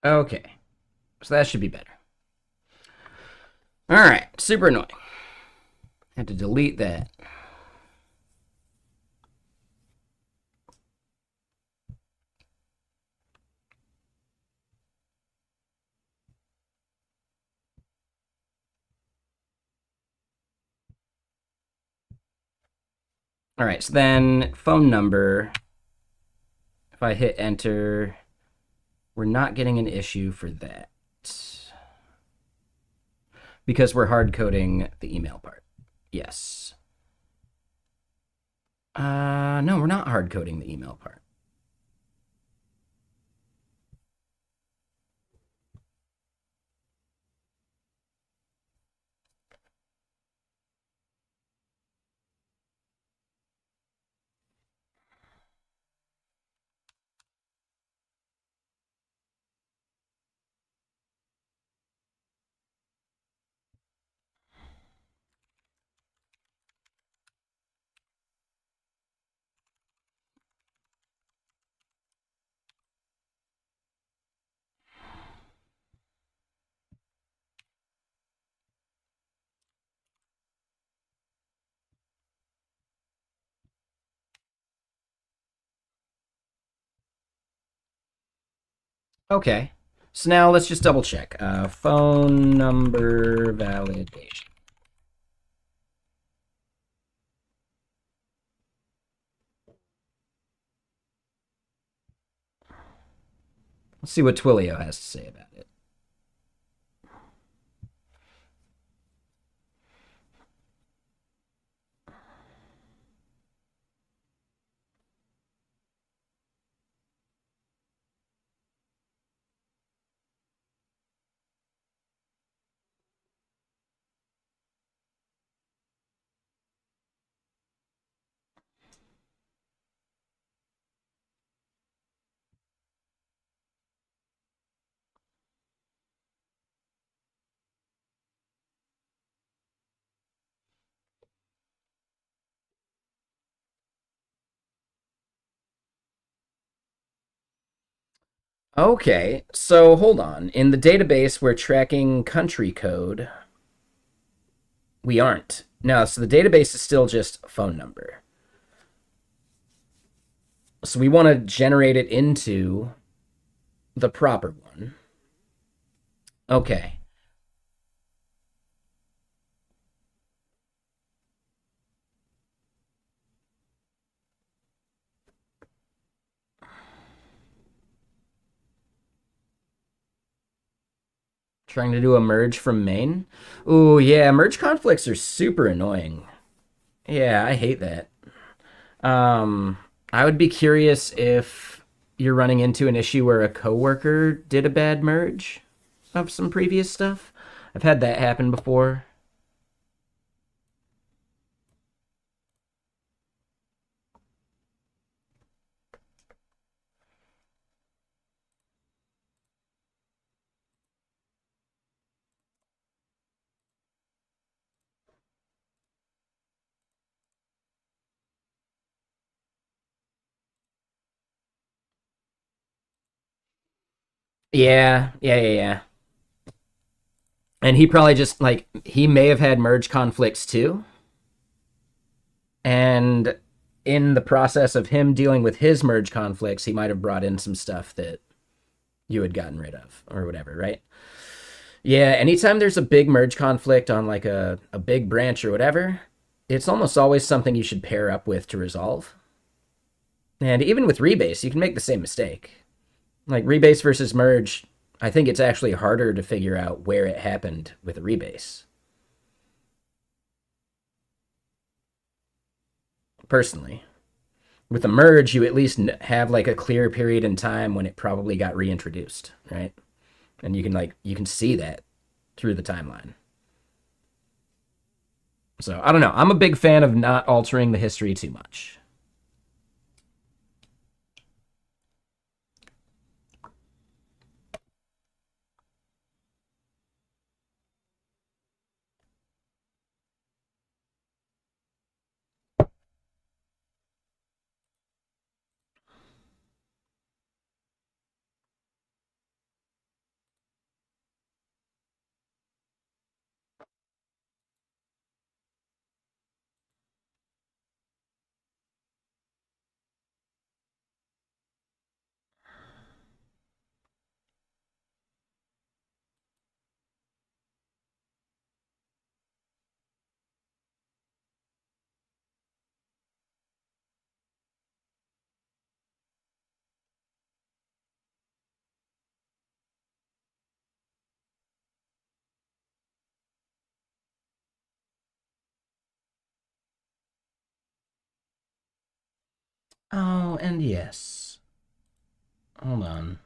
Okay, so that should be better. All right, super annoying. Had to delete that. All right, so then phone number. If I hit enter, we're not getting an issue for that because we're hard coding the email part. Yes. No, we're not hard coding the email part. Okay. So now let's just double check. Phone number validation. Let's see what Twilio has to say about it. Okay, so hold on. In the database, we're tracking country code. We aren't. No, so the database is still just phone number. So we want to generate it into the proper one. Okay. Trying to do a merge from main. Ooh, yeah, merge conflicts are super annoying. Yeah, I hate that. Um, I would be curious if you're running into an issue where a coworker did a bad merge of some previous stuff. I've had that happen before. Yeah. And he probably just like he may have had merge conflicts too. And in the process of him dealing with his merge conflicts, he might have brought in some stuff that you had gotten rid of or whatever, right? Yeah, anytime there's a big merge conflict on like a big branch or whatever, it's almost always something you should pair up with to resolve. And even with rebase, you can make the same mistake. Like rebase versus merge, I think it's actually harder to figure out where it happened with a rebase, personally. With a merge, you at least have like a clear period in time when it probably got reintroduced, right? And you can see that through the timeline. So I don't know. I'm a big fan of not altering the history too much. Oh, and yes. Hold on.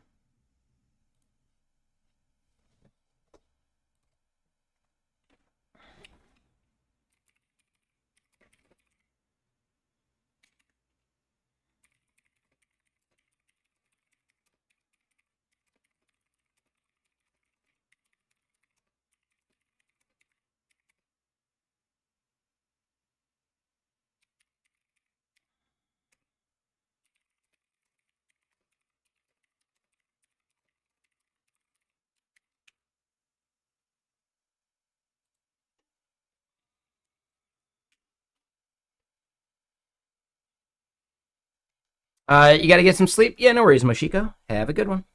You got to get some sleep? Yeah, no worries, Moshiko. Have a good one.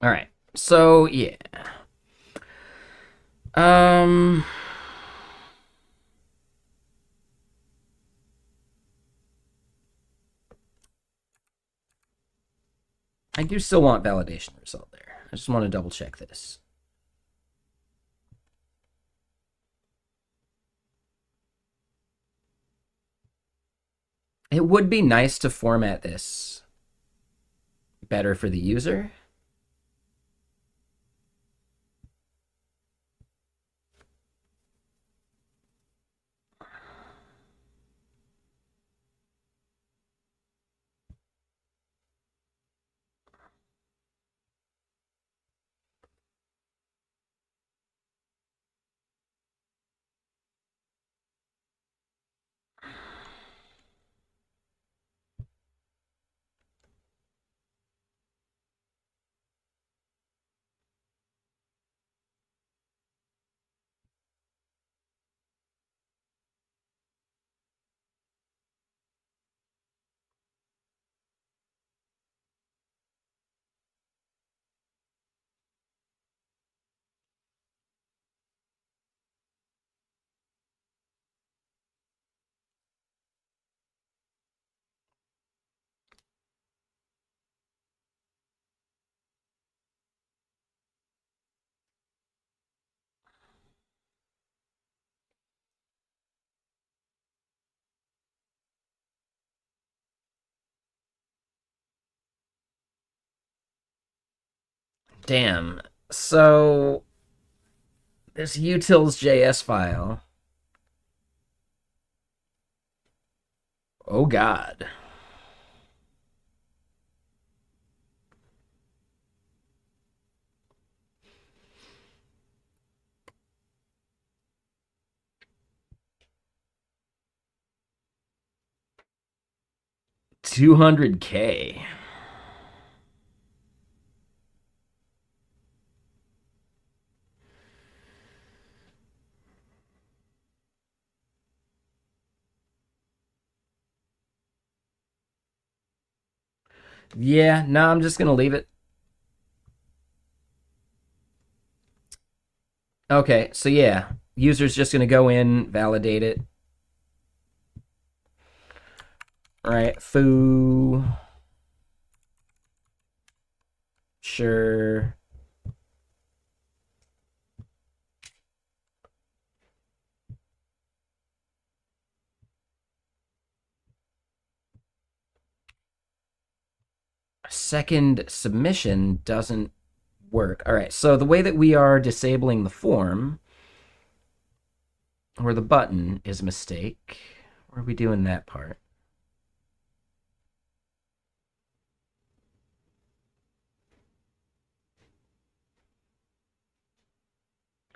All right. So, yeah. Um, I do still want validation result there. I just want to double check this. It would be nice to format this better for the user. Damn. So, this utils.js file. Oh, God. $200K. Yeah, no, I'm just going to leave it. Okay, so yeah, user's just going to go in, validate it. All right, foo. Sure. Second submission doesn't work. All right, so the way that we are disabling the form, or the button, is a mistake. Where are we doing that part?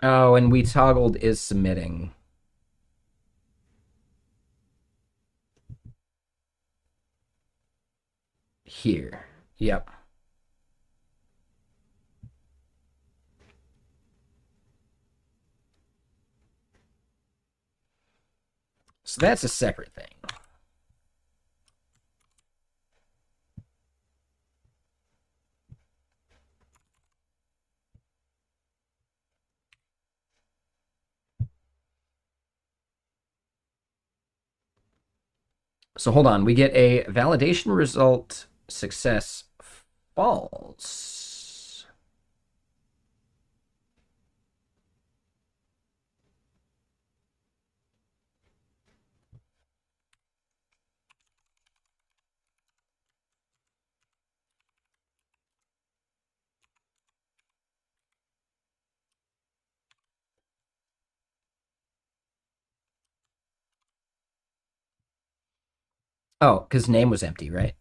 Oh, and we toggled is submitting. Here. Yep. So that's a separate thing. So hold on. We get a validation result success false. Oh, because name was empty, right?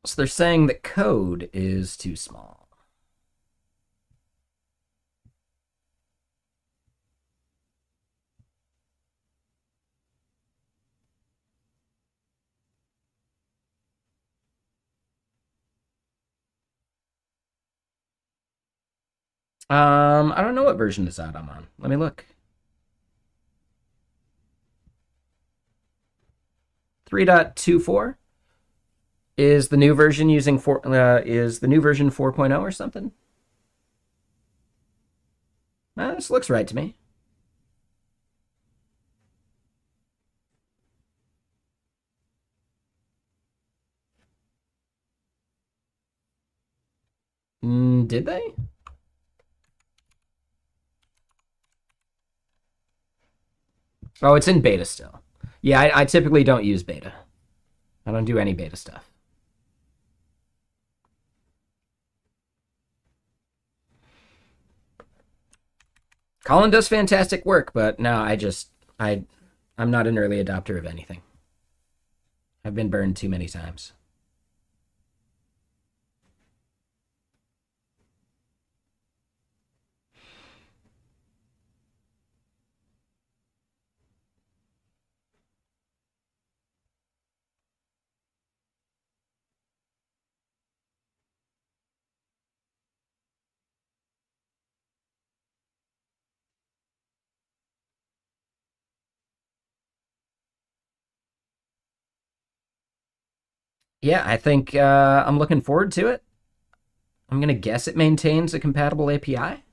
So they're saying that code is too small. I don't know what version is that I'm on. Let me look. 3.24 is the new version using is the new version 4.0 or something. This looks right to me. Did they? Oh, it's in beta still. Yeah, I typically don't use beta. I don't do any beta stuff. Colin does fantastic work, but no, I'm not an early adopter of anything. I've been burned too many times. Yeah, I think I'm looking forward to it. I'm gonna guess it maintains a compatible API.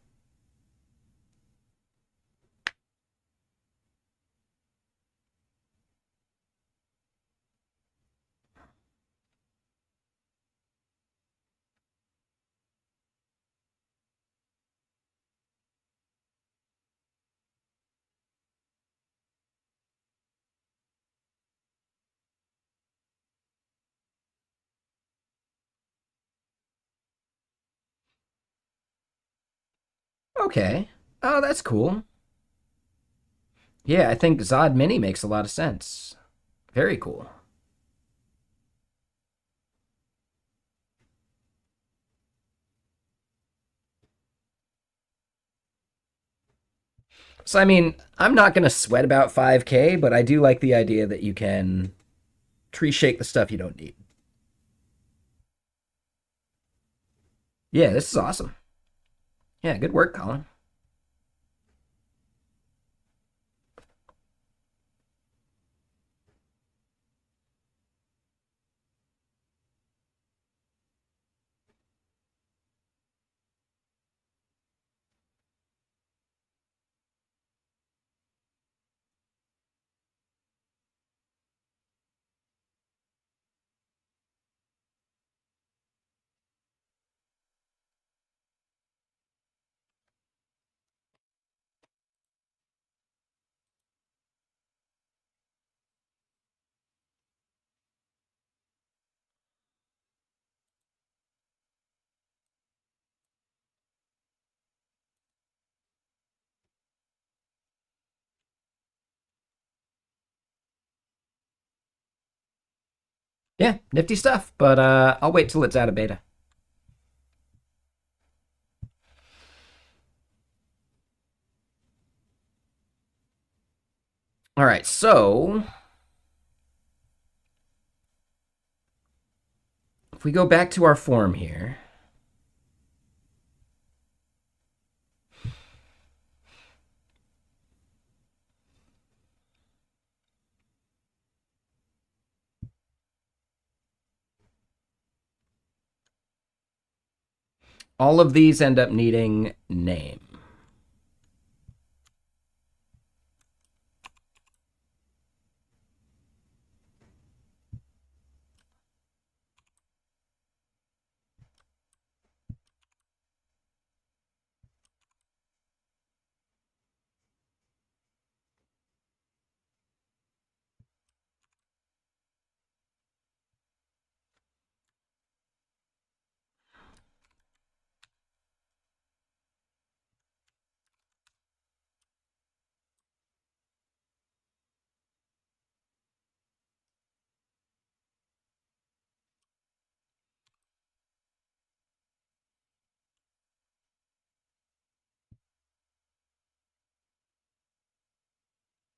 Okay. Oh, that's cool. Yeah, I think Zod Mini makes a lot of sense. Very cool. So, I mean, I'm not going to sweat about 5K, but I do like the idea that you can tree shake the stuff you don't need. Yeah, this is awesome. Yeah, good work, Colin. Yeah, nifty stuff. But I'll wait till it's out of beta. All right, so if we go back to our form here, all of these end up needing name.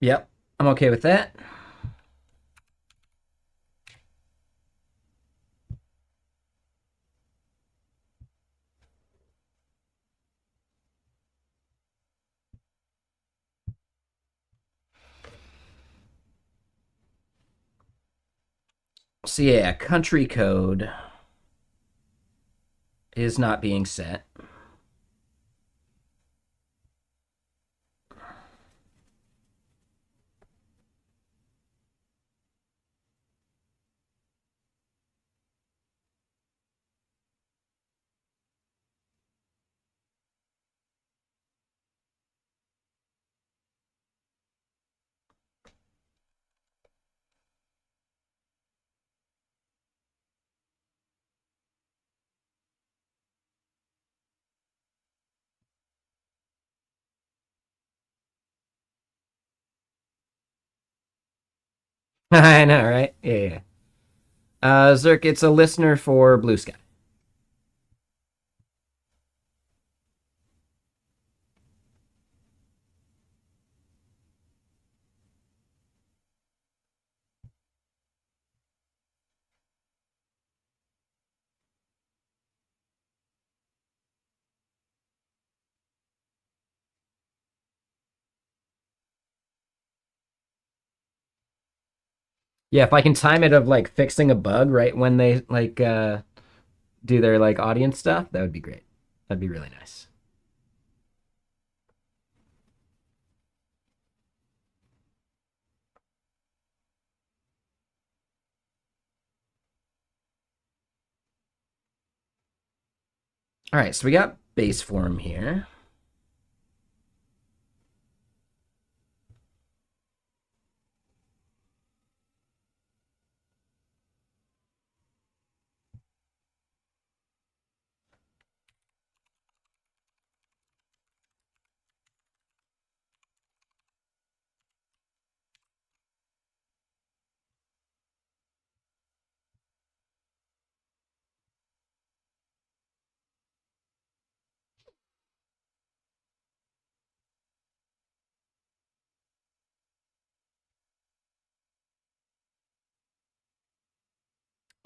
Yep, I'm okay with that. So yeah, country code is not being set. I know, right? Yeah, yeah. Zerk, it's a listener for Blue Sky. Yeah, if I can time it of like fixing a bug right when they like do their like audience stuff, that would be great. That'd be really nice. All right, so we got base form here.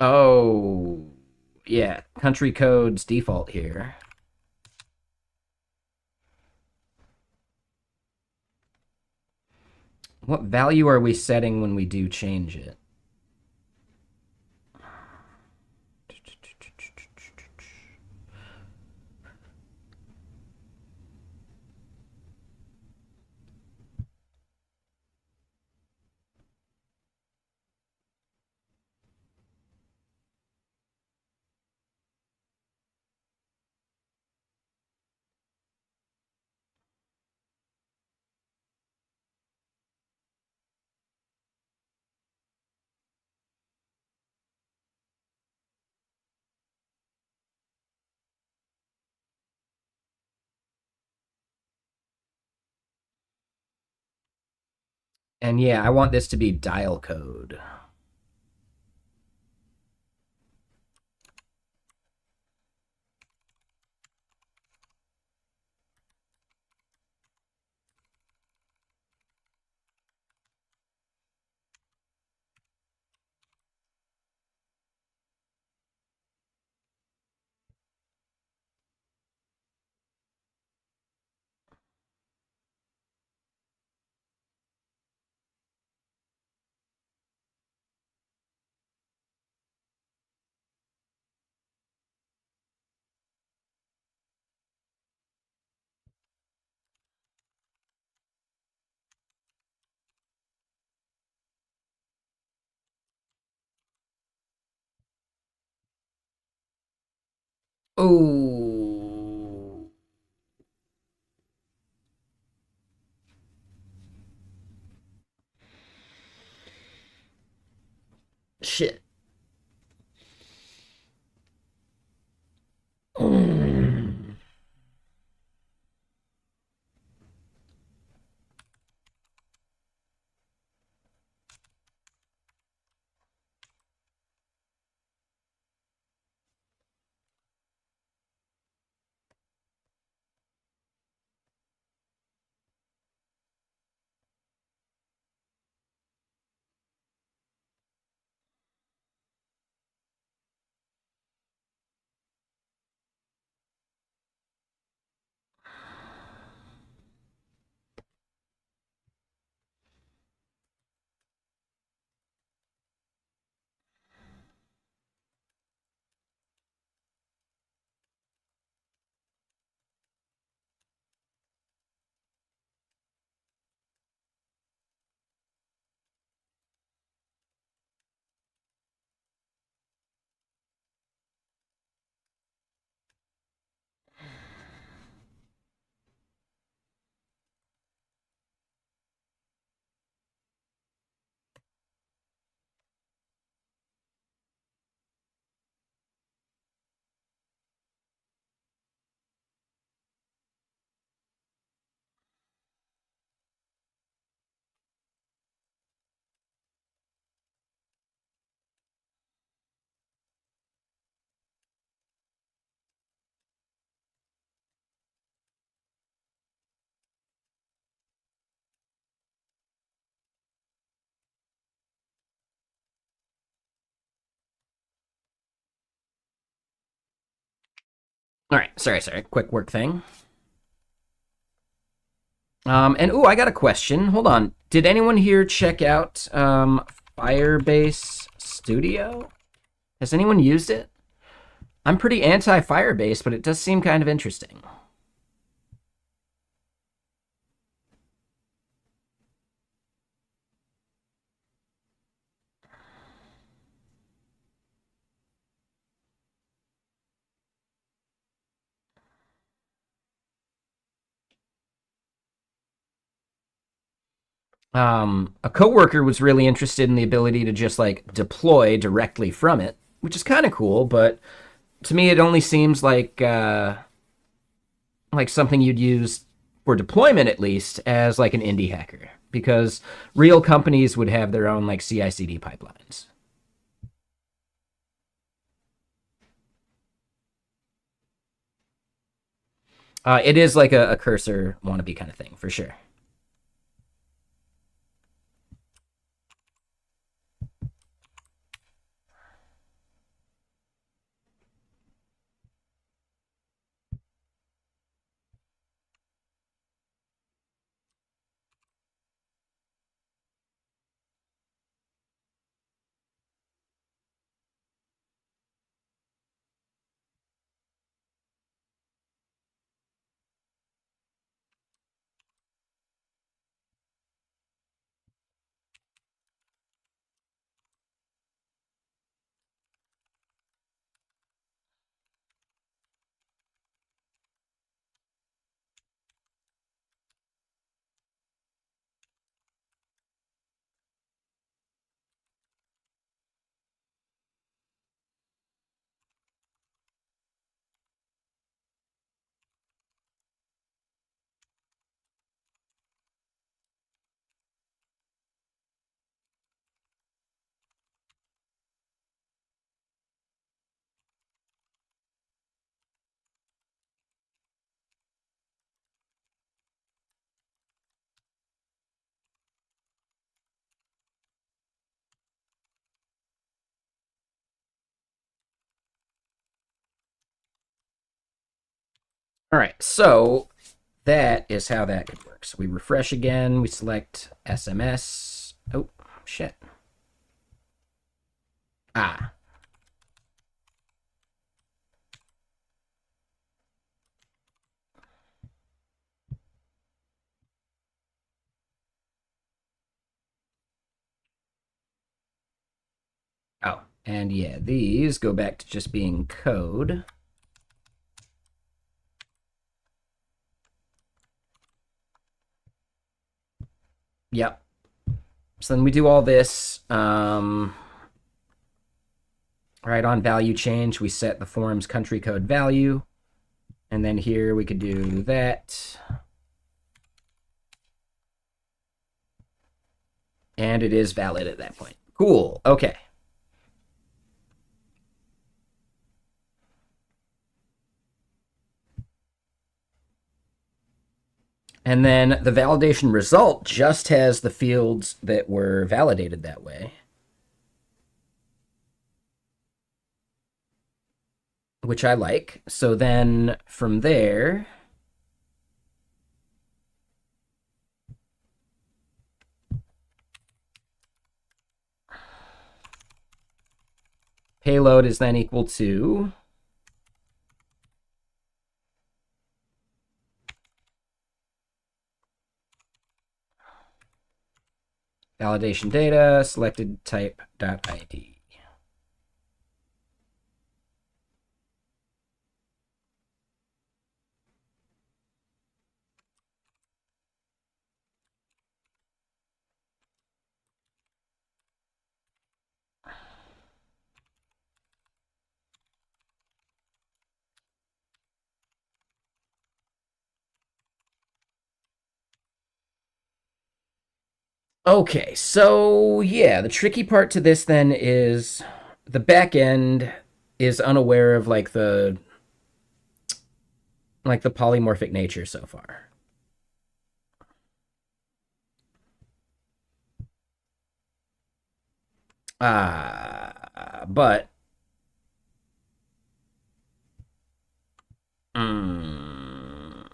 Oh, yeah, country code's default here. What value are we setting when we do change it? And yeah, I want this to be dial code. Oh. Shit. Mm. All right, sorry. Quick work thing. And I got a question. Hold on. Did anyone here check out Firebase Studio? Has anyone used it? I'm pretty anti Firebase, but it does seem kind of interesting. A coworker was really interested in the ability to just like deploy directly from it, which is kind of cool. But to me, it only seems like something you'd use for deployment at least as like an indie hacker, because real companies would have their own like CI/CD pipelines. It is like a cursor wannabe kind of thing for sure. All right, so that is how that could work. So we refresh again, we select SMS. Oh, shit. Ah. Oh, and yeah, these go back to just being code. Yep. So then we do all this. Right on value change, we set the form's country code value. And then here we could do that. And it is valid at that point. Cool. Okay. And then the validation result just has the fields that were validated that way, which I like. So then from there, payload is then equal to validation data selected type.id. Okay, so yeah, the tricky part to this then is the back end is unaware of like the polymorphic nature so far. But mm,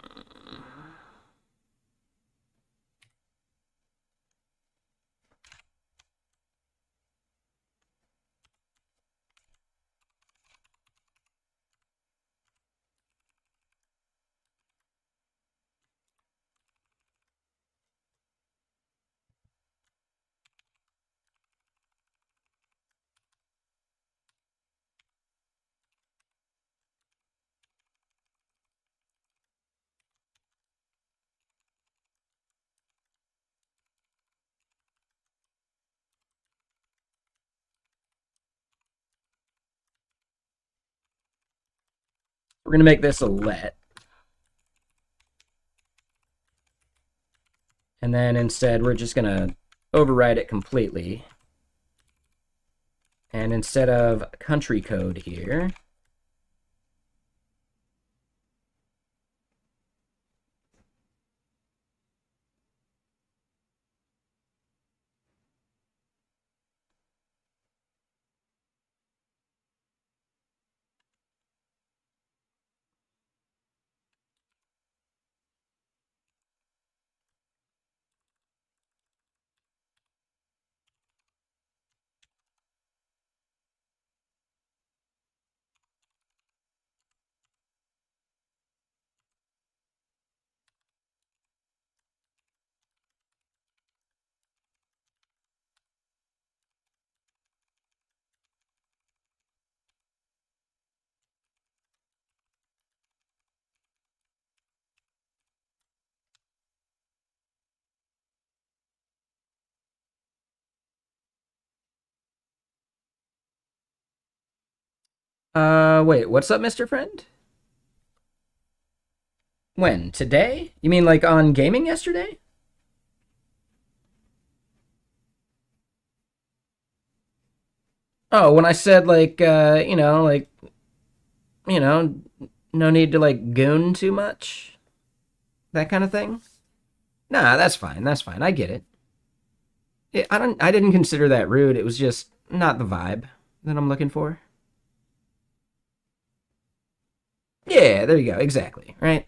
we're gonna make this a let, and then instead we're just gonna override it completely. And instead of country code here, wait, what's up, Mr. Friend? When? Today? You mean like on gaming yesterday? Oh, when I said like you know, no need to like goon too much, that kind of thing. Nah, that's fine. That's fine. I get it. I didn't consider that rude. It was just not the vibe that I'm looking for. Yeah, there you go. Exactly. Right.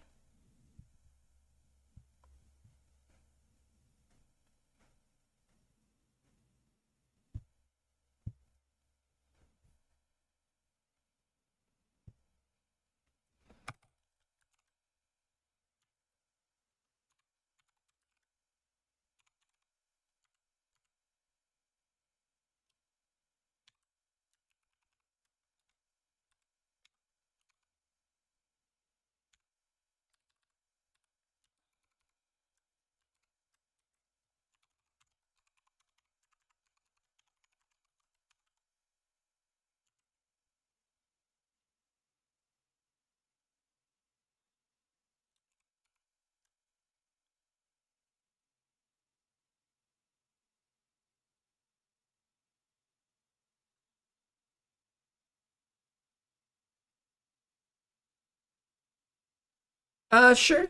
Sure.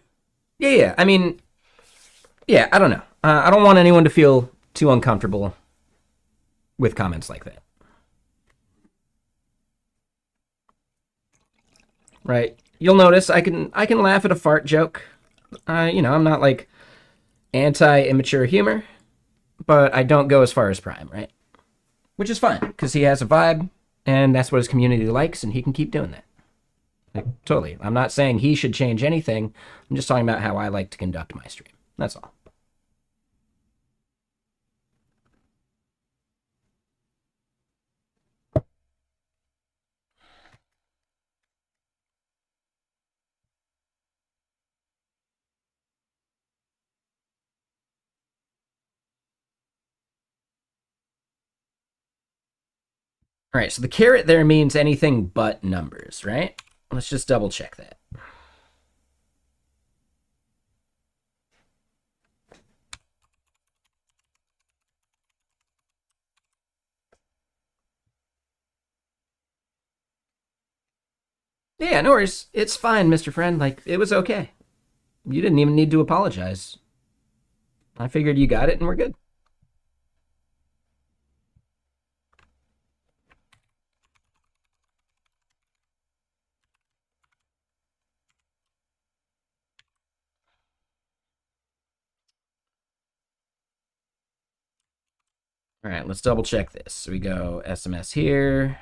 Yeah, yeah. I mean, yeah, I don't know. I don't want anyone to feel too uncomfortable with comments like that. Right? You'll notice I can laugh at a fart joke. I'm not like anti immature humor, but I don't go as far as Prime, right? Which is fine because he has a vibe, and that's what his community likes, and he can keep doing that. Like, totally. I'm not saying he should change anything. I'm just talking about how I like to conduct my stream. That's all. All right, so the caret there means anything but numbers, right? Let's just double check that. Yeah, no worries. It's fine, Mr. Friend. Like, it was okay. You didn't even need to apologize. I figured you got it and we're good. All right, let's double check this. So we go SMS here.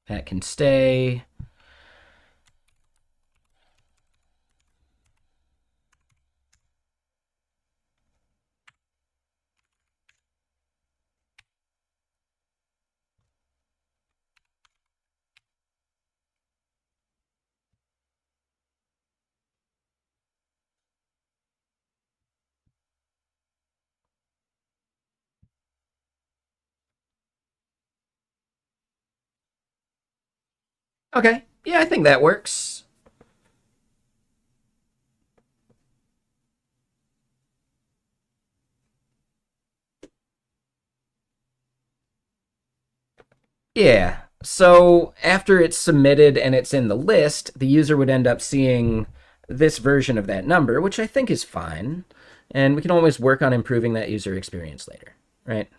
That can stay. Okay. Yeah, I think that works. Yeah. So after it's submitted and it's in the list, the user would end up seeing this version of that number, which I think is fine. And we can always work on improving that user experience later, right?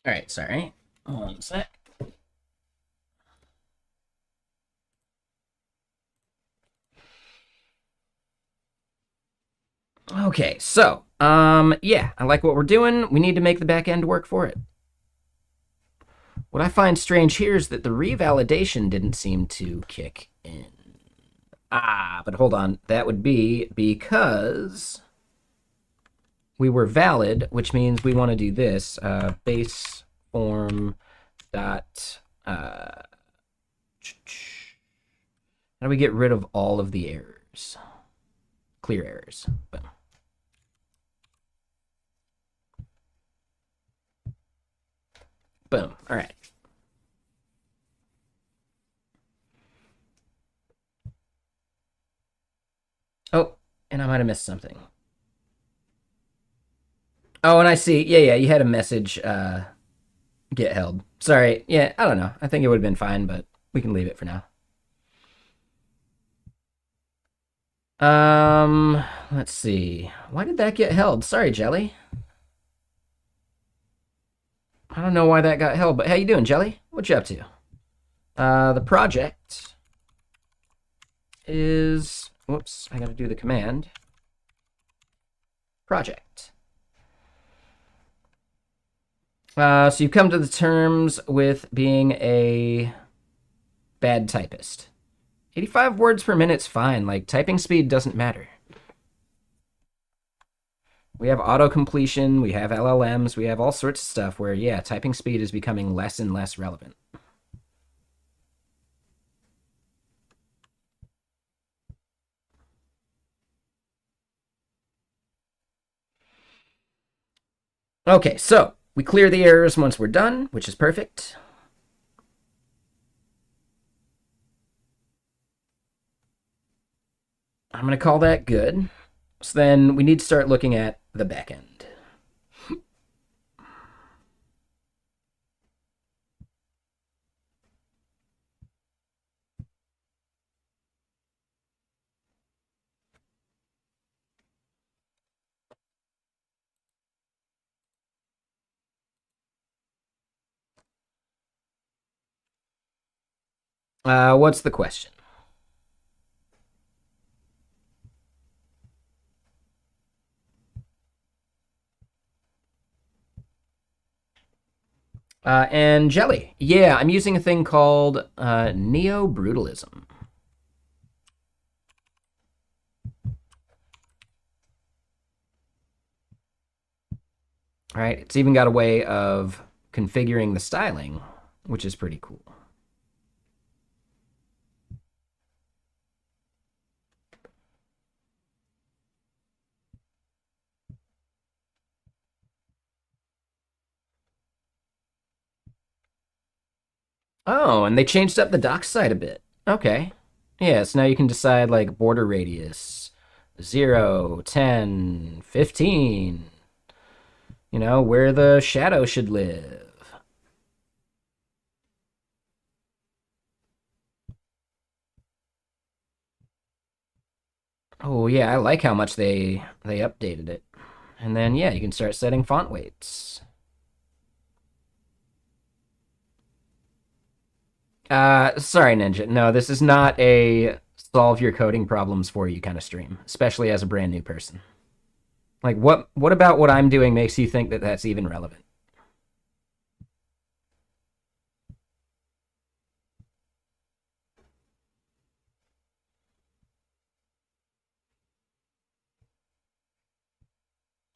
All right, sorry. One sec. Okay, so yeah, I like what we're doing. We need to make the back end work for it. What I find strange here is that the revalidation didn't seem to kick in. But hold on. That would be because we were valid, which means we want to do this. Base form dot. How do we get rid of all of the errors? Clear errors. Boom. Boom. All right. might have missed something. Oh, and I see. Yeah, yeah, you had a message get held. Sorry. Yeah, I don't know. I think it would have been fine, but we can leave it for now. Um, let's see. Why did that get held? Sorry, Jelly. I don't know why that got held, but how you doing, Jelly? What you up to? The project is... Whoops, I gotta do the command. Project. So you come to the terms with being a bad typist. 85 words per minute's fine. Like, typing speed doesn't matter. We have auto completion, we have LLMs, we have all sorts of stuff where, yeah, typing speed is becoming less and less relevant. Okay, so we clear the errors once we're done, which is perfect. I'm going to call that good. So then we need to start looking at the back end. What's the question? And Jelly. Yeah, I'm using a thing called neo-brutalism. All right, it's even got a way of configuring the styling, which is pretty cool. Oh, and they changed up the dock side a bit. Okay. Yeah, so now you can decide like border radius 0, 10, 15. You know, where the shadow should live. Oh yeah, I like how much they updated it. And then yeah, you can start setting font weights. Sorry, Ninja. No, this is not a solve your coding problems for you kind of stream, especially as a brand new person. Like, what about what I'm doing makes you think that that's even relevant?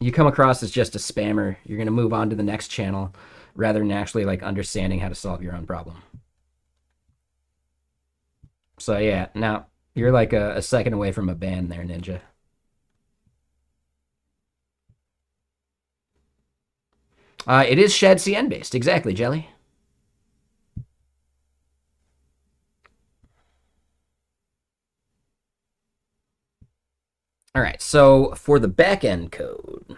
You come across as just a spammer. You're gonna move on to the next channel rather than actually like understanding how to solve your own problem. So yeah, now you're like a second away from a ban there, Ninja. It is Shad CN based, exactly, Jelly. All right, so for the backend code,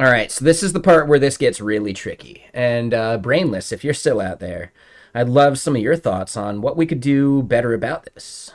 all right, so this is the part where this gets really tricky. And Brainless, if you're still out there, I'd love some of your thoughts on what we could do better about this.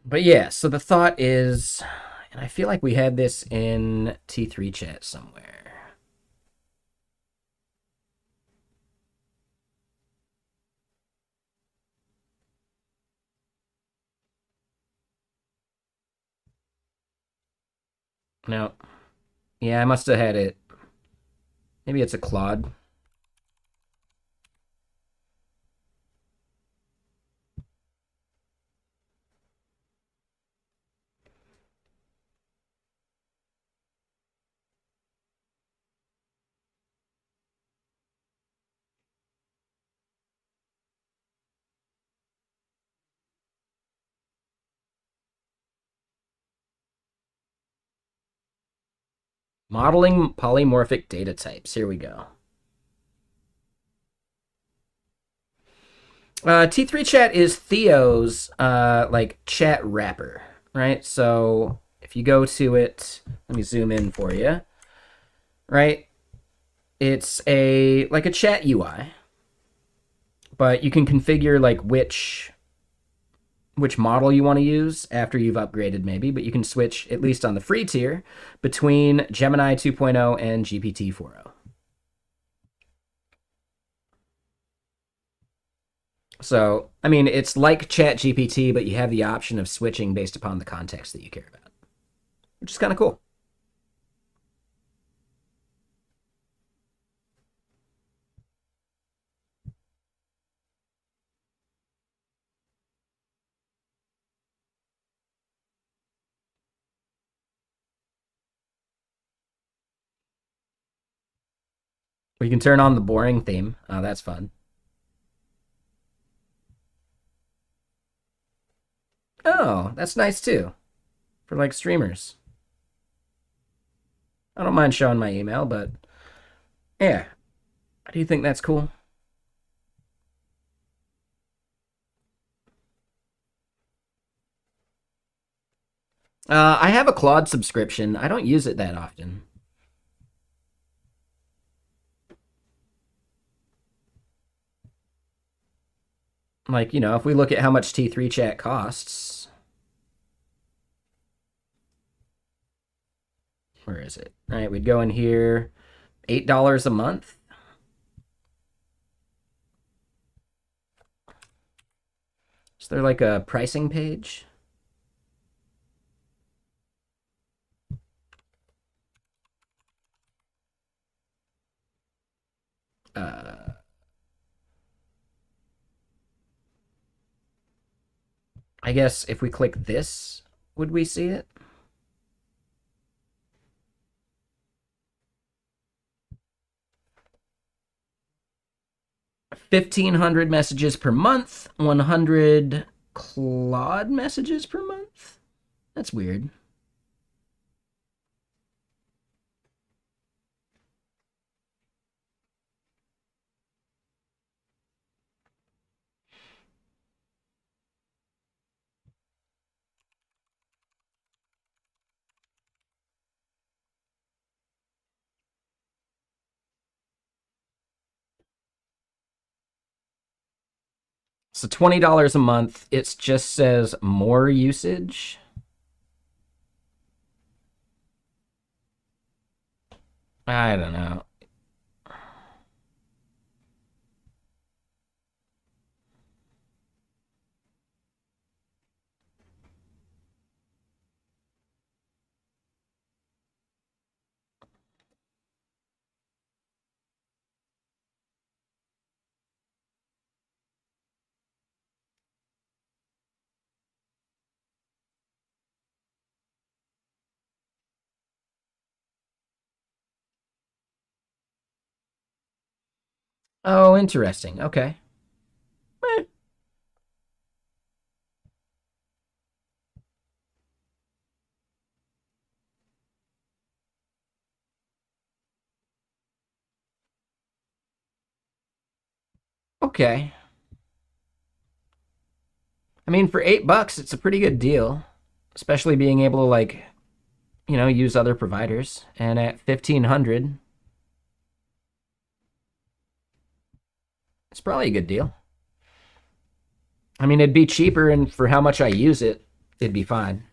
But yeah, so the thought is, and I feel like we had this in T3 chat somewhere. No. Yeah, I must have had it. Maybe it's a Claude. Modeling polymorphic data types. Here we go. T3 chat is Theo's like chat wrapper, right? So if you go to it, let me zoom in for you, right? It's a like a chat UI, but you can configure like which model you want to use after you've upgraded maybe, but you can switch at least on the free tier between Gemini 2.0 and GPT 4.0. So, I mean, it's like Chat GPT, but you have the option of switching based upon the context that you care about, which is kind of cool. We can turn on the boring theme. Oh, that's fun. Oh, that's nice too for like streamers. I don't mind showing my email, but yeah, do you think that's cool? I have a Claude subscription. I don't use it that often. Like, if we look at how much T3 chat costs, where is it? All right, we'd go in here, $8 a month. Is there like a pricing page? Uh, I guess if we click this, would we see it? 1,500 messages per month, 100 Claude messages per month? That's weird. So $20 a month. It just says more usage. I don't know. Oh, interesting. Okay. Eh, okay. I mean, for $8, it's a pretty good deal, especially being able to like, use other providers. And at 1,500, it's probably a good deal. I mean, it'd be cheaper, and for how much I use it, it'd be fine.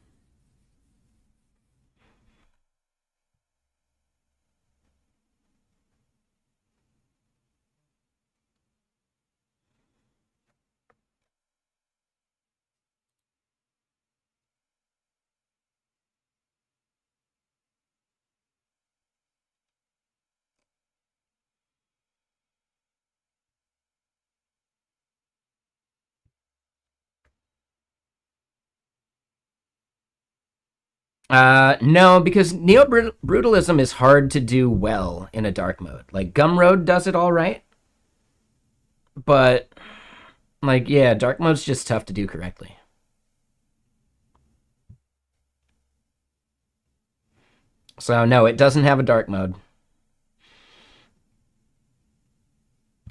No, because neo brutalism is hard to do well in a dark mode. Like Gumroad does it all right, but like yeah, dark mode's just tough to do correctly. So no, it doesn't have a dark mode.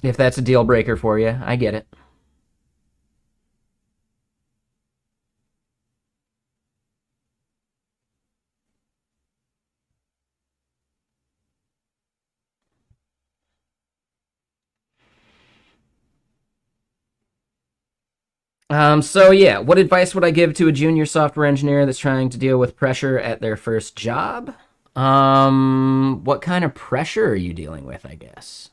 If that's a deal breaker for you, I get it. So yeah, what advice would I give to a junior software engineer that's trying to deal with pressure at their first job? What kind of pressure are you dealing with, I guess?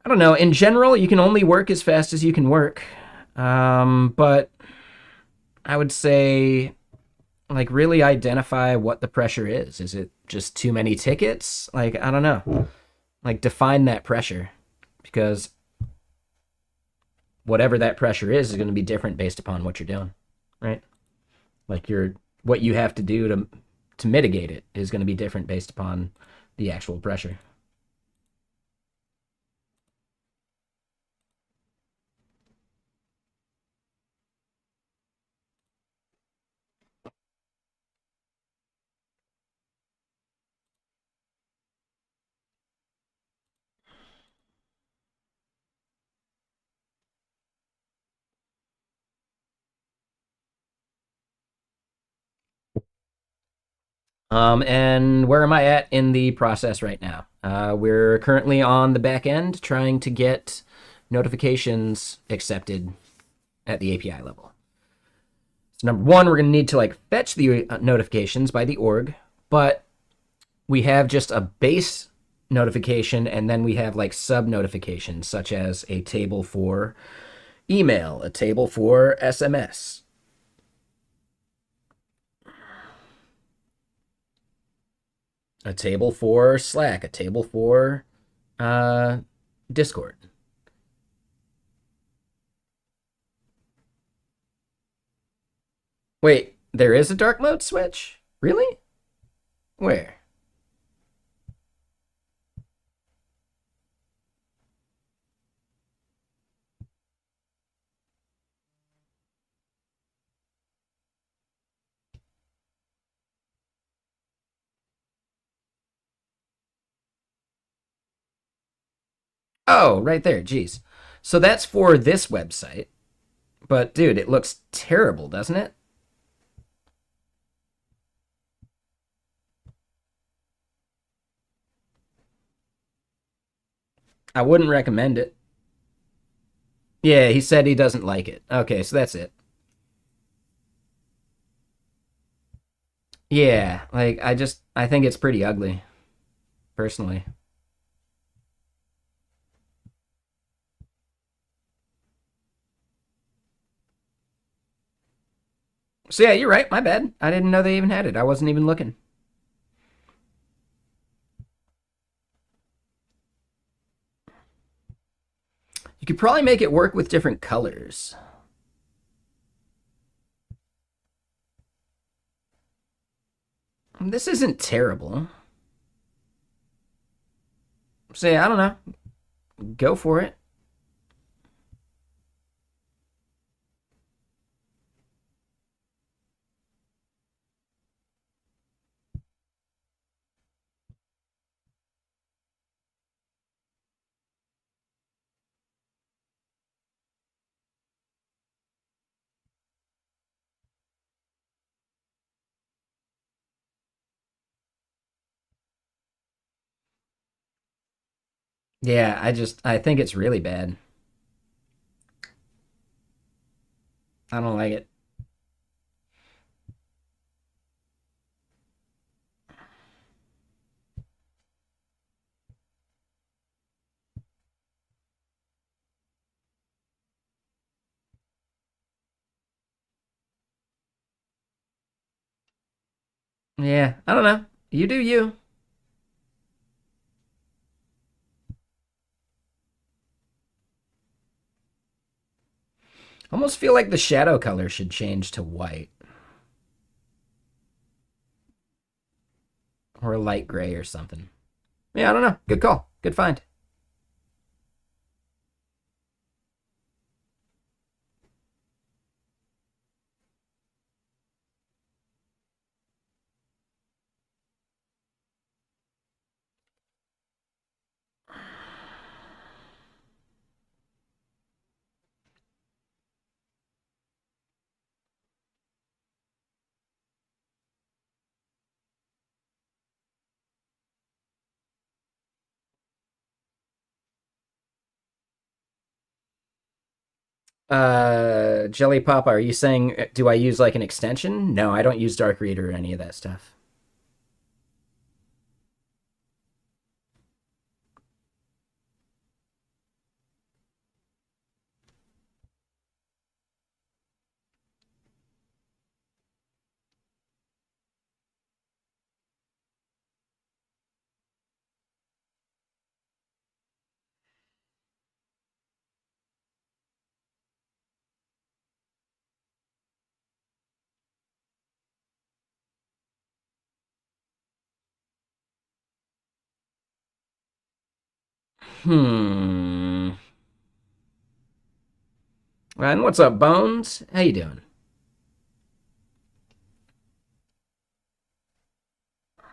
I don't know. In general, you can only work as fast as you can work. But I would say, like, really identify what the pressure is. Is it just too many tickets? Like, I don't know. Like, define that pressure because whatever that pressure is going to be different based upon what you're doing, right? Like, what you have to do to mitigate it is going to be different based upon the actual pressure. And where am I at in the process right now? We're currently on the back end trying to get notifications accepted at the API level. So number one, we're going to need to like fetch the notifications by the org, but we have just a base notification and then we have like sub notifications such as a table for email, a table for SMS, a table for Slack, a table for uh, Discord. Wait, there is a dark mode switch? Really? Where? Oh, right there. Jeez. So that's for this website. But dude, it looks terrible, doesn't it? I wouldn't recommend it. Yeah, he said he doesn't like it. Okay, so that's it. Yeah, like I think it's pretty ugly, personally. So yeah, you're right. My bad. I didn't know they even had it. I wasn't even looking. You could probably make it work with different colors. This isn't terrible. So yeah, I don't know. Go for it. Yeah, I think it's really bad. I don't like it. Yeah, I don't know. You do you. Almost feel like the shadow color should change to white or a light gray or something. Yeah, I don't know. Good call. Good find. Jelly Papa, are you saying do I use like an extension? No, I don't use Dark Reader or any of that stuff. Hmm. And what's up, Bones? How you doing? I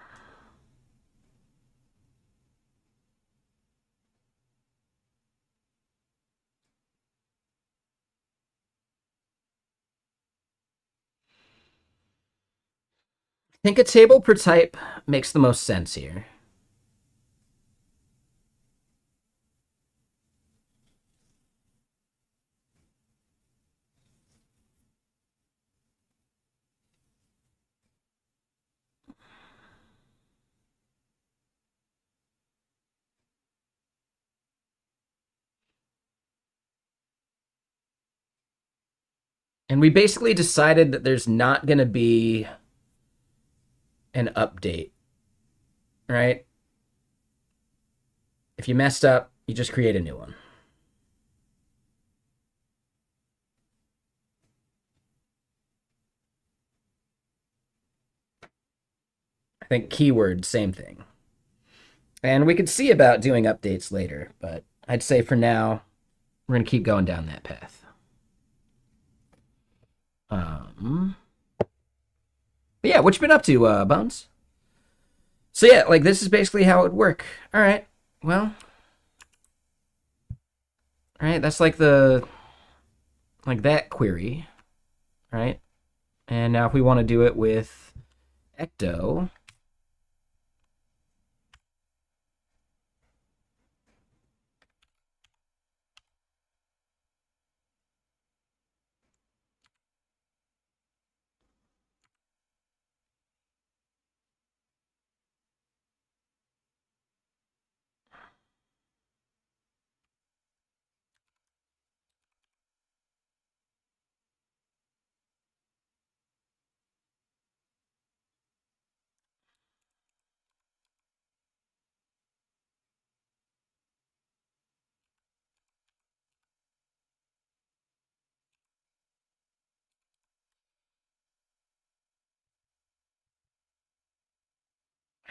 think a table per type makes the most sense here. And we basically decided that there's not going to be an update, right? If you messed up, you just create a new one. I think keyword, same thing. And we could see about doing updates later, but I'd say for now, we're going to keep going down that path. But yeah, what you been up to, Bones? So yeah, like this is basically how it would work. All right, well, all right, that's like the like that query, right? And now if we want to do it with ecto,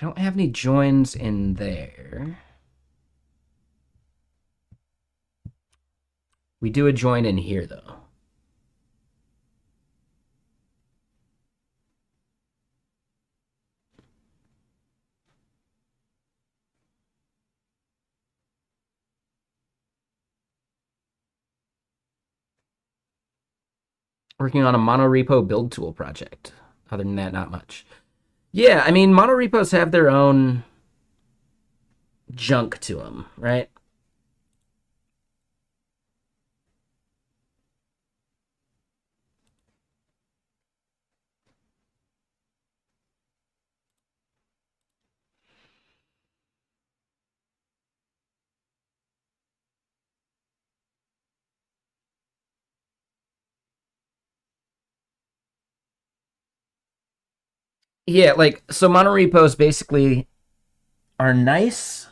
I don't have any joins in there. We do a join in here though. Working on a monorepo build tool project. Other than that, not much. Yeah, I mean, monorepos have their own junk to them, right? Yeah, like, so monorepos basically are nice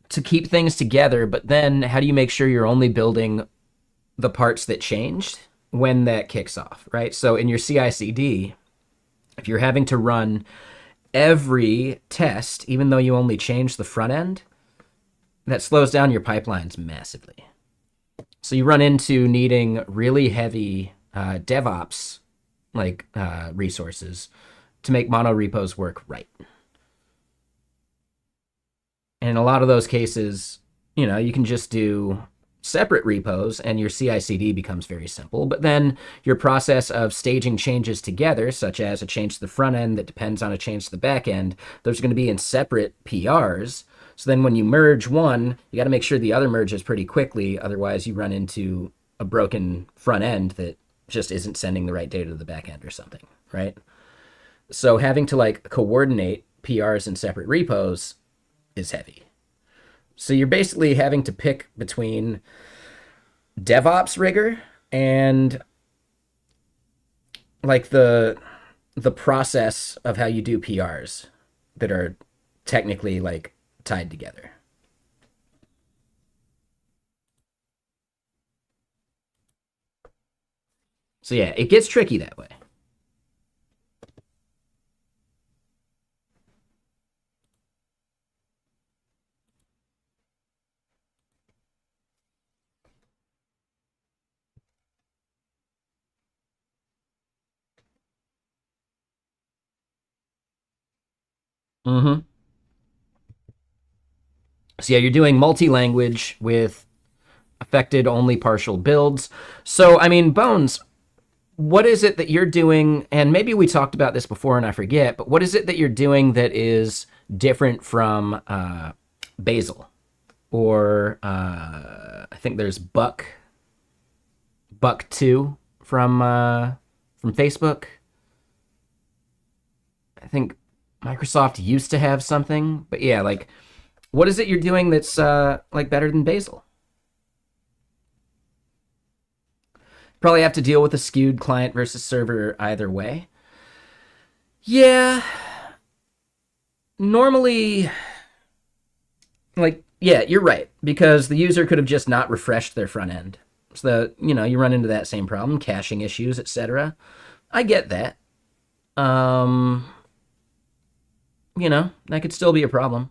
to keep things together, but then how do you make sure you're only building the parts that changed when that kicks off, right? So in your CI/CD, if you're having to run every test, even though you only change the front end, that slows down your pipelines massively. So you run into needing really heavy DevOps resources to make mono repos work right. And in a lot of those cases, you can just do separate repos and your CI/CD becomes very simple. But then your process of staging changes together, such as a change to the front end that depends on a change to the back end, those are going to be in separate PRs. So then when you merge one, you got to make sure the other merges pretty quickly. Otherwise, you run into a broken front end that just isn't sending the right data to the back end or something, right? So having to coordinate PRs in separate repos is heavy. So you're basically having to pick between DevOps rigor and the process of how you do PRs that are technically tied together. So yeah, it gets tricky that way. Mm-hmm. So yeah, you're doing multi-language with affected only partial builds. So I mean, Bones, what is it that you're doing? And maybe we talked about this before and I forget, but what is it that you're doing that is different from Basil? Or I think there's Buck 2 from Facebook. I think Microsoft used to have something, but yeah, what is it you're doing that's better than Basil? Probably have to deal with a skewed client versus server either way. Yeah, normally, yeah, you're right because the user could have just not refreshed their front end. So you run into that same problem, caching issues, etc. I get that. Um, that could still be a problem.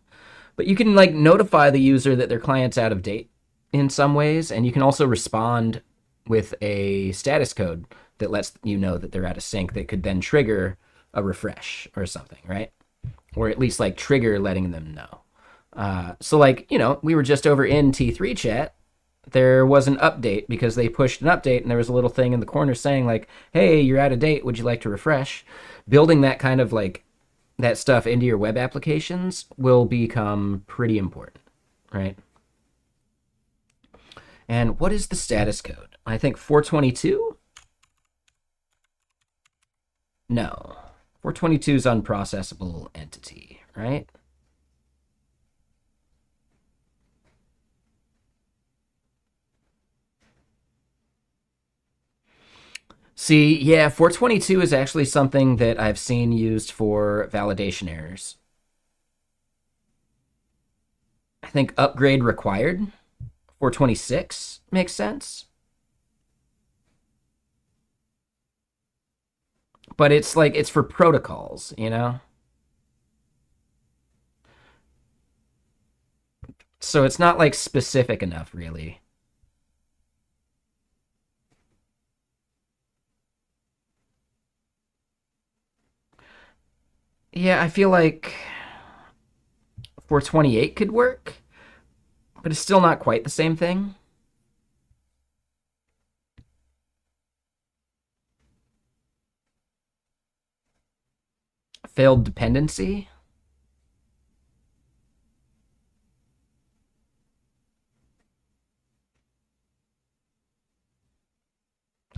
But you can notify the user that their client's out of date in some ways, and you can also respond with a status code that lets you know that they're out of sync that could then trigger a refresh or something, right? Or at least trigger letting them know. So we were just over in T3 chat. There was an update because they pushed an update and there was a little thing in the corner saying hey, you're out of date. Would you like to refresh? Building that kind of that stuff into your web applications will become pretty important, right? And what is the status code? I think 422? No. 422 is unprocessable entity, right? See, yeah, 422 is actually something that I've seen used for validation errors. I think upgrade required. 426 makes sense. But it's for protocols, So it's not specific enough, really. Yeah, I feel like 428 could work, but it's still not quite the same thing. Failed dependency.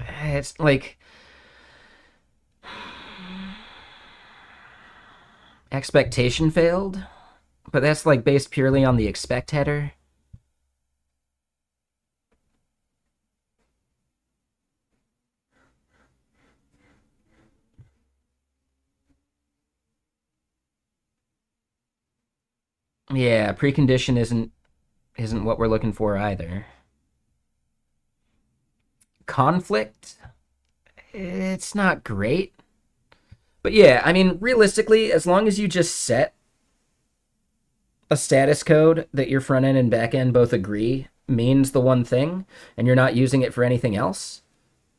It's expectation failed, but that's based purely on the expect header. Yeah, precondition isn't what we're looking for either. conflict, it's not great. But yeah, I mean, realistically, as long as you just set a status code that your front end and back end both agree means the one thing, and you're not using it for anything else,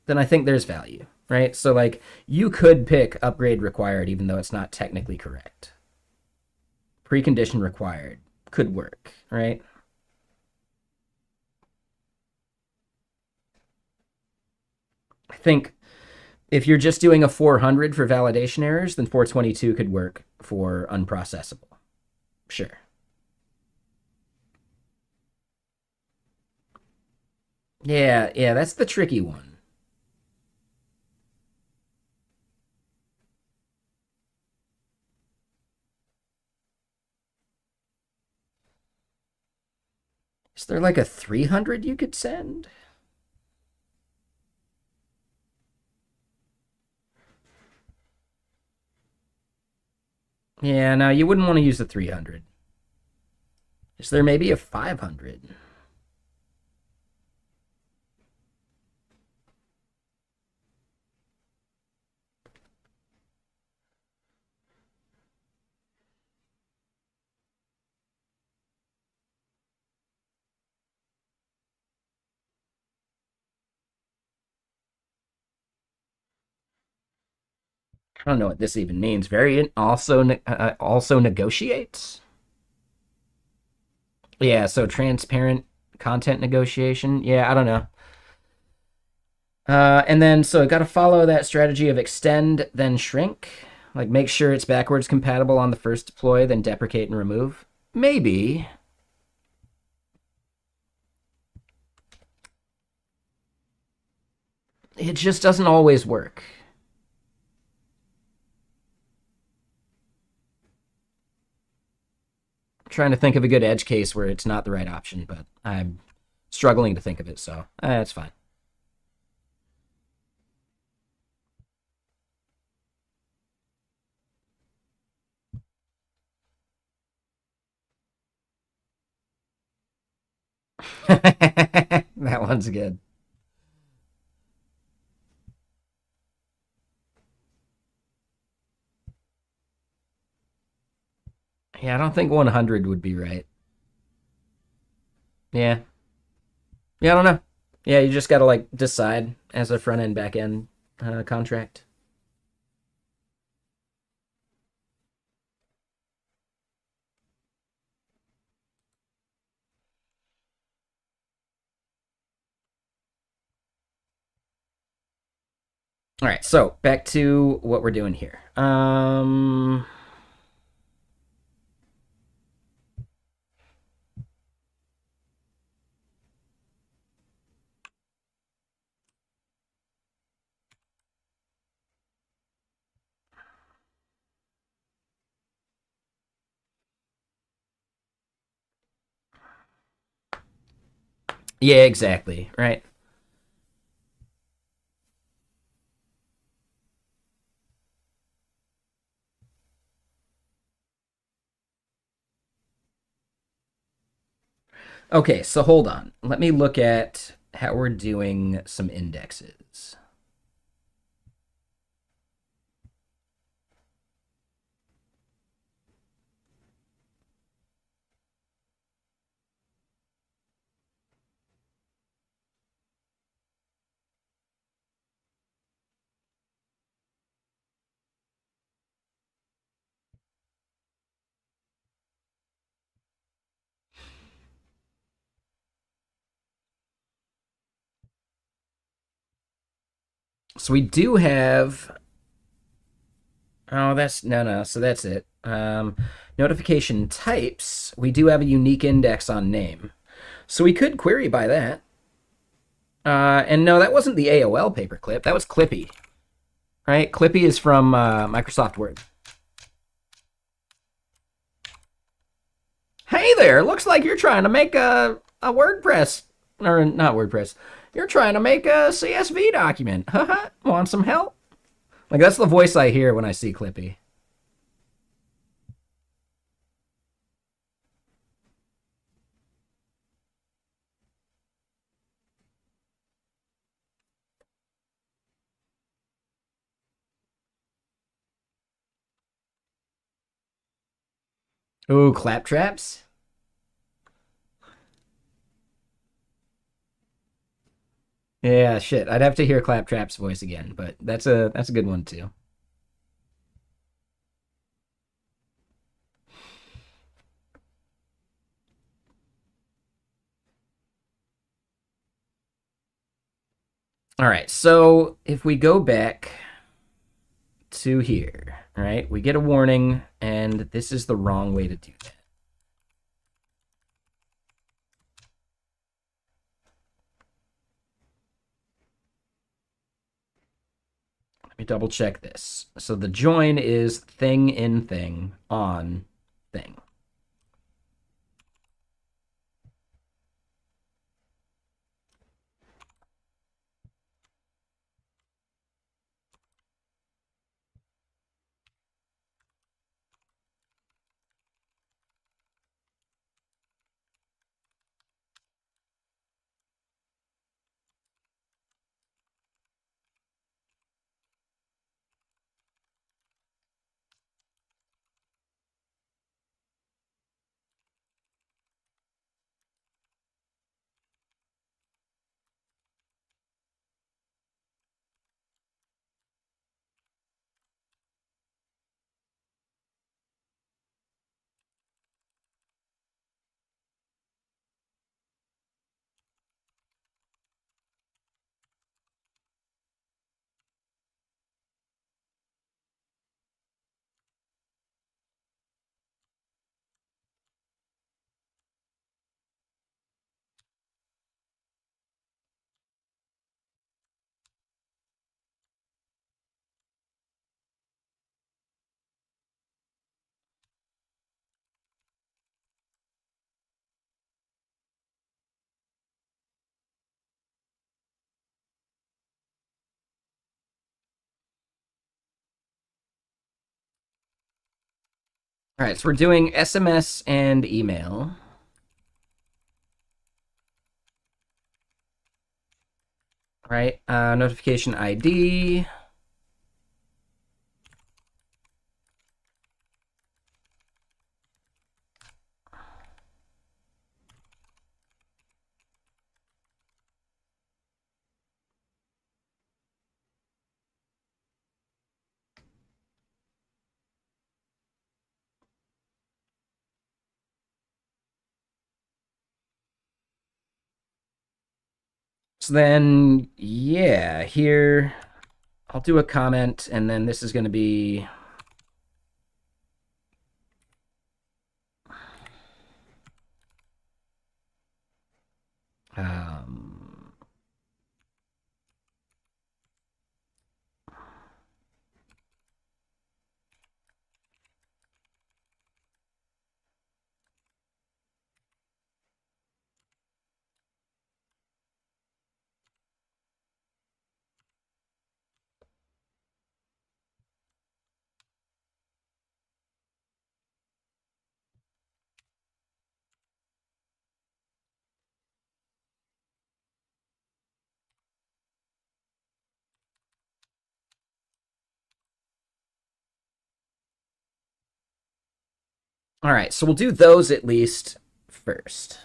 then I think there's value, right? So, like, you could pick upgrade required even though it's not technically correct. Precondition required could work, right? I think if you're just doing a 400 for validation errors, then 422 could work for unprocessable. Sure. Yeah, that's the tricky one. Is there like a 300 you could send? Yeah, no, you wouldn't want to use the 300. Is there maybe a 500? I don't know what this even means. Variant also negotiates. Yeah, so transparent content negotiation. Yeah, I don't know. And then so I got to follow that strategy of extend then shrink. Like make sure it's backwards compatible on the first deploy, then deprecate and remove. Maybe. It just doesn't always work. I'm trying to think of a good edge case where it's not the right option, but I'm struggling to think of it, so that's fine. That one's good. Yeah, I don't think 100 would be right. Yeah. Yeah, I don't know. Yeah, you just got to like decide as a front end back end contract. All right, so back to what we're doing here. Yeah, exactly. Right. Okay, so hold on. Let me look at how we're doing some indexes. So we do have. Oh, that's no. So that's it. Notification types. We do have a unique index on name. So we could query by that. And no, that wasn't the AOL paperclip. That was Clippy, right? Clippy is from Microsoft Word. Hey there, looks like you're trying to make a WordPress, or not WordPress. You're trying to make a CSV document. Want some help? Like, that's the voice I hear when I see Clippy. Oh, claptraps. Yeah, shit. I'd have to hear Claptrap's voice again, but that's a good one too. All right. So if we go back to here, right, we get a warning, and this is the wrong way to do that. Let me double check this. So the join is thing in thing on thing. All right, so we're doing SMS and email. Right, notification ID. So then, yeah, here I'll do a comment, and then this is going to be um, all right. So we'll do those at least first.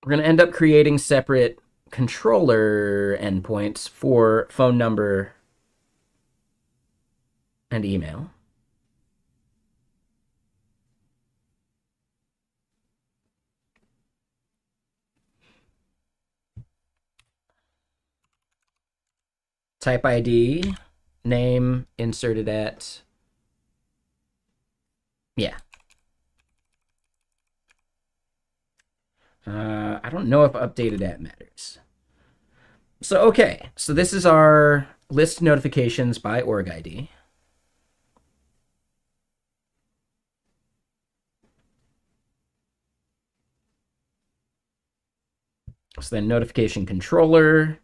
We're going to end up creating separate controller endpoints for phone number and email. Type ID, name inserted at, yeah. I don't know if updated at matters. So, okay. So this is our list notifications by org ID. So then notification controller.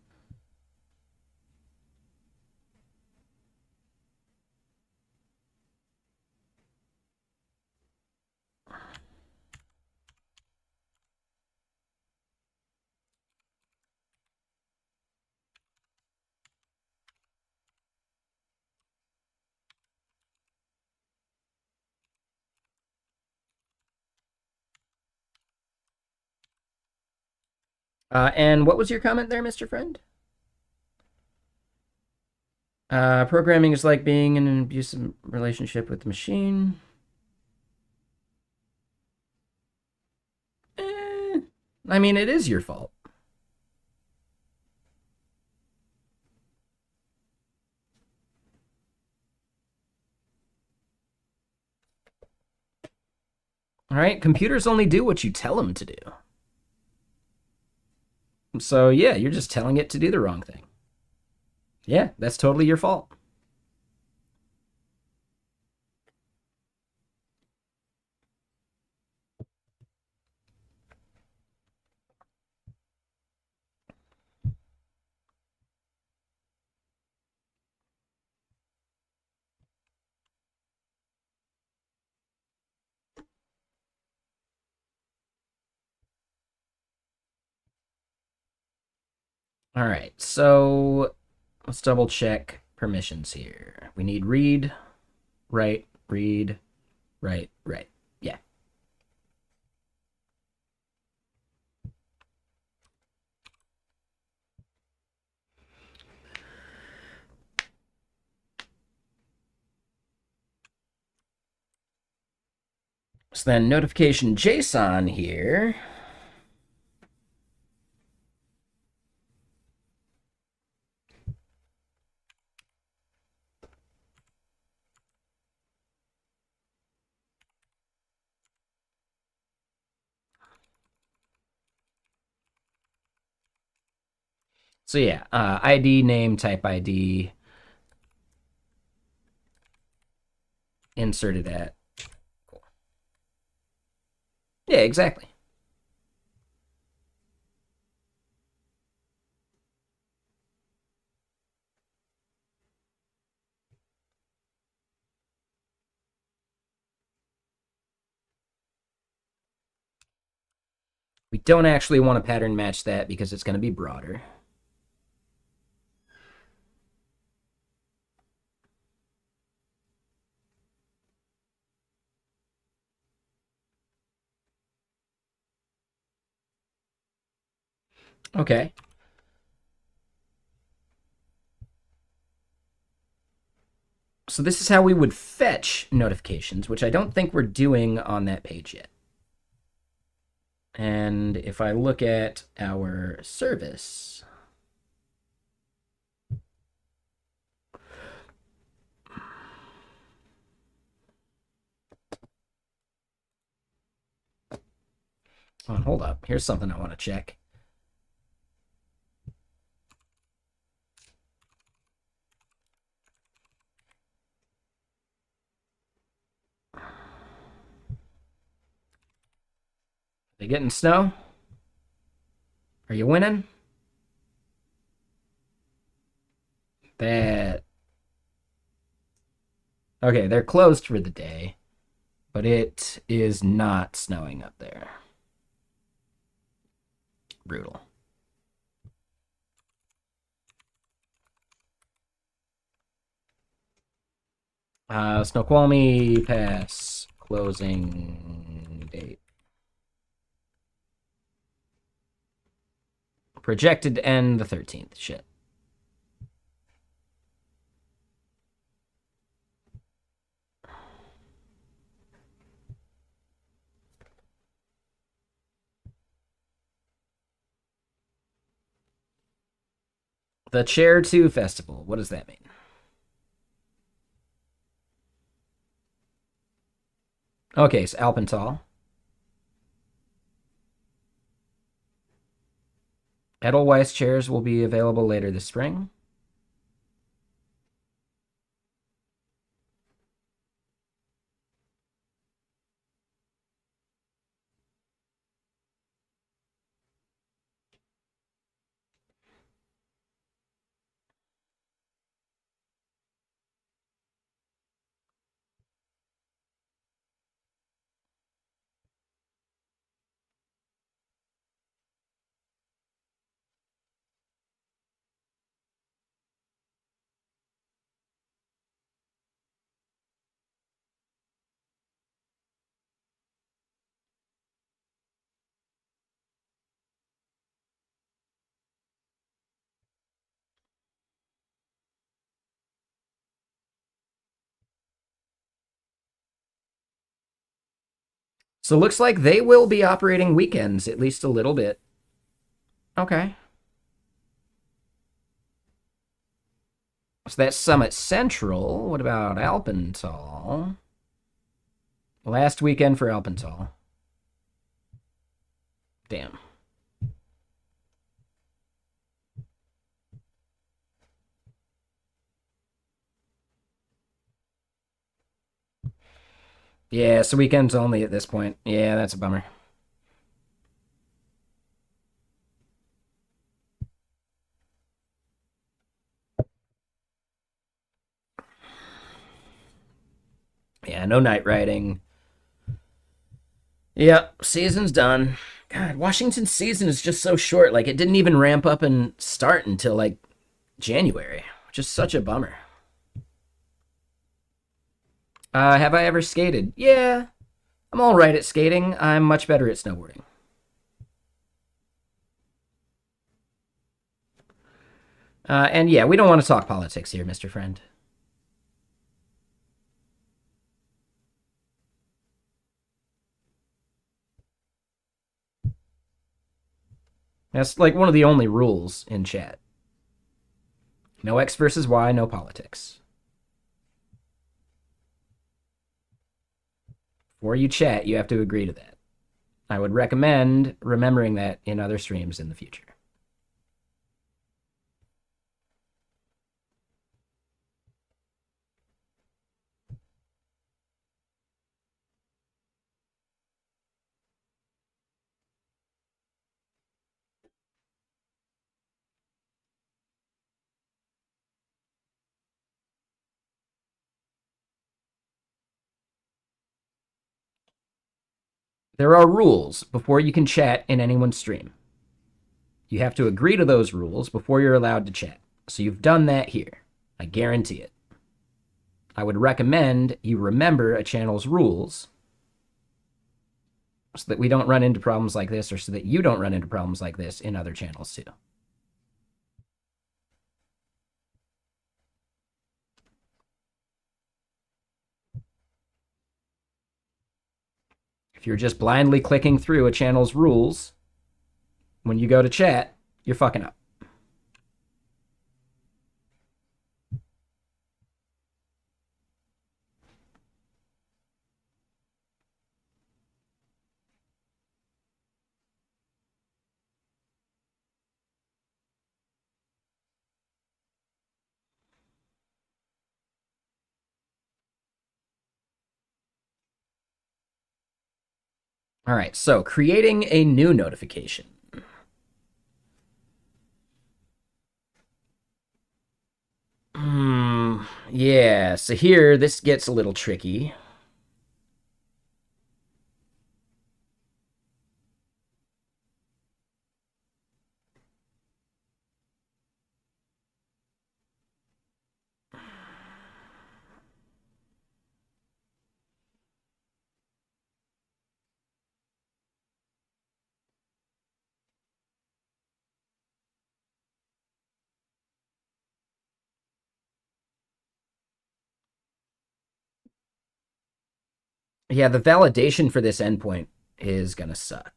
And what was your comment there, Mr. Friend? Programming is like being in an abusive relationship with the machine. Eh, I mean, it is your fault. All right, computers only do what you tell them to do. So yeah, you're just telling it to do the wrong thing. Yeah, that's totally your fault. All right, so let's double check permissions here. We need read, write. Yeah. So then notification JSON here. So yeah, ID, name, type ID, inserted at. Cool. Yeah, exactly. We don't actually want to pattern match that because it's going to be broader. Okay. So this is how we would fetch notifications, which I don't think we're doing on that page yet. And if I look at our service, oh, hold up. Here's something I want to check. They getting snow? Are you winning? That okay, they're closed for the day, but it is not snowing up there. Brutal. Snoqualmie Pass closing date. Projected to end the 13th. Shit. The Chair 2 Festival. What does that mean? Okay, so Alpental. Edelweiss chairs will be available later this spring. So looks like they will be operating weekends, at least a little bit. Okay. So that's Summit Central. What about Alpental? Last weekend for Alpental. Damn. Yeah, so weekends only at this point. Yeah, that's a bummer. Yeah, no night riding. Yeah, season's done. God, Washington's season is just so short. Like, it didn't even ramp up and start until like January, which is such a bummer. Have I ever skated? Yeah, I'm all right at skating. I'm much better at snowboarding. And yeah, we don't want to talk politics here, Mr. Friend. That's like one of the only rules in chat. No X versus Y, no politics. Before you chat, you have to agree to that. I would recommend remembering that in other streams in the future. There are rules before you can chat in anyone's stream. You have to agree to those rules before you're allowed to chat. So you've done that here. I guarantee it. I would recommend you remember a channel's rules so that we don't run into problems like this, or so that you don't run into problems like this in other channels too. If you're just blindly clicking through a channel's rules when you go to chat, you're fucking up. All right, so creating a new notification. Yeah, so here this gets a little tricky. Yeah, the validation for this endpoint is gonna suck.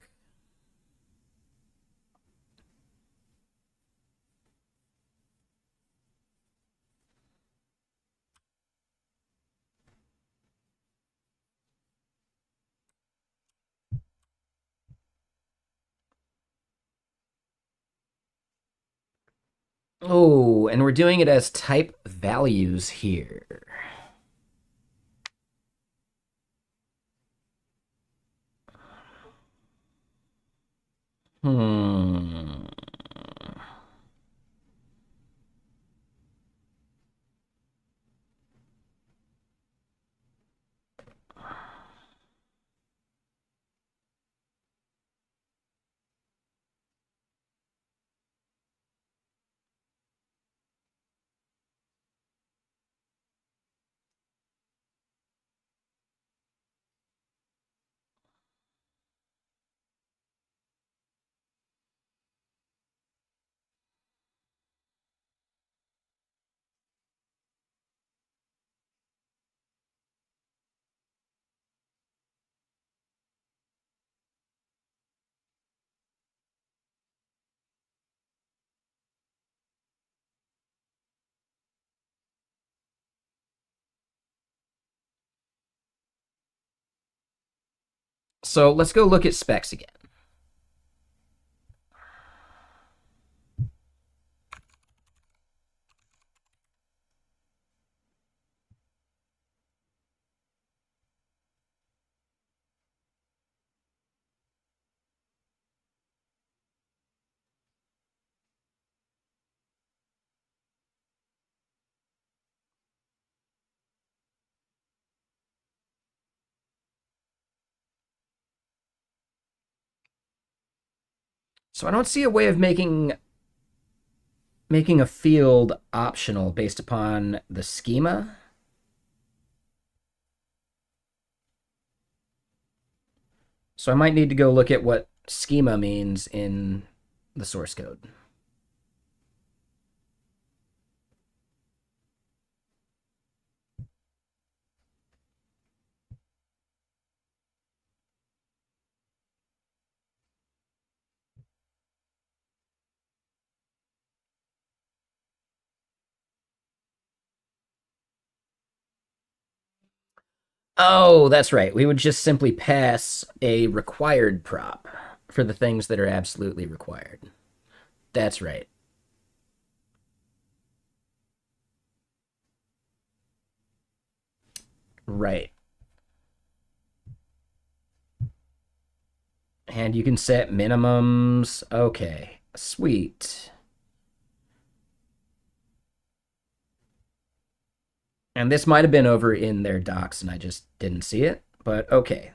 Oh, and we're doing it as type values here. Hmm. So let's go look at specs again. So I don't see a way of making a field optional based upon the schema. So I might need to go look at what schema means in the source code. Oh, that's right. We would just simply pass a required prop for the things that are absolutely required. That's right. Right. And you can set minimums. Okay. Sweet. And this might have been over in their docs and I just didn't see it, but okay.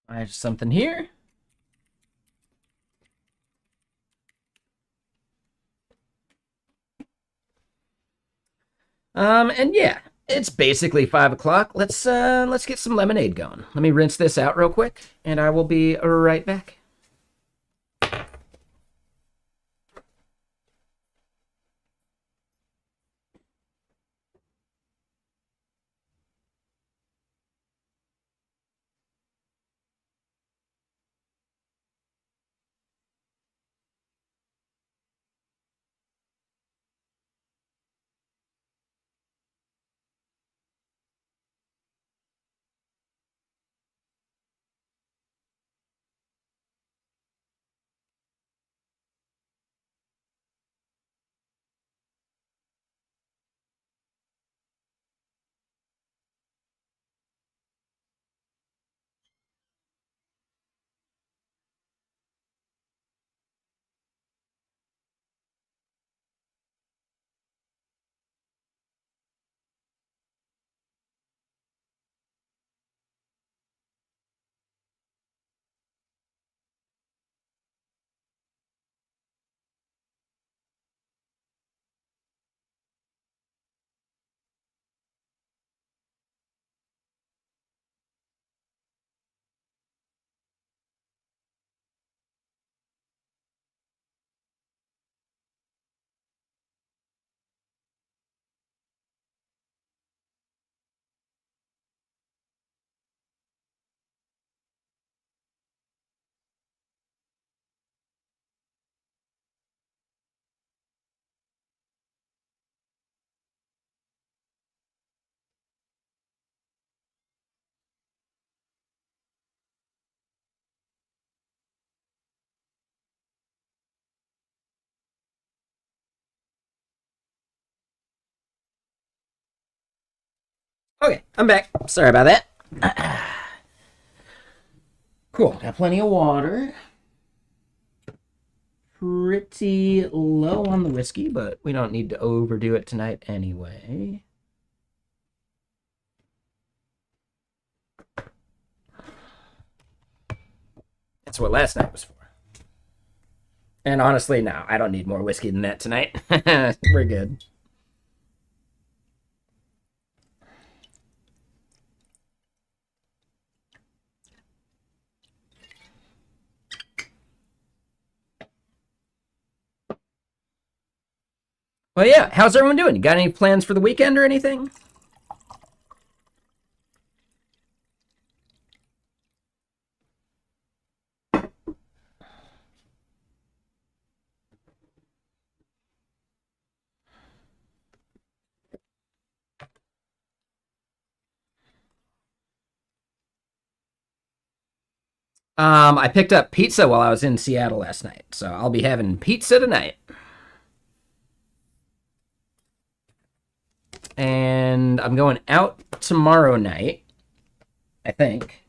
I have something here. And yeah, it's basically 5 o'clock. Let's get some lemonade going. Let me rinse this out real quick, and I will be right back. Okay, I'm back. Sorry about that. Cool. Got plenty of water. Pretty low on the whiskey, but we don't need to overdo it tonight anyway. That's what last night was for. And honestly, no, I don't need more whiskey than that tonight. We're good. Well, yeah, how's everyone doing? You got any plans for the weekend or anything? I picked up pizza while I was in Seattle last night, so I'll be having pizza tonight. And I'm going out tomorrow night, I think.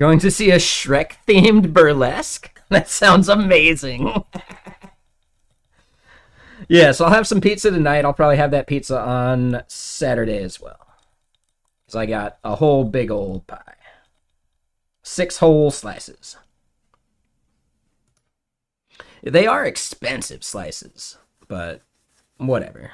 Going to see a Shrek themed burlesque? That sounds amazing. Yeah, so I'll have some pizza tonight. I'll probably have that pizza on Saturday as well. So I got a whole big old pie. 6 whole slices. They are expensive slices, but whatever.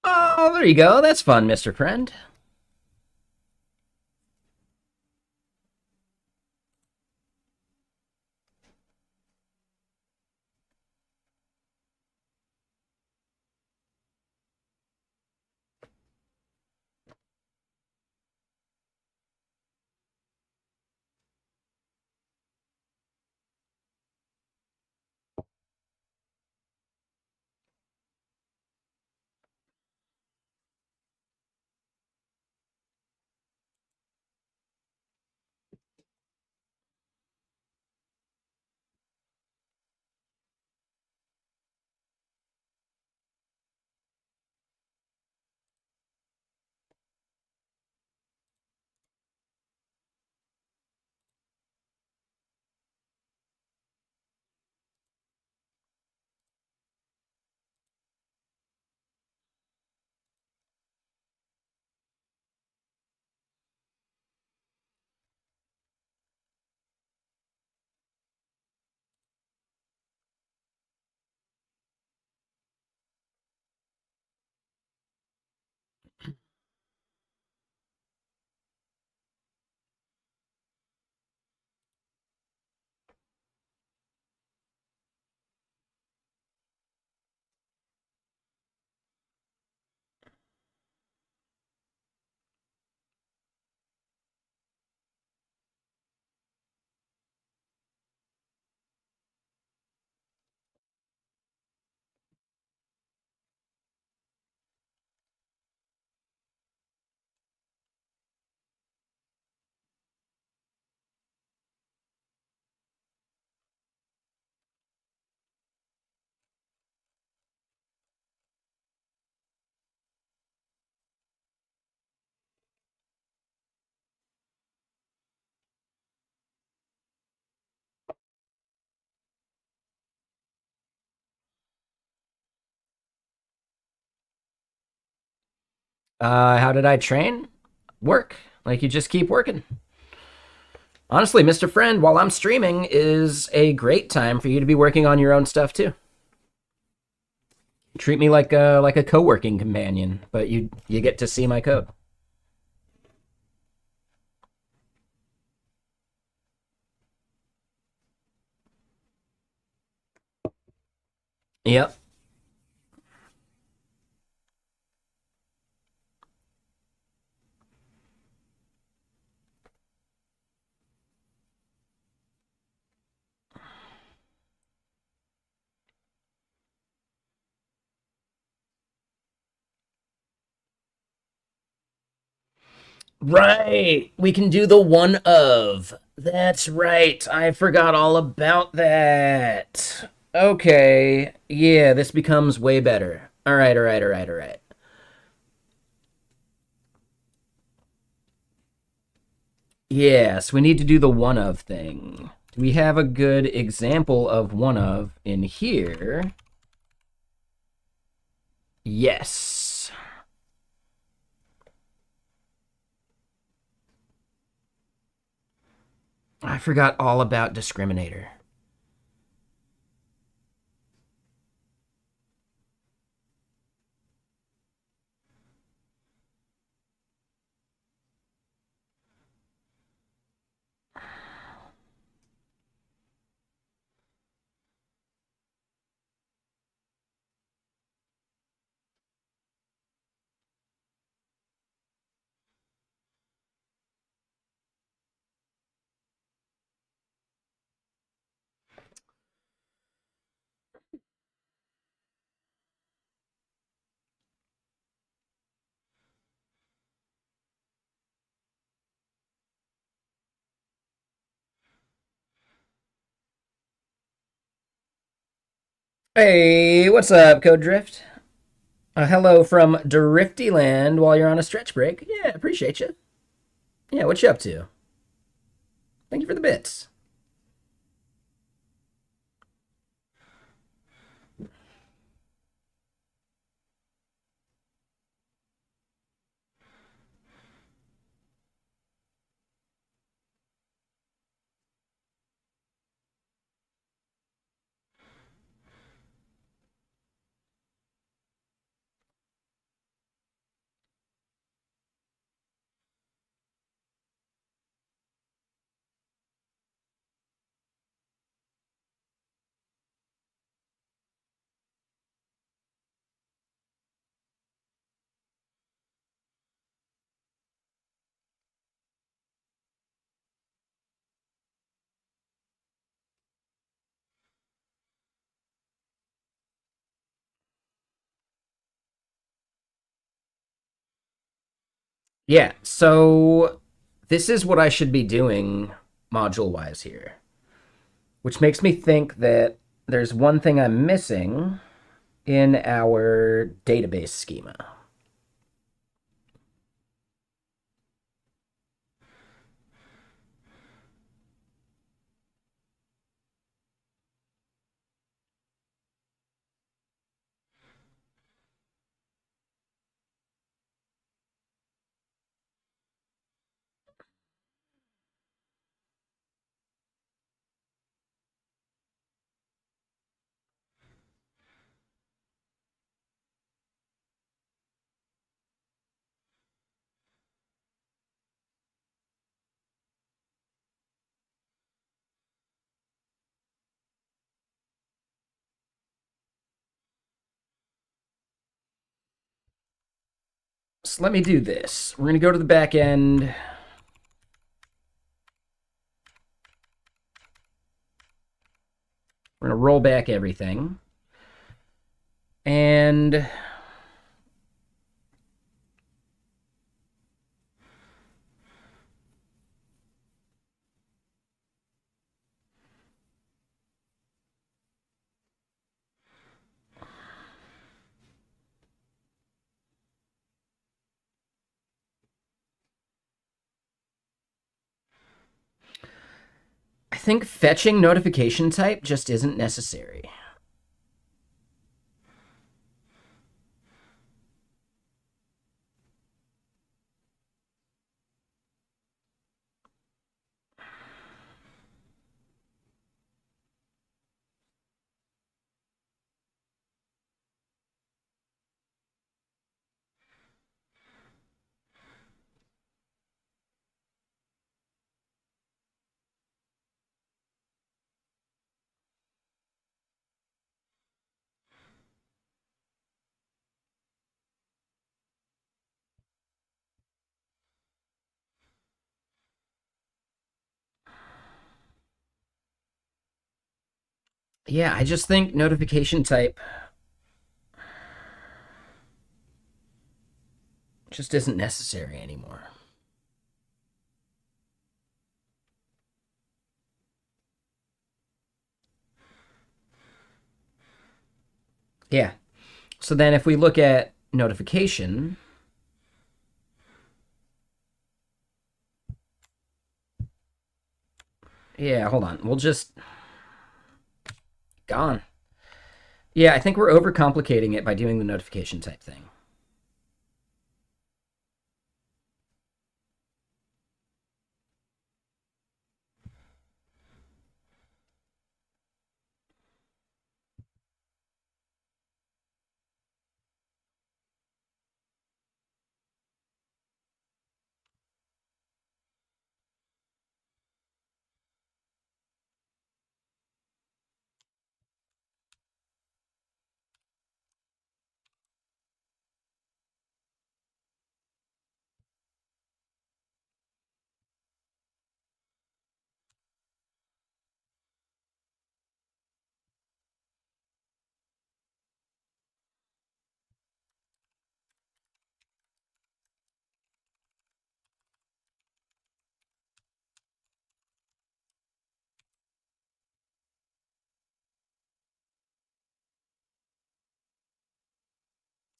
Oh, there you go. That's fun, Mr. Friend. How did I train? Work. Like, you just keep working. Honestly, Mr. Friend, while I'm streaming is a great time for you to be working on your own stuff too. Treat me like a co-working companion, but you get to see my code. Yep. Right. We can do the one of. That's right. I forgot all about that. Okay. Yeah, this becomes way better. All right, all right, all right, all right. Yes, we need to do the one of thing. Do we have a good example of one of in here? Yes. I forgot all about discriminator. Hey, what's up, Code Drift? Hello from Driftyland while you're on a stretch break. Yeah, appreciate you. Yeah, what you up to? Thank you for the bits. Yeah, so this is what I should be doing module wise here, which makes me think that there's one thing I'm missing in our database schema. So let me do this. We're going to go to the back end. We're going to roll back everything. And I think fetching notification type just isn't necessary. Yeah, I just think notification type just isn't necessary anymore. Yeah. So then if we look at notification, yeah, hold on. We'll just gone. Yeah, I think we're overcomplicating it by doing the notification type thing.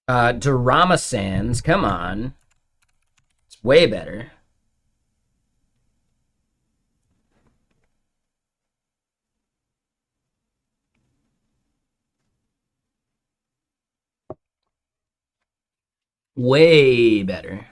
Dorama Sands, come on. It's way better. Way better.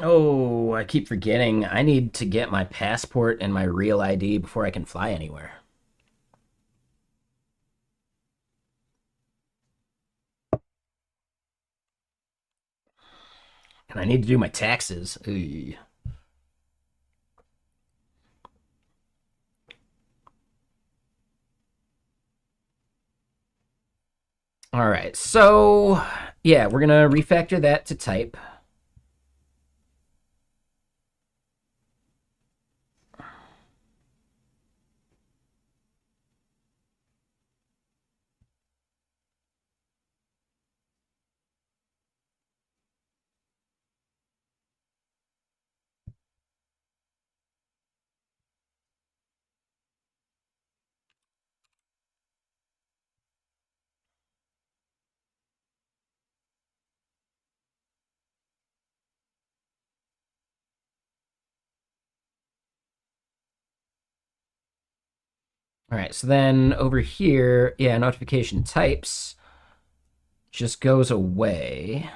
Oh, I keep forgetting. I need to get my passport and my real ID before I can fly anywhere. And I need to do my taxes. Ugh. All right, so yeah, we're gonna refactor that to type. All right, so then over here, yeah, notification types just goes away.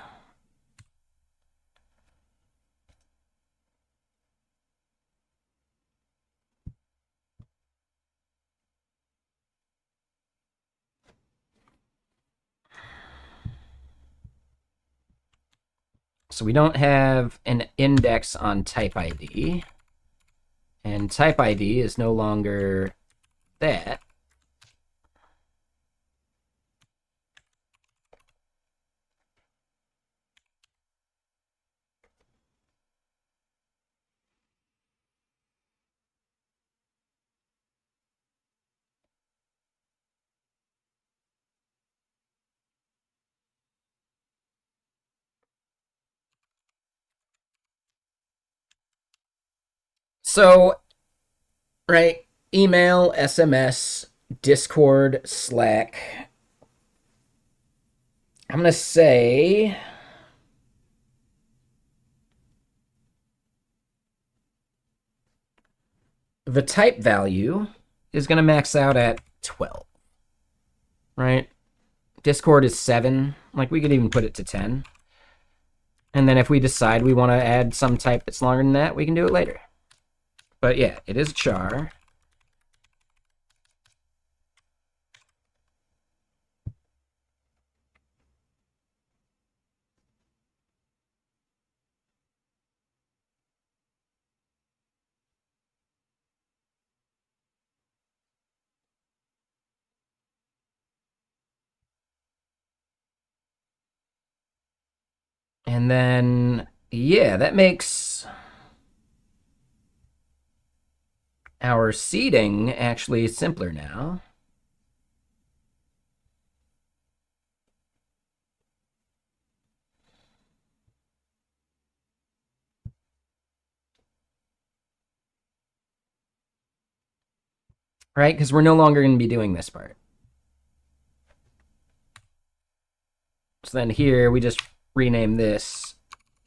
So we don't have an index on type ID. And type ID is no longer that. So, right, email, SMS, Discord, Slack. I'm going to say the type value is going to max out at 12, right? Discord is 7. Like, we could even put it to 10. And then if we decide we want to add some type that's longer than that, we can do it later. But yeah, it is char. And then, yeah, that makes our seating actually simpler now. Right? Because we're no longer going to be doing this part. So then here we just rename this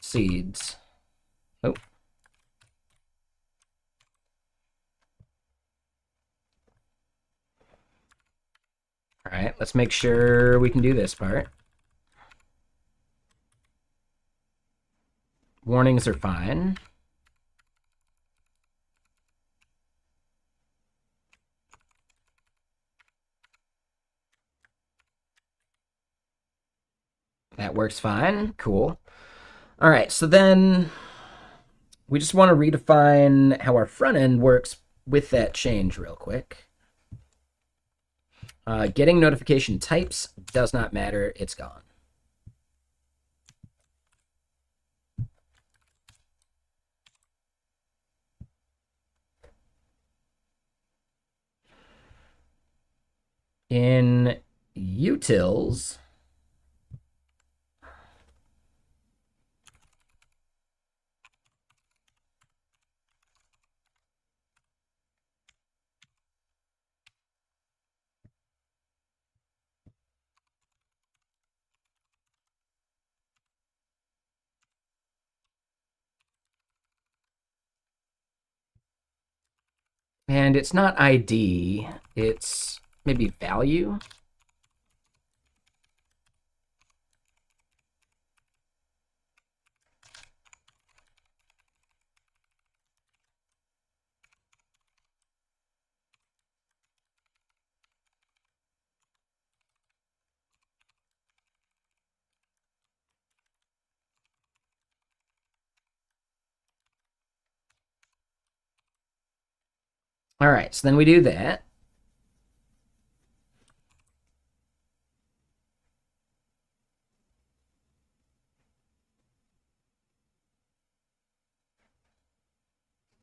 seeds. Oh. All right, let's make sure we can do this part. Warnings are fine. That works fine. Cool. All right, so then we just want to redefine how our front end works with that change real quick. Getting notification types does not matter. It's gone. In utils, and it's not ID, it's maybe value. All right, so then we do that.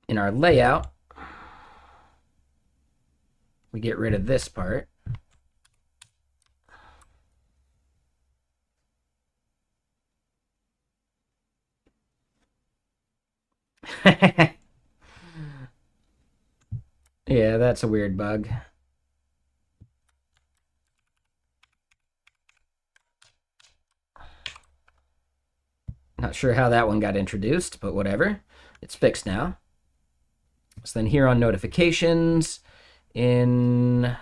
In our layout, we get rid of this part. Yeah, that's a weird bug. Not sure how that one got introduced, but whatever. It's fixed now. So then here on notifications, it's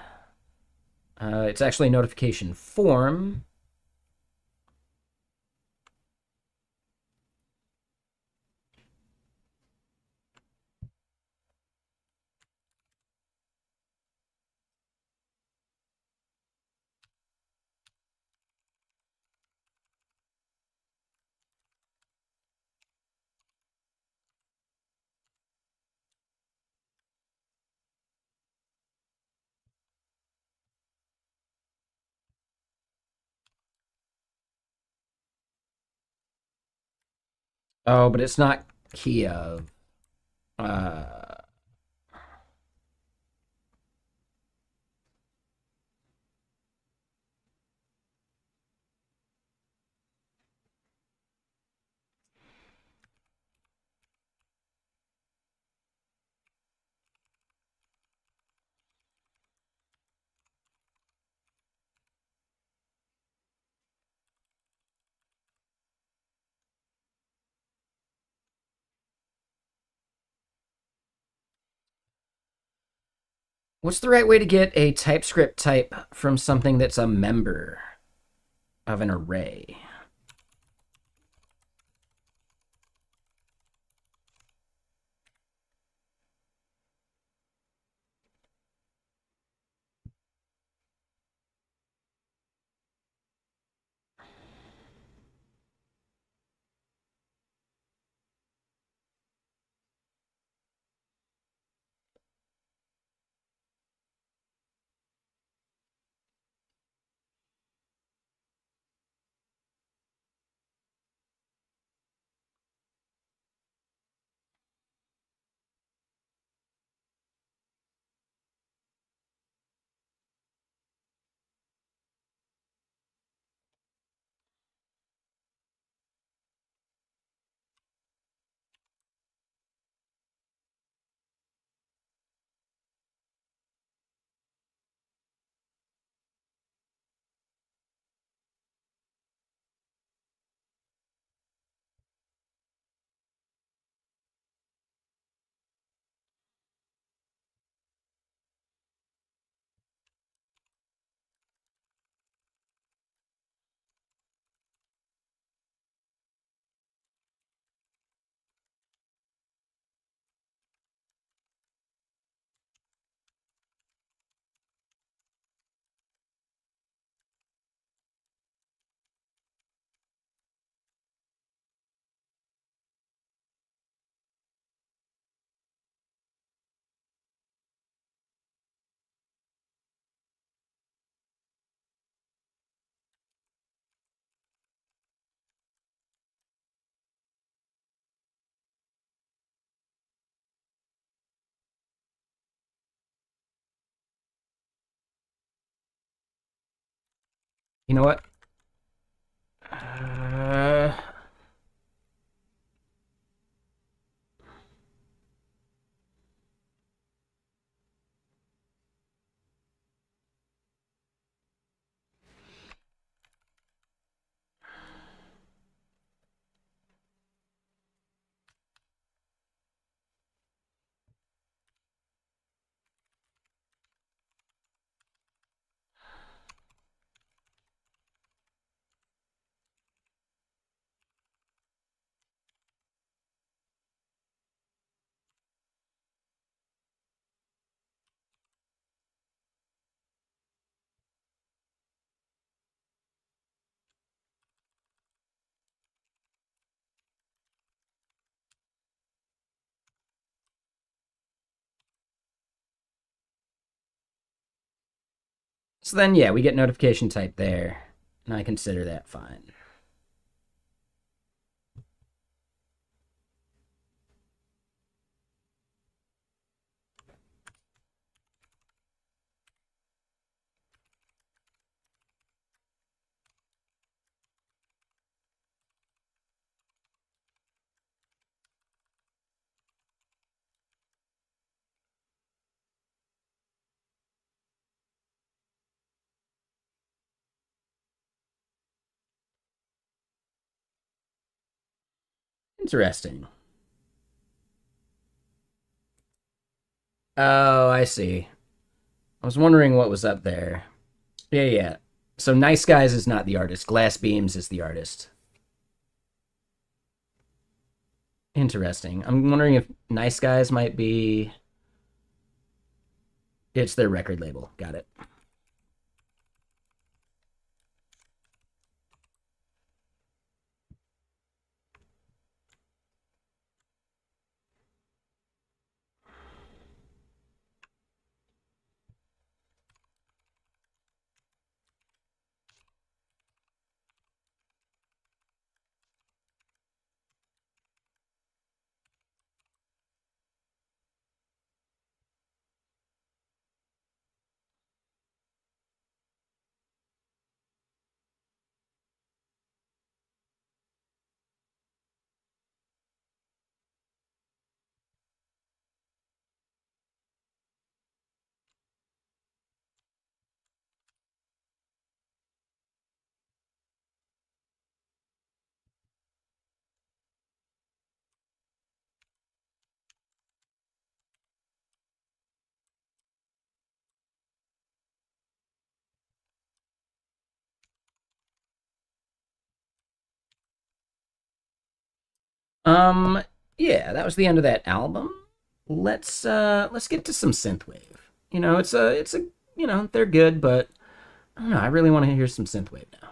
actually notification form. Oh, but it's not key of. Uh, what's the right way to get a TypeScript type from something that's a member of an array? You know what? Uh, so then, yeah, we get notification type there, and I consider that fine. Interesting. Oh, I see. I was wondering what was up there. Yeah, yeah. So Nice Guys is not the artist. Glass Beams is the artist. Interesting. I'm wondering if Nice Guys might be. It's their record label. Got it. Um, yeah, that was the end of that album. Let's get to some synthwave. It's a they're good, but I don't know. I really want to hear some synthwave now.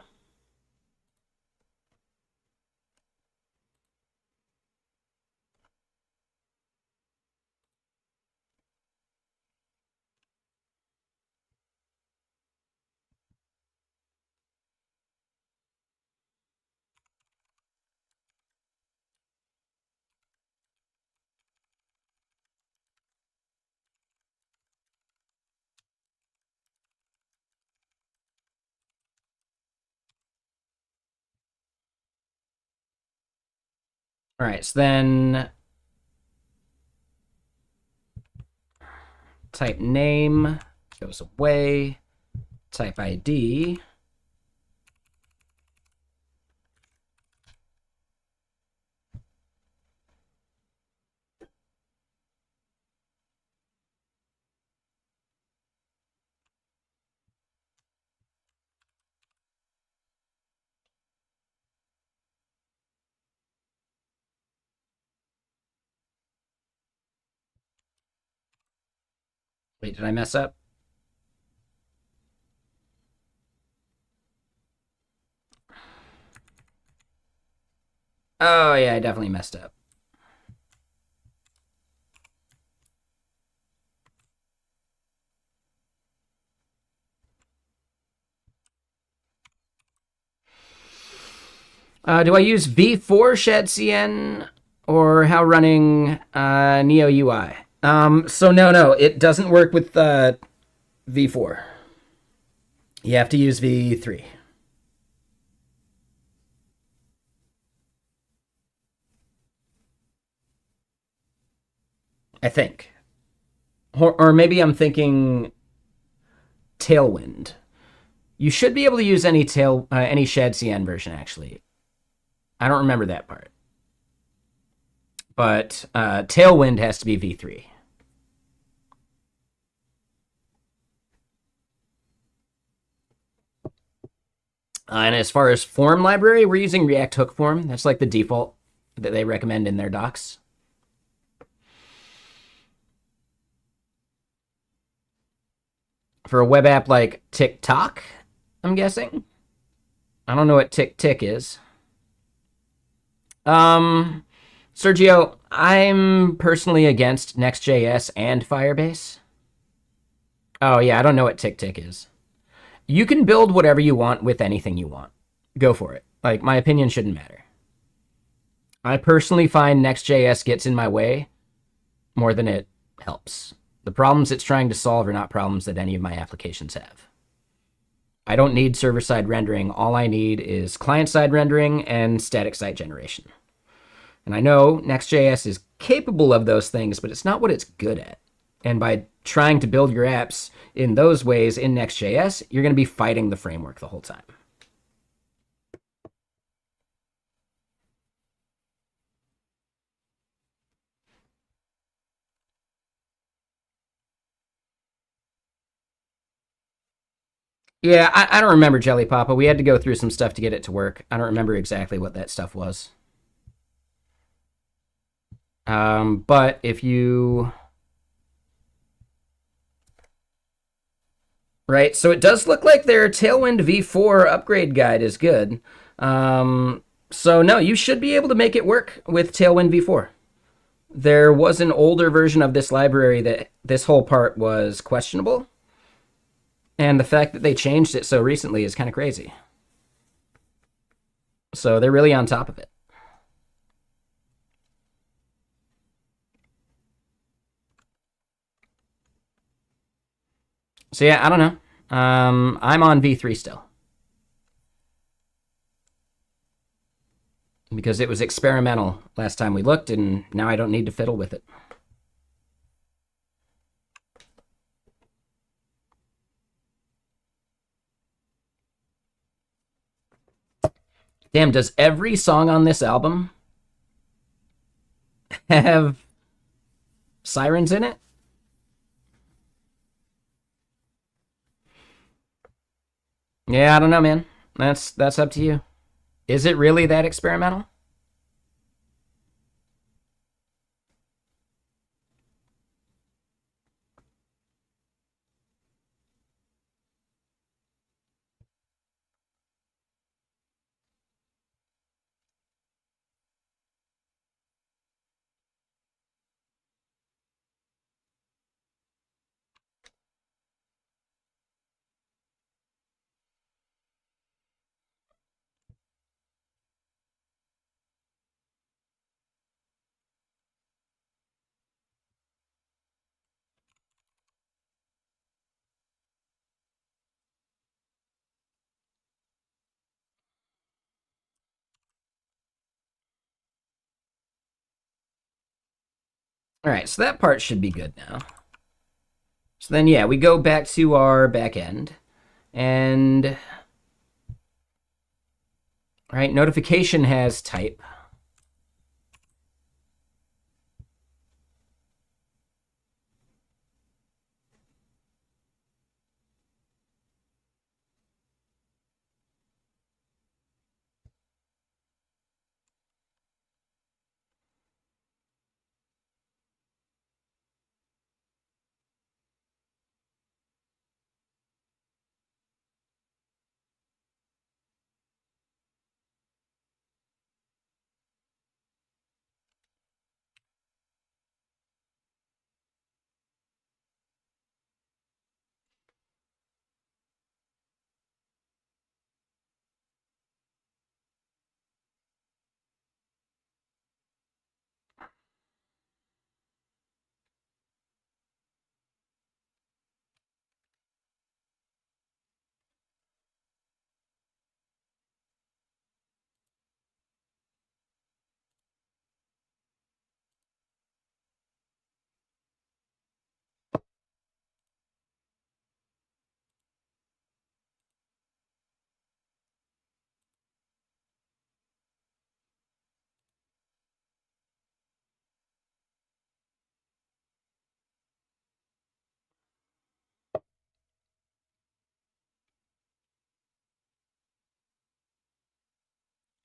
All right, so then type name goes away. Type ID. Wait, did I mess up? Oh yeah, I definitely messed up. Do I use V4 Shed CN or how running Neo UI? So no, it doesn't work with V4. You have to use V3. I think. Or maybe I'm thinking Tailwind. You should be able to use any Shad CN version actually. I don't remember that part, but Tailwind has to be V3. And as far as form library, we're using React Hook Form. That's like the default that they recommend in their docs. For a web app like TikTok, I'm guessing. I don't know what TikTok is. Um, Sergio, I'm personally against Next.js and Firebase. Oh yeah, I don't know what TikTok is. You can build whatever you want with anything you want. Go for it. Like, my opinion shouldn't matter. I personally find Next.js gets in my way more than it helps. The problems it's trying to solve are not problems that any of my applications have. I don't need server side rendering. All I need is client side rendering and static site generation. And I know Next.js is capable of those things, but it's not what it's good at. And by trying to build your apps in those ways in Next.js, you're going to be fighting the framework the whole time. Yeah, I don't remember Jelly Papa. We had to go through some stuff to get it to work. I don't remember exactly what that stuff was. But if you... Right, so it does look like their Tailwind V4 upgrade guide is good. So no, you should be able to make it work with Tailwind V4. There was an older version of this library that this whole part was questionable. And the fact that they changed it so recently is kind of crazy. So they're really on top of it. So yeah, I don't know. I'm on V3 still. Because it was experimental last time we looked, and now I don't need to fiddle with it. Damn, does every song on this album have sirens in it? Yeah, I don't know, man. That's up to you. Is it really that experimental? All right, so that part should be good now. So then, yeah, we go back to our back end, and right, notification has type.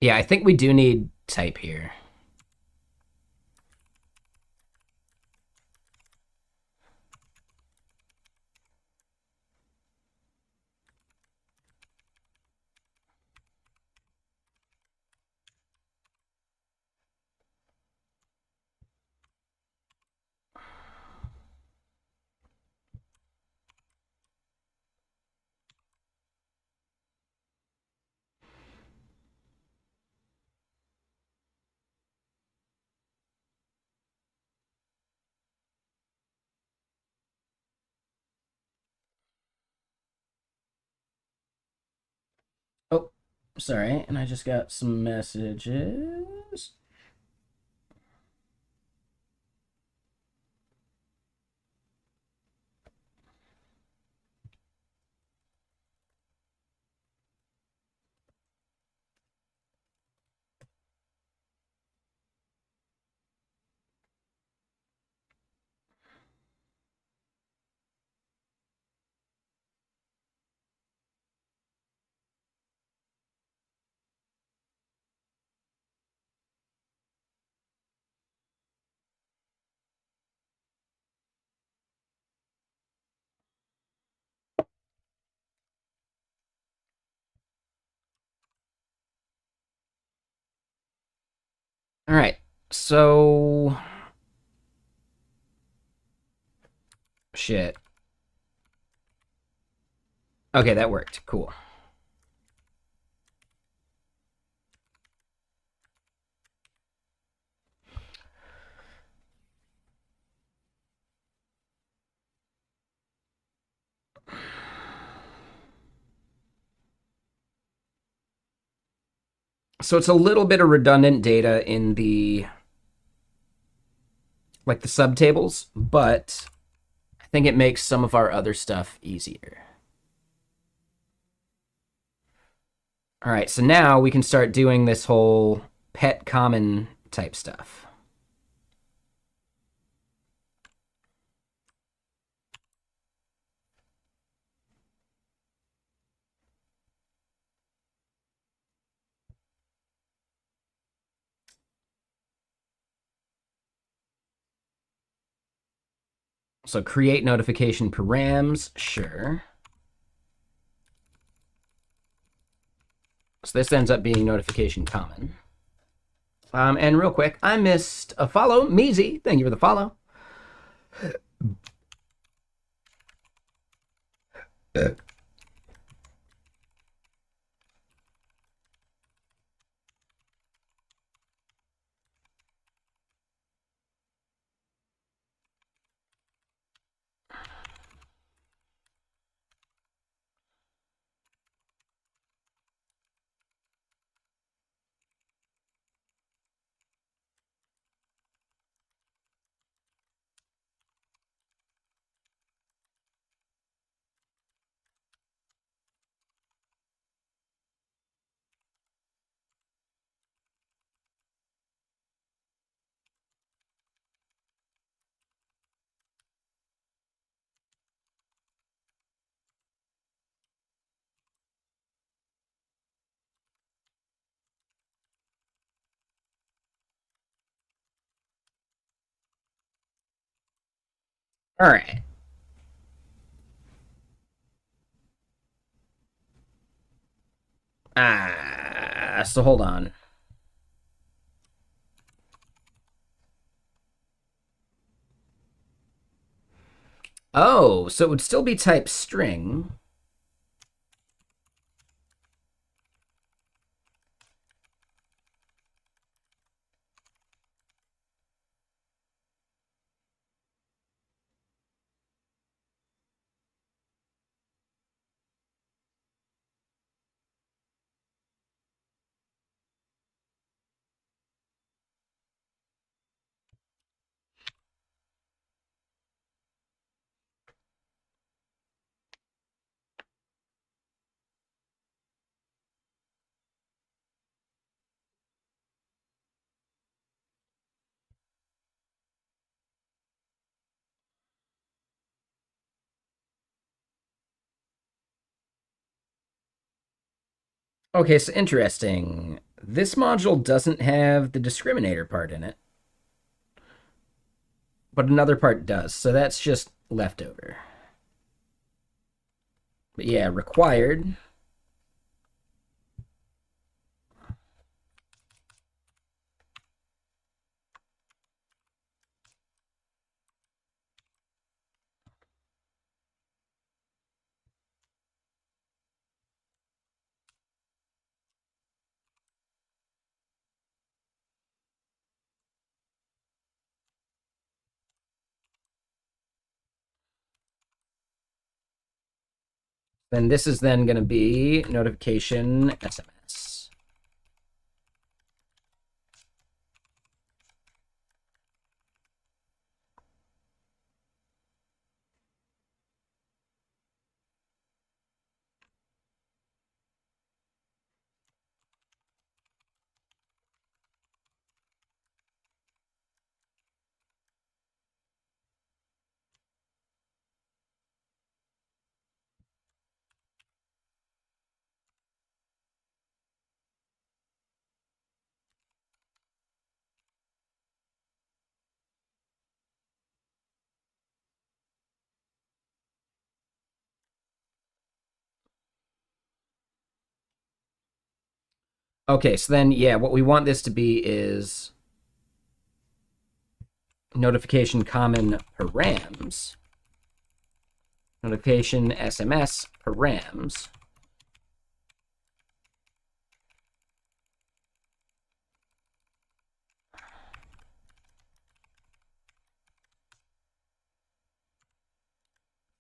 Yeah, I think we do need type here. Oh, sorry, and I just got some messages. All right, so shit. Okay, that worked. Cool. So it's a little bit of redundant data in the like the subtables, but I think it makes some of our other stuff easier. All right, so now we can start doing this whole pet common type stuff. So create notification params, sure. So this ends up being notification common. And real quick, I missed a follow. Measy, thank you for the follow. All right. So hold on. Oh, so it would still be type string. Okay, so interesting. This module doesn't have the discriminator part in it, but another part does, so that's just leftover. But yeah, required. Then this is then going to be notification SMS. Okay, so then, yeah, what we want this to be is notification common params, notification SMS params.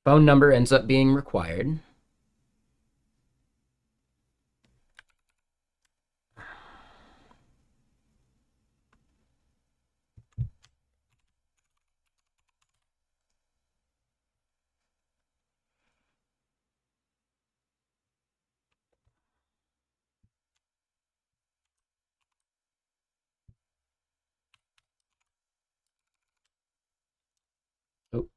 Phone number ends up being required. Oh.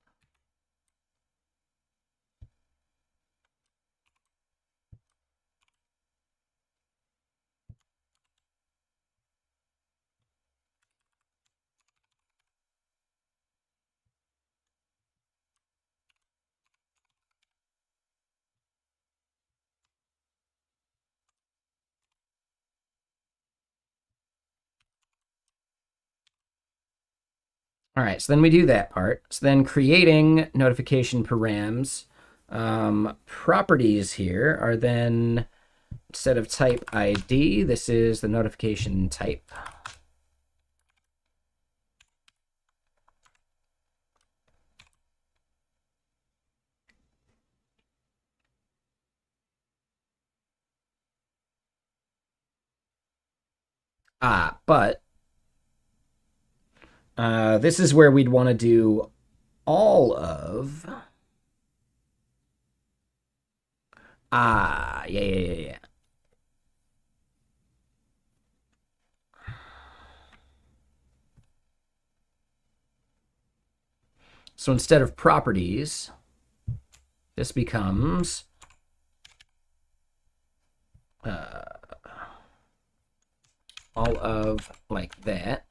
All right, so then we do that part. So then creating notification params, properties here are then, instead of type ID, this is the notification type. But this is where we'd want to do all of. Yeah. So instead of properties, this becomes all of like that.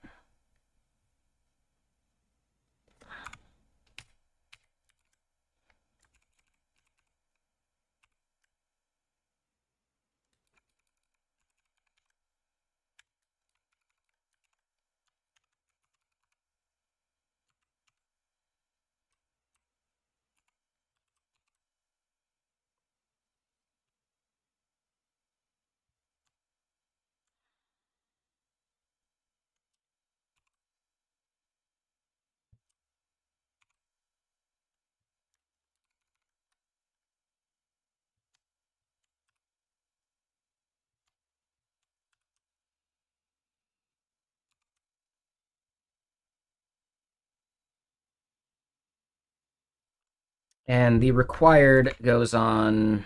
And the required goes on.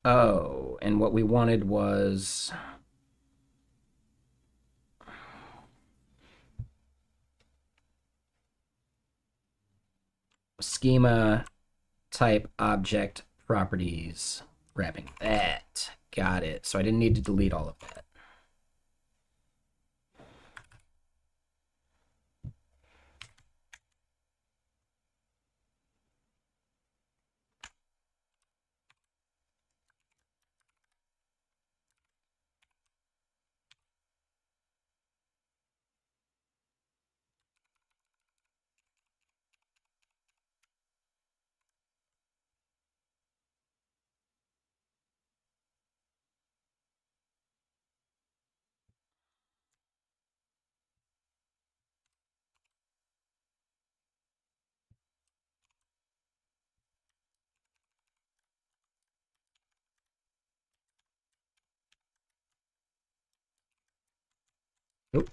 Oh, and what we wanted was schema type object properties wrapping that. Got it. So I didn't need to delete all of that. Nope.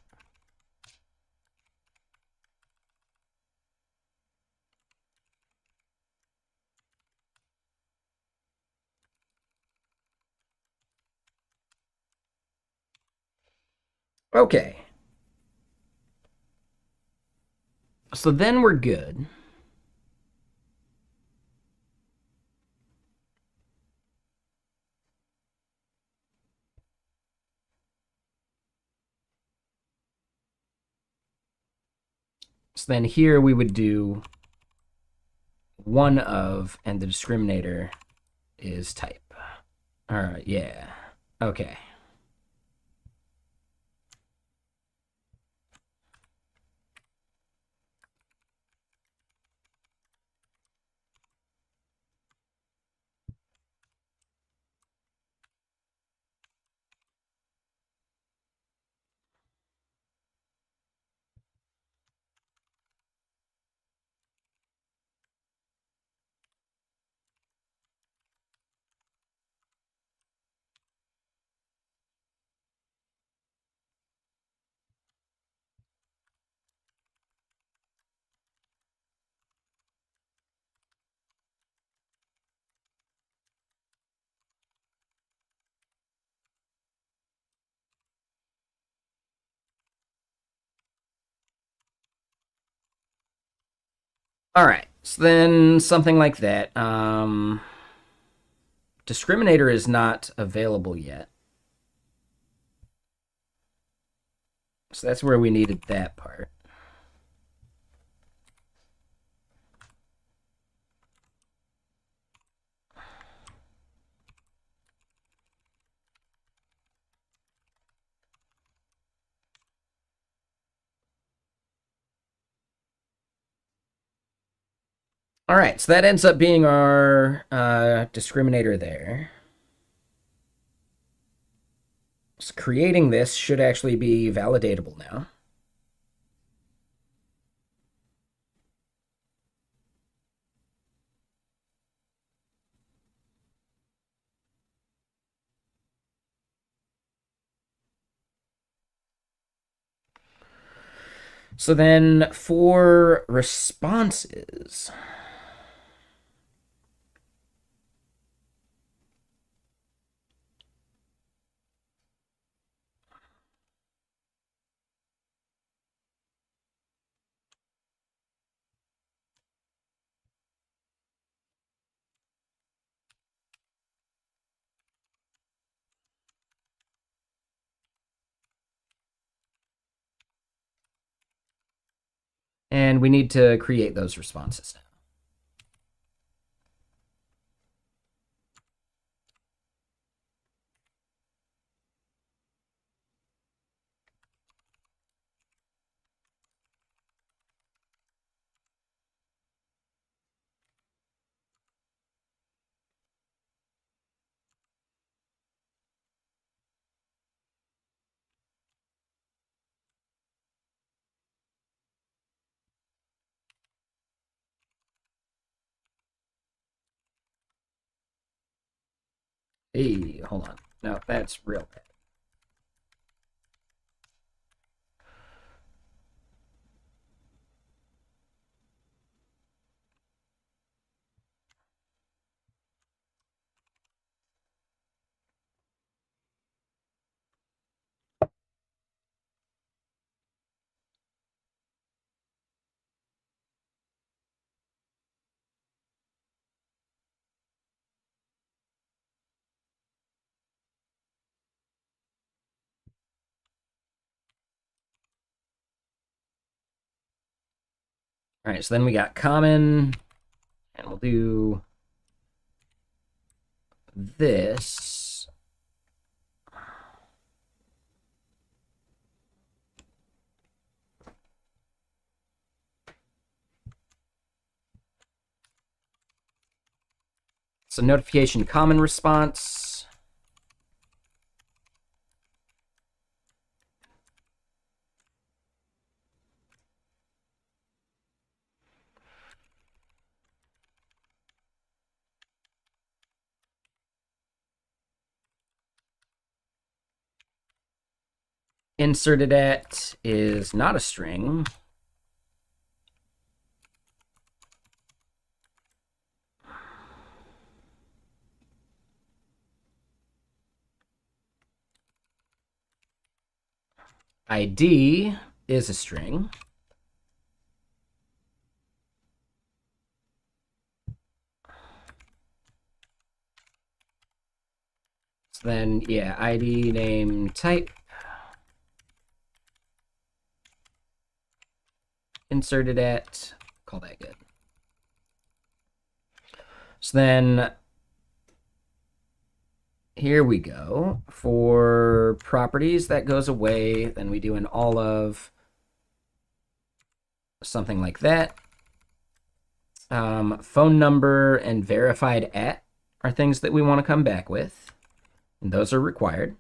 Okay. So then we're good. So then here we would do one of, and the discriminator is type. All right, yeah. Okay. All right. So then something like that. Discriminator is not available yet. So that's where we needed that part. All right, so that ends up being our discriminator there. So creating this should actually be validatable now. So then for responses, and we need to create those responses now. Hey, hold on. No, that's real bad. All right, so then we got common, and we'll do this. So notification common response. Inserted at is not a string. ID is a string. So then, yeah, ID name type. Inserted at, call that good. So then here we go. For properties, that goes away. Then we do an all of something like that. Phone number and verified at are things that we want to come back with. And those are required.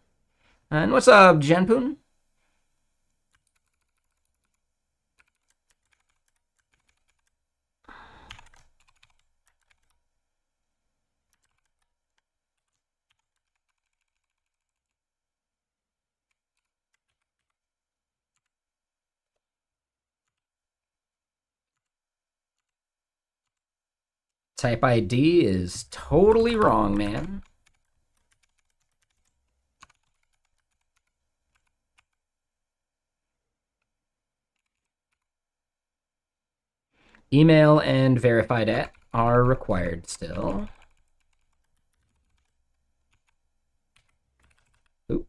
And what's up, Jenpoon? Type ID is totally wrong, man. Email and verified at are required still. Oop.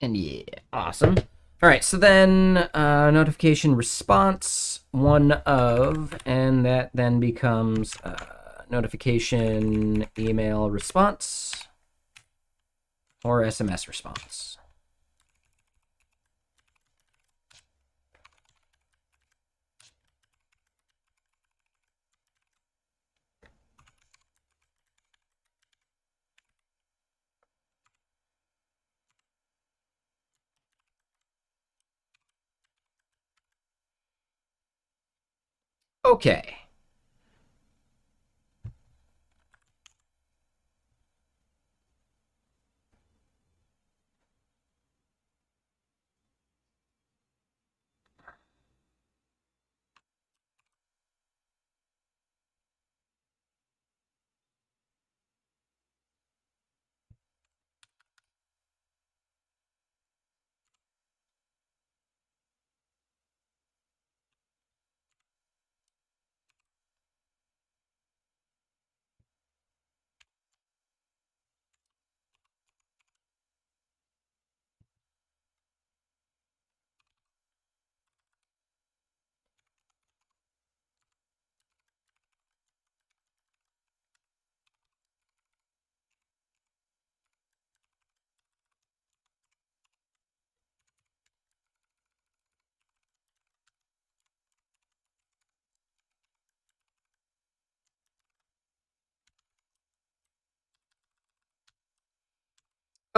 And yeah, awesome. All right, so then notification response, one of, and that then becomes notification email response or SMS response. Okay.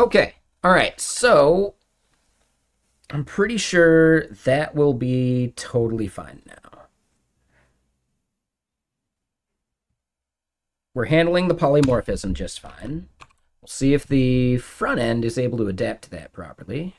Okay. All right. So I'm pretty sure that will be totally fine now. We're handling the polymorphism just fine. We'll see if the front end is able to adapt to that properly.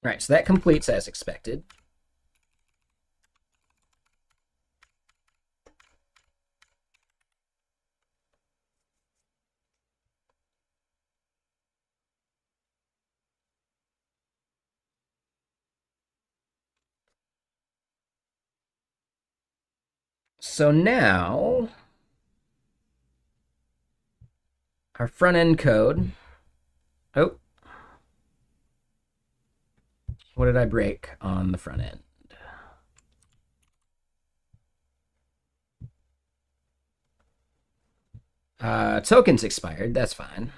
All right, so that completes as expected. So now our front end code. Oh, what did I break on the front end? Tokens expired. That's fine.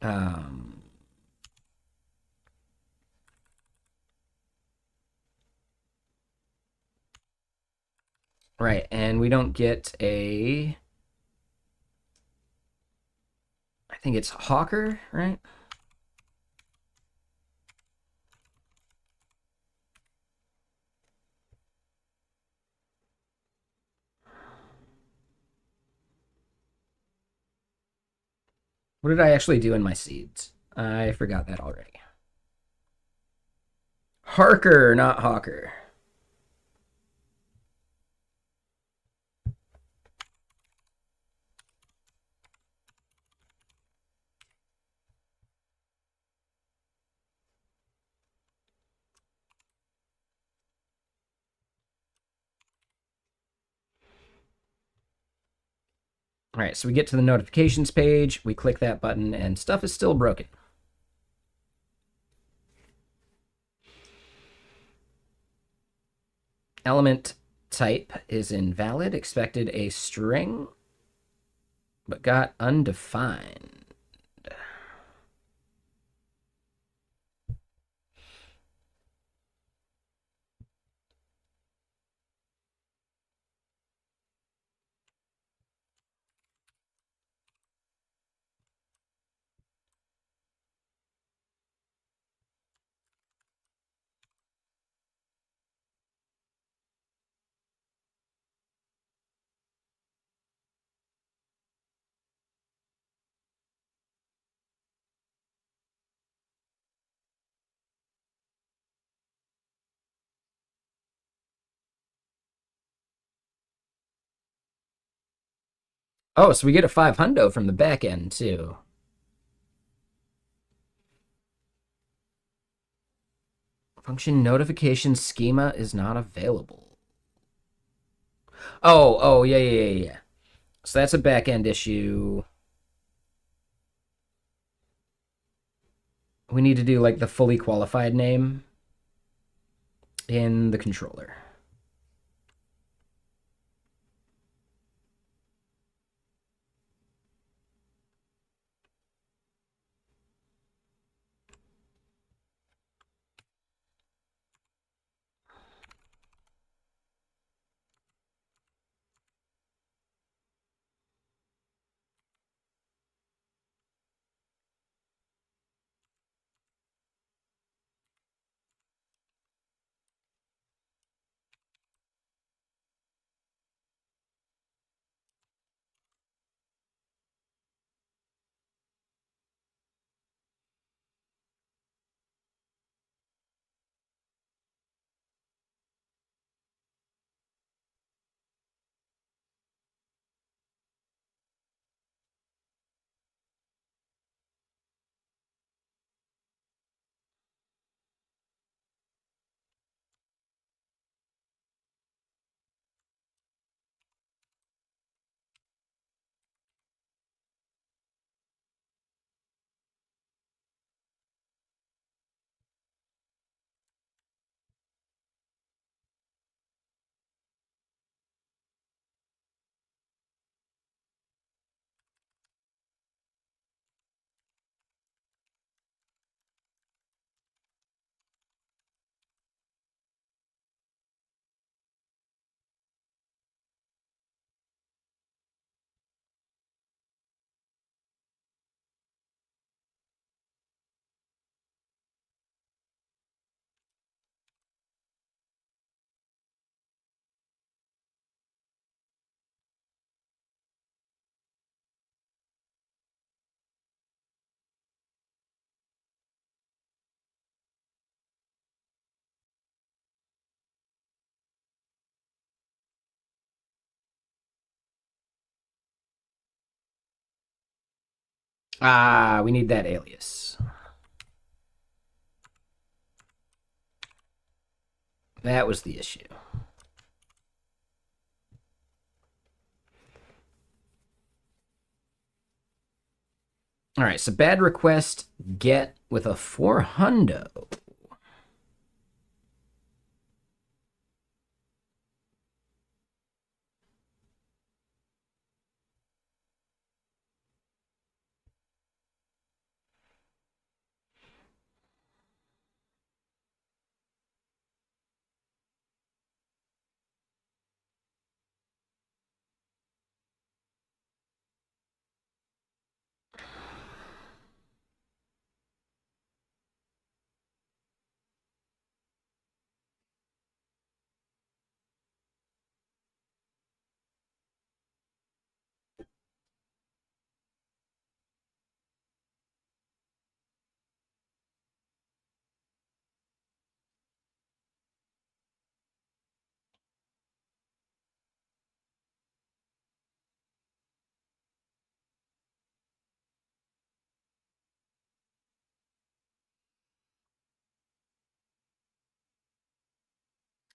Um, right, and we don't get a. I think it's Hawker, right? What did I actually do in my seeds? I forgot that already. Harker, not Hawker. All right, so we get to the notifications page, we click that button, and stuff is still broken. Element type is invalid, expected a string, but got undefined. Oh, so we get a 500 from the back end too. Function notification schema is not available. Oh, yeah. So that's a back end issue. We need to do like the fully qualified name in the controller. Ah, we need that alias. That was the issue. All right, so bad request get with a 400.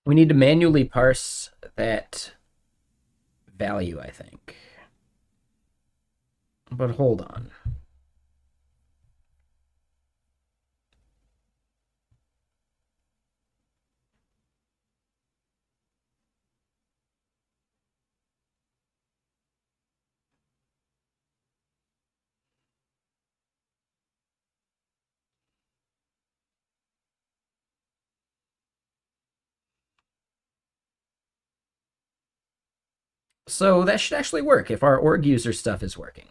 We need to manually parse that value, I think. But hold on. So that should actually work if our org user stuff is working.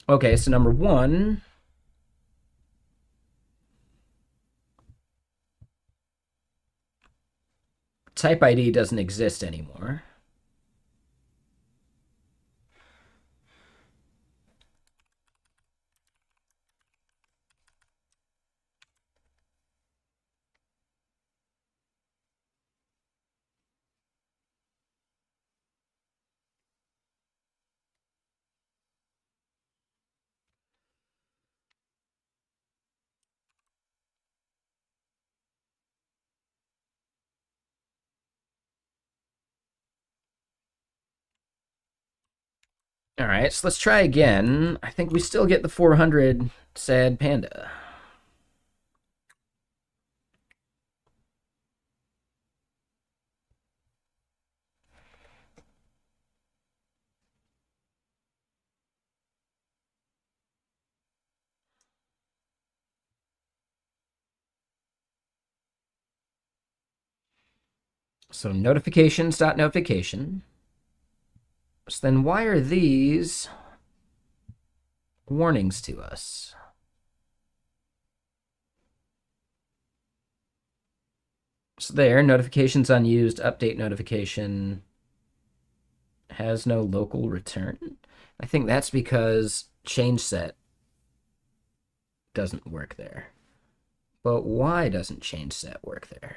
Okay, so number one, type ID doesn't exist anymore. All right, so let's try again. I think we still get the 400 sad panda. So notifications.notification. So then why are these warnings to us? So there, notifications unused, update notification has no local return. I think that's because change set doesn't work there. But why doesn't change set work there?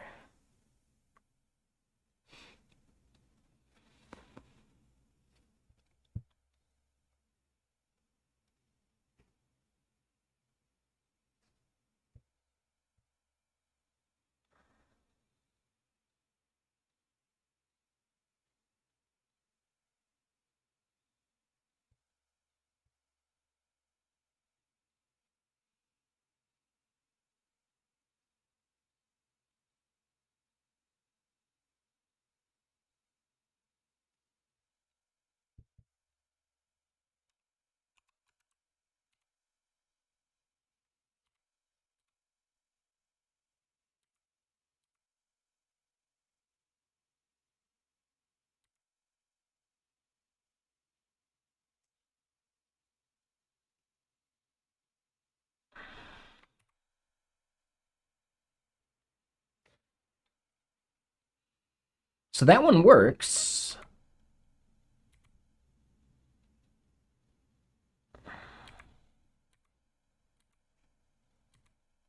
So that one works.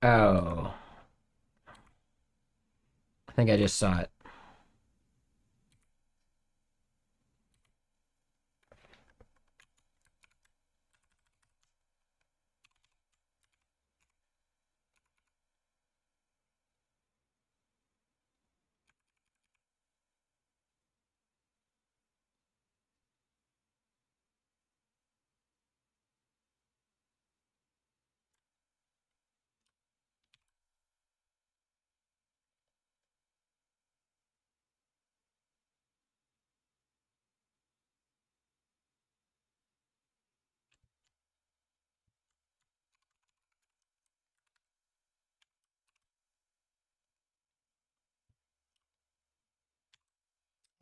Oh, I think I just saw it.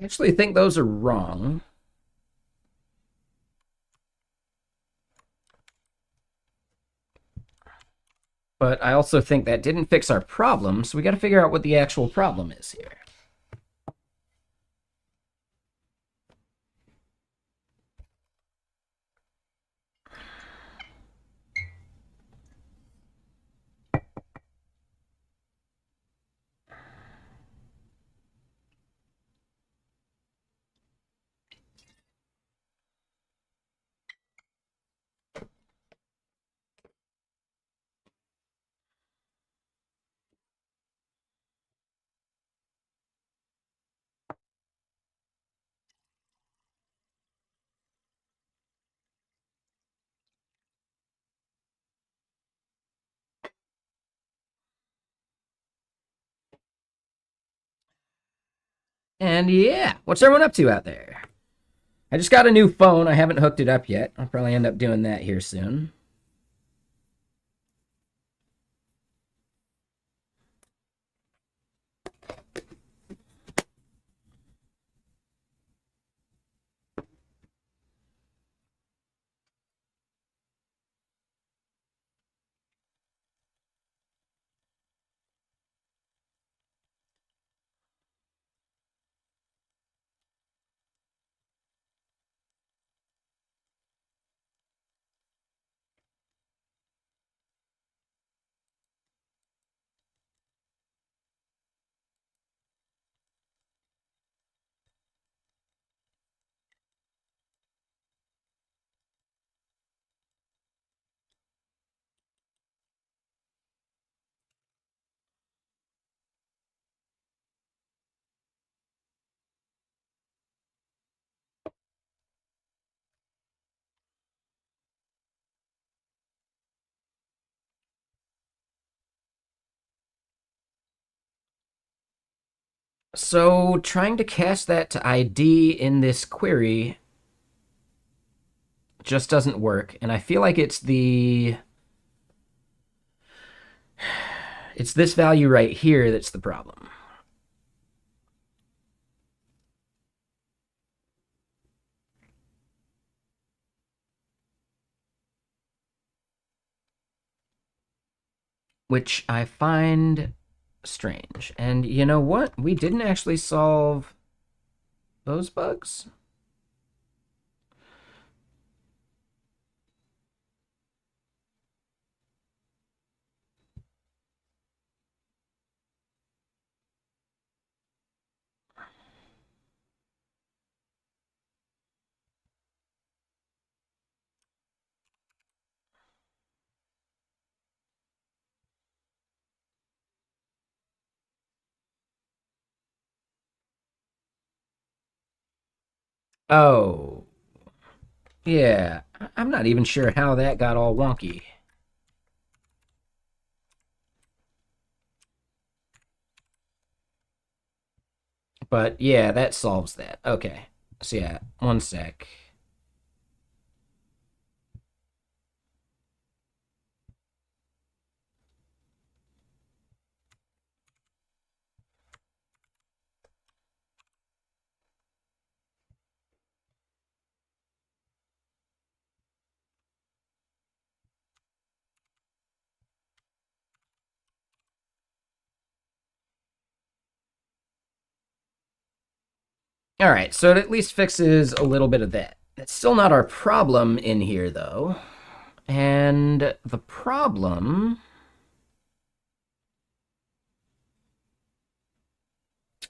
I actually think those are wrong. But I also think that didn't fix our problem, so we got to figure out what the actual problem is here. And yeah, what's everyone up to out there? I just got a new phone. I haven't hooked it up yet. I'll probably end up doing that here soon. So trying to cast that to ID in this query just doesn't work, and I feel like it's this value right here that's the problem. Which I find strange. And you know what? We didn't actually solve those bugs. Oh, yeah. I'm not even sure how that got all wonky. But yeah, that solves that. Okay. So yeah, one sec. All right, so it at least fixes a little bit of that. It's still not our problem in here, though. And the problem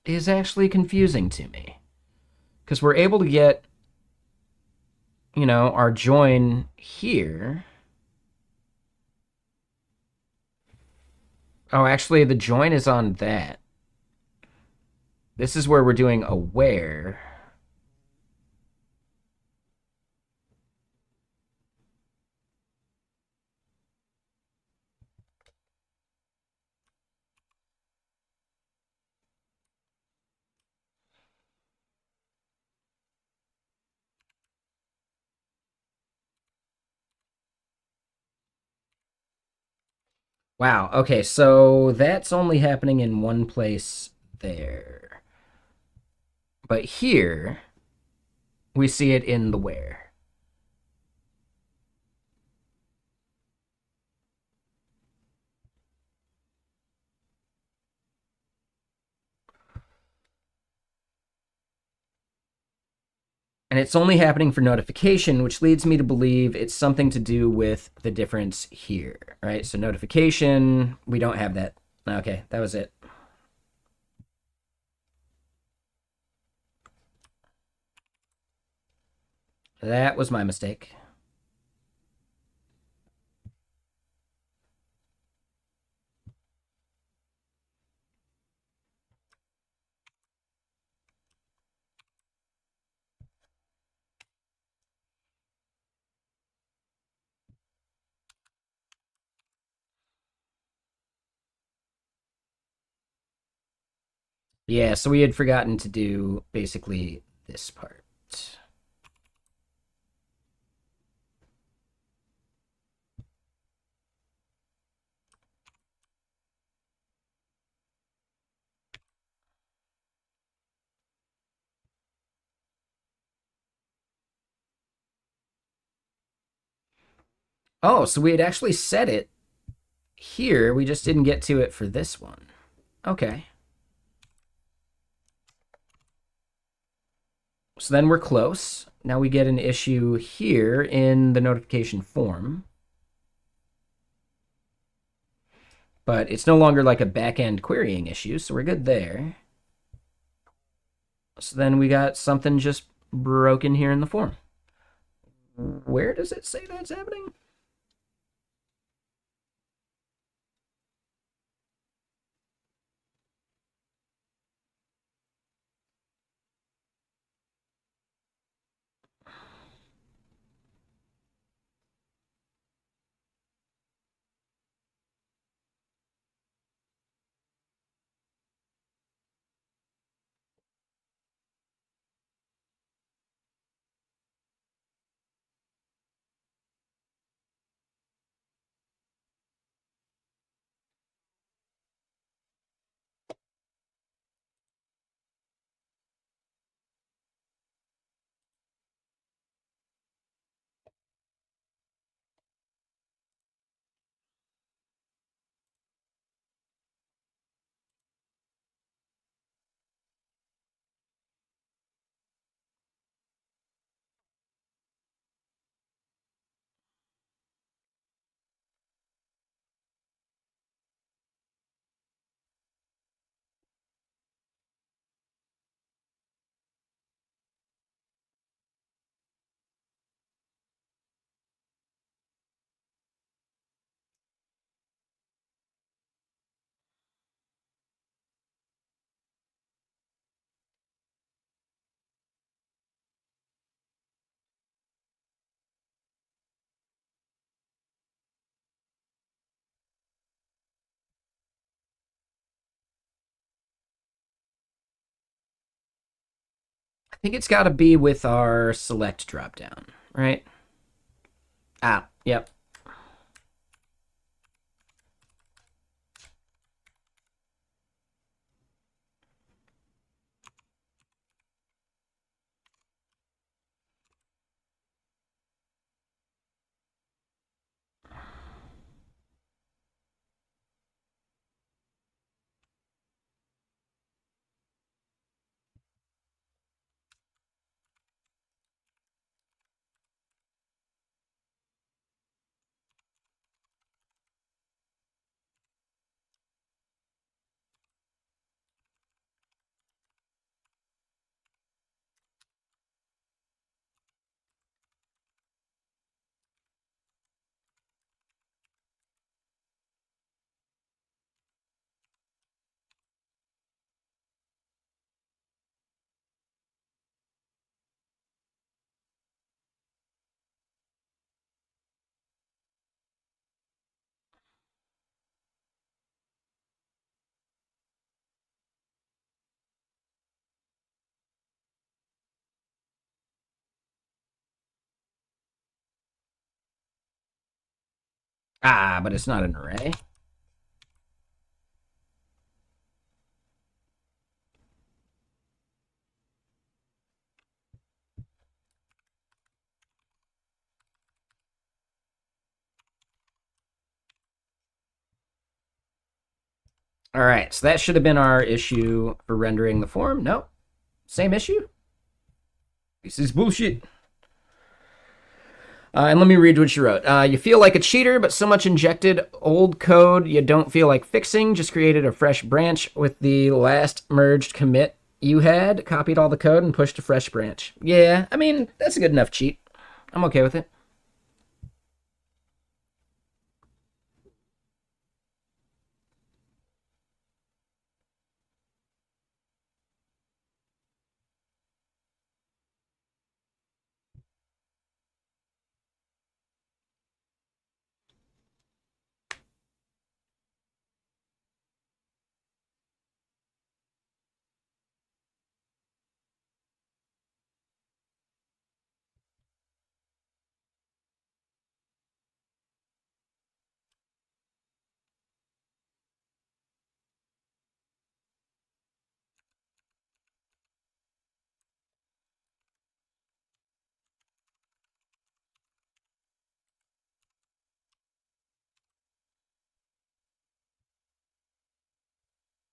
is actually confusing to me. Because we're able to get, our join here. Oh, actually, the join is on that. This is where we're doing aware. Wow. Okay, so that's only happening in one place there. But here, we see it in the where. And it's only happening for notification, which leads me to believe it's something to do with the difference here, right? So notification, we don't have that. Okay, that was it. That was my mistake. Yeah, so we had forgotten to do basically this part. Oh, so we had actually set it here. We just didn't get to it for this one. Okay. So then we're close. Now we get an issue here in the notification form. But it's no longer like a back-end querying issue, so we're good there. So then we got something just broken here in the form. Where does it say that's happening? I think it's got to be with our select dropdown, right? Ah, yep. Ah, but it's not an array. All right, so that should have been our issue for rendering the form. No, same issue. This is bullshit. And let me read what you wrote. You feel like a cheater, but so much injected old code you don't feel like fixing. Just created a fresh branch with the last merged commit you had, copied all the code, and pushed a fresh branch. Yeah, I mean, that's a good enough cheat. I'm okay with it.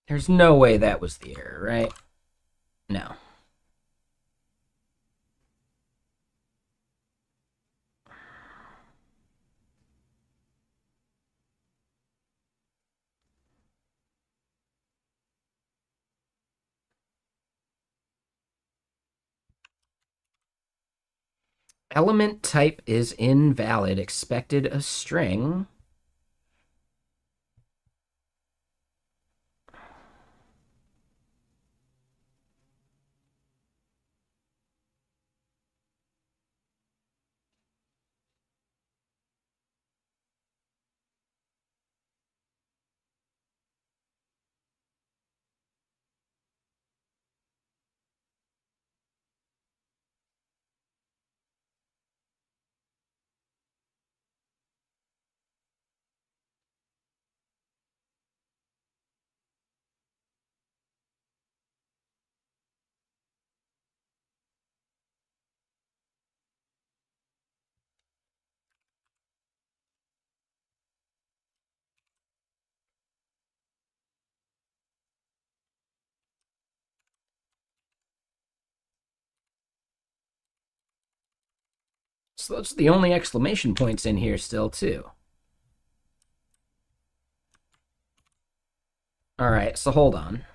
There's no way that was the error, right? No. Element type is invalid. Expected a string. So those are the only exclamation points in here still, too. All right, so hold on.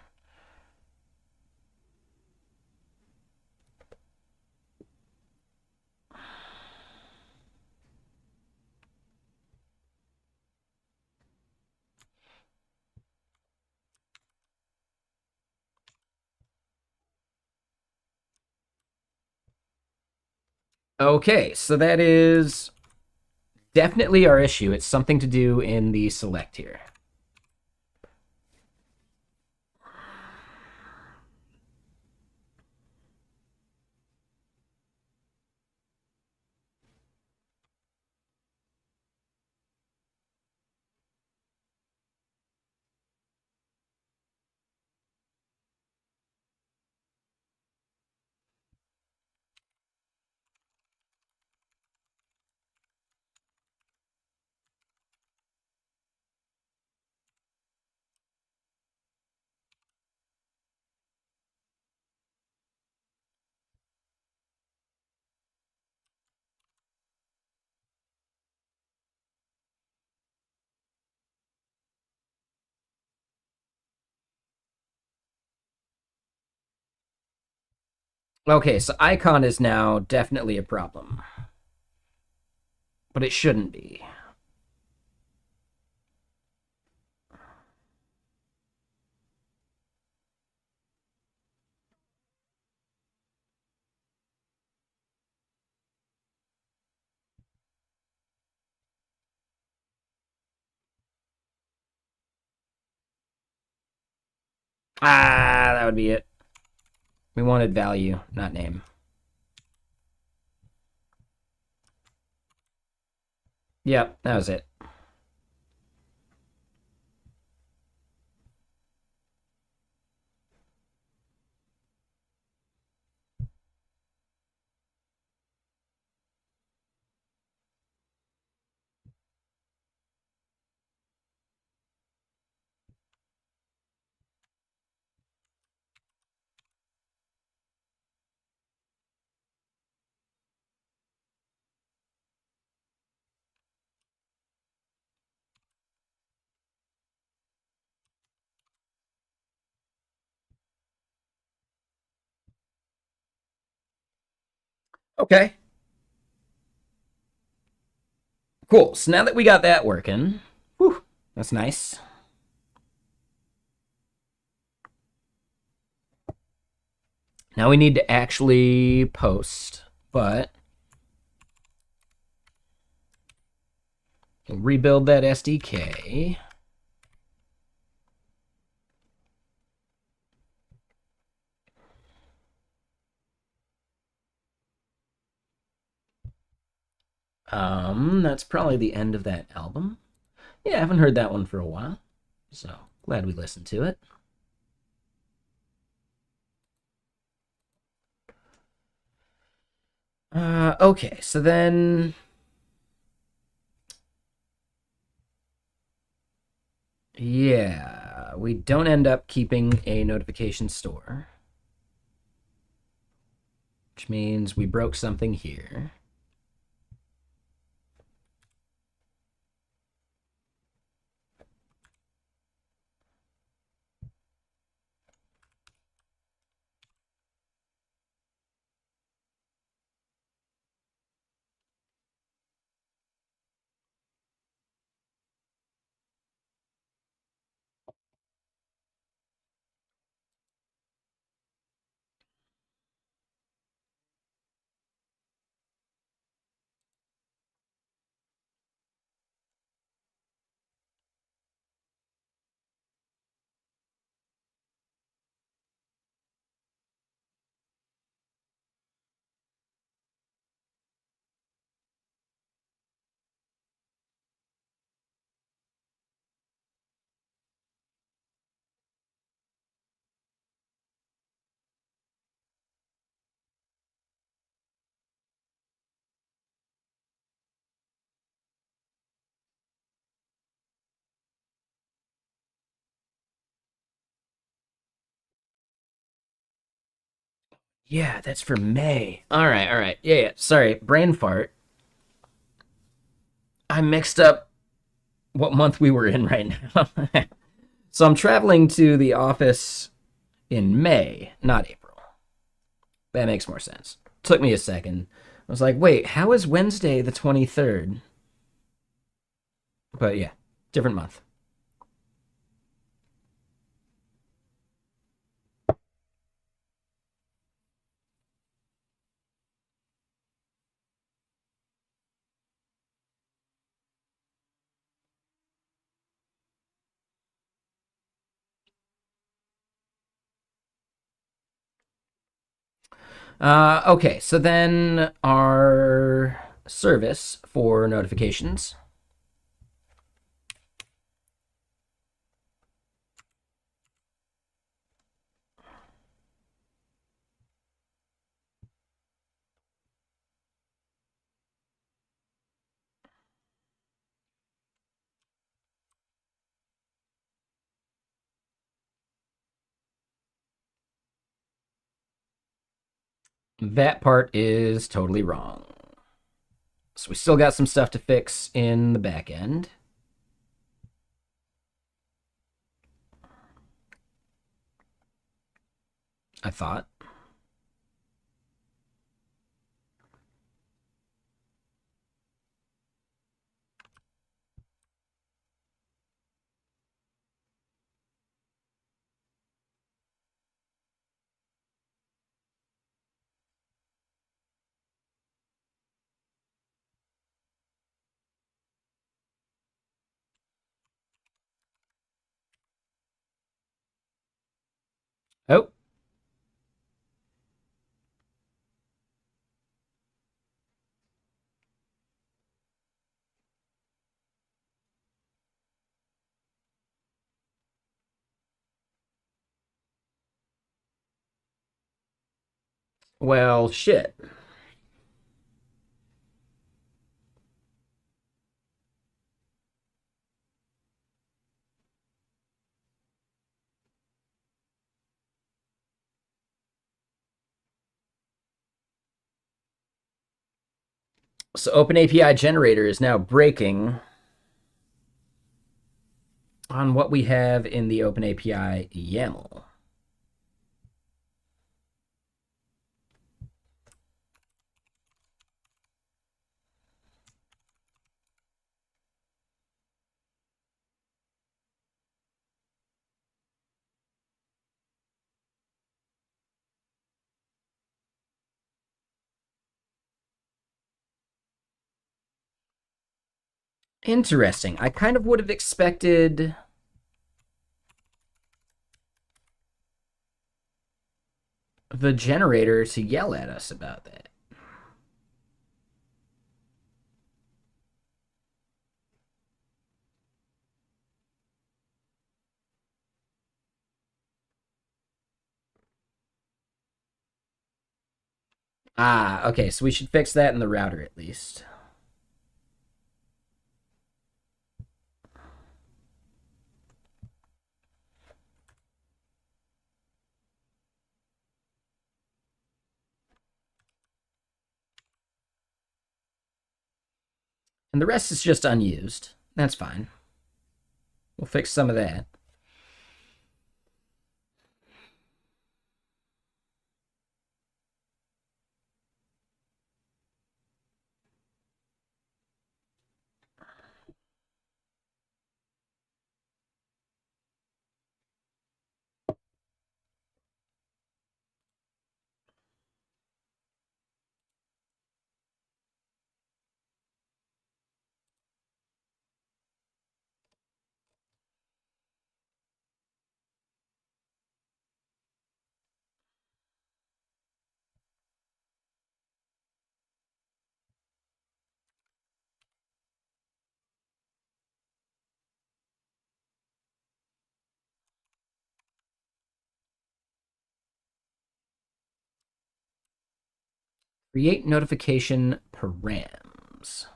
Okay, so that is definitely our issue. It's something to do in the select here. Okay, so icon is now definitely a problem, but it shouldn't be. Ah, that would be it. We wanted value, not name. Yep, that was it. Okay. Cool. So now that we got that working, whew, that's nice. Now we need to actually post, but we'll rebuild that SDK. That's probably the end of that album. Yeah, I haven't heard that one for a while, so glad we listened to it. Okay, so then yeah, we don't end up keeping a notification store, which means we broke something here. Yeah, that's for May. All right, all right. Yeah, yeah. Sorry, brain fart. I mixed up what month we were in right now. So I'm traveling to the office in May, not April. That makes more sense. Took me a second. I was like, wait, how is Wednesday the 23rd? But yeah, different month. Okay, so then our service for notifications. That part is totally wrong. So we still got some stuff to fix in the back end. I thought. Oh, well, shit. So OpenAPI generator is now breaking on what we have in the OpenAPI YAML. Interesting. I kind of would have expected the generator to yell at us about that. Ah, okay, so we should fix that in the router at least. And the rest is just unused. That's fine. We'll fix some of that. Create notification params.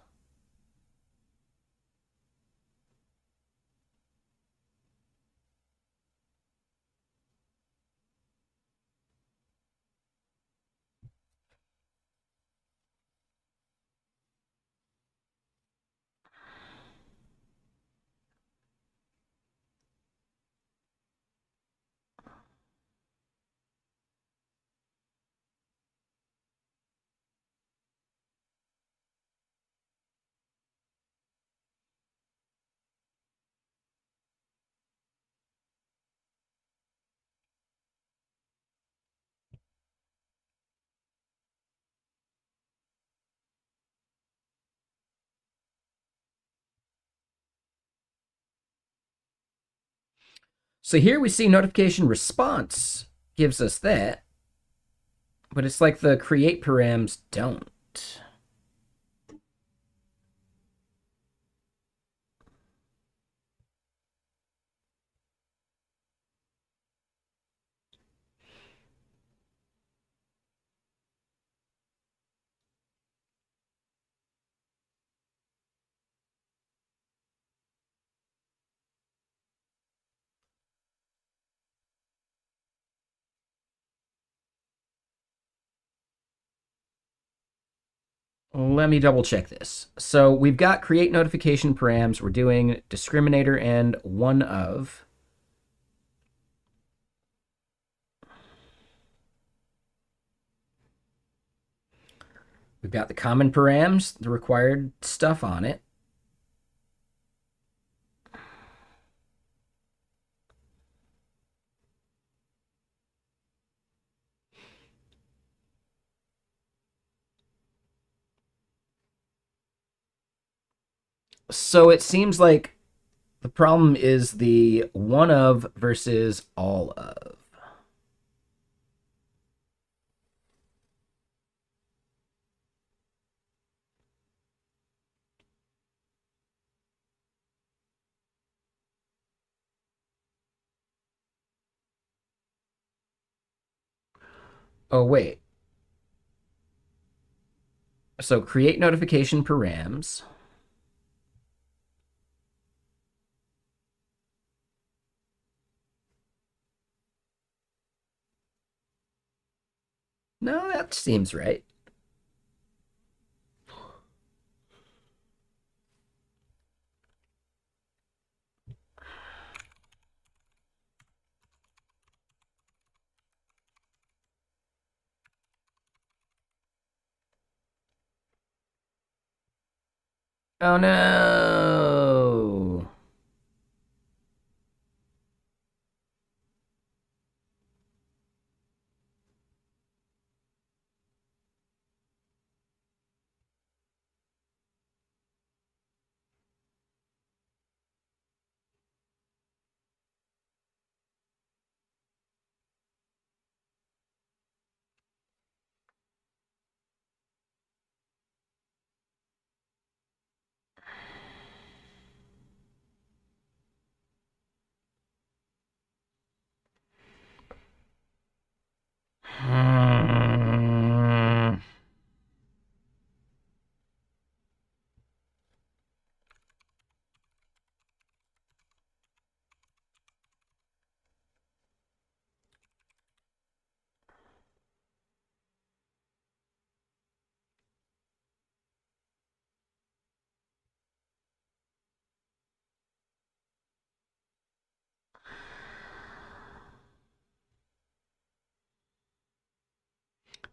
So here we see notification response gives us that, but it's like the create params don't. Let me double check this. So we've got create notification params. We're doing discriminator and one of. We've got the common params, the required stuff on it. So it seems like the problem is the one of versus all of. Oh, wait. So create notification params. No, that seems right. Oh no.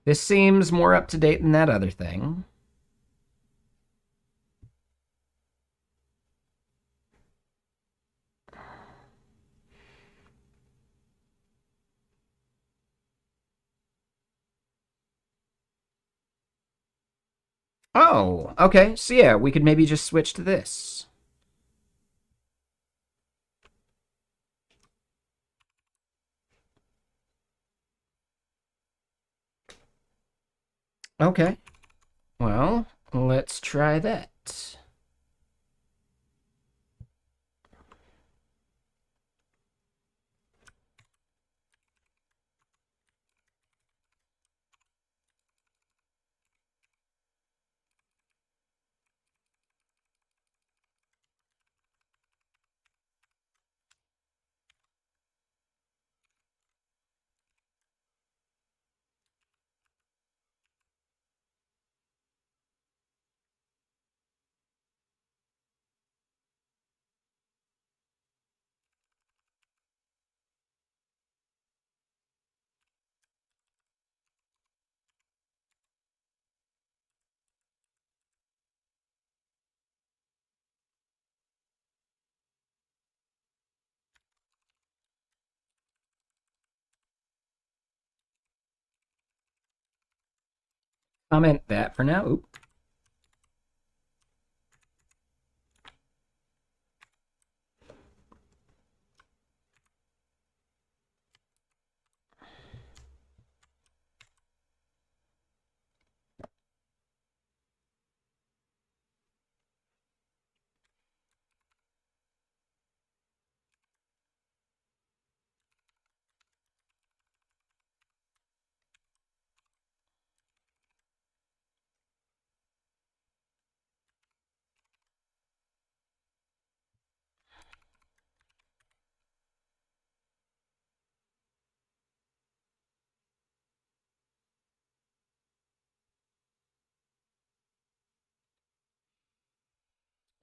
This seems more up to date than that other thing. Oh, okay. So yeah, we could maybe just switch to this. Okay. Well, let's try that. Comment that for now. Oop.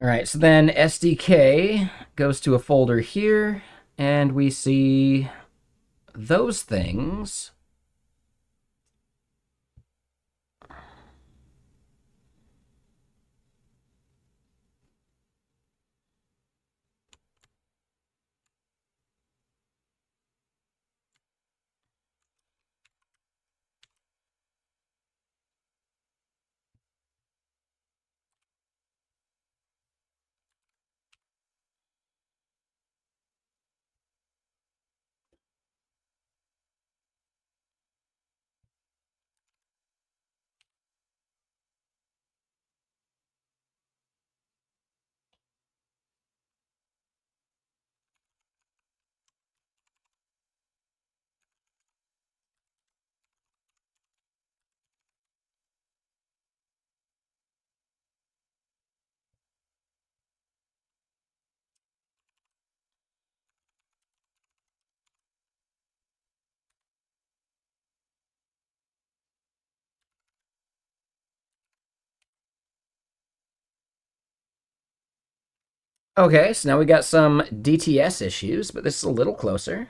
All right, so then SDK goes to a folder here, and we see those things. Okay, so now we got some DTS issues, but this is a little closer.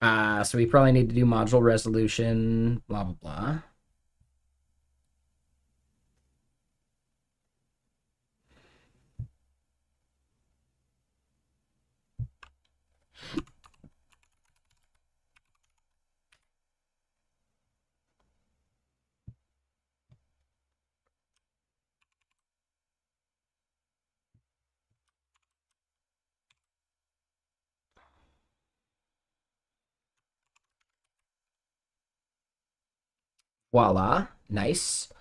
So we probably need to do module resolution, blah, blah, blah. Voila, nice.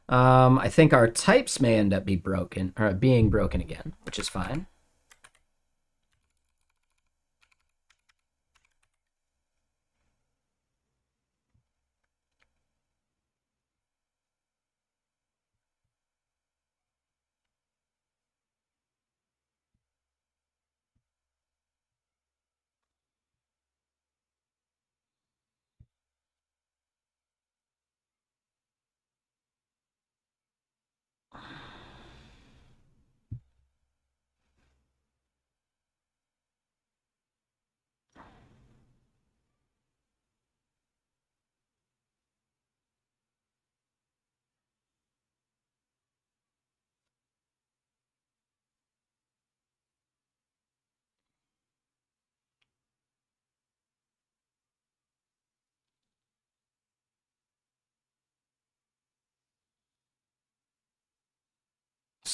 I think our types may end up being broken again, which is fine.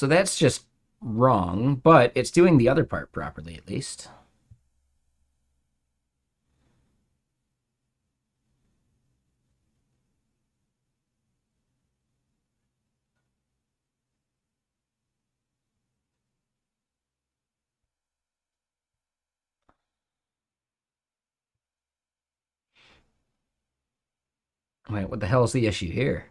So that's just wrong, but it's doing the other part properly at least. Wait, what the hell is the issue here?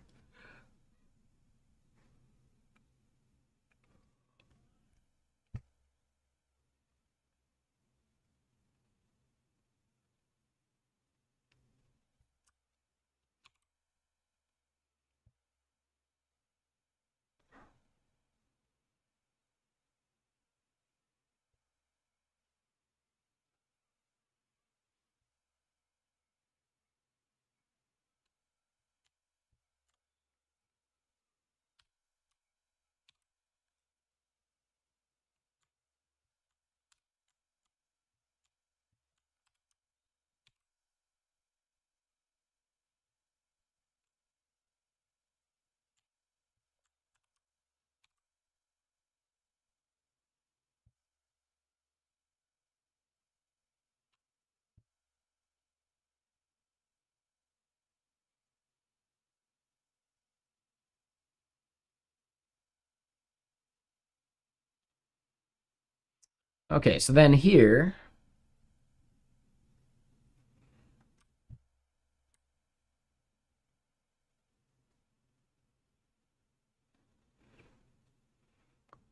Okay, so then here,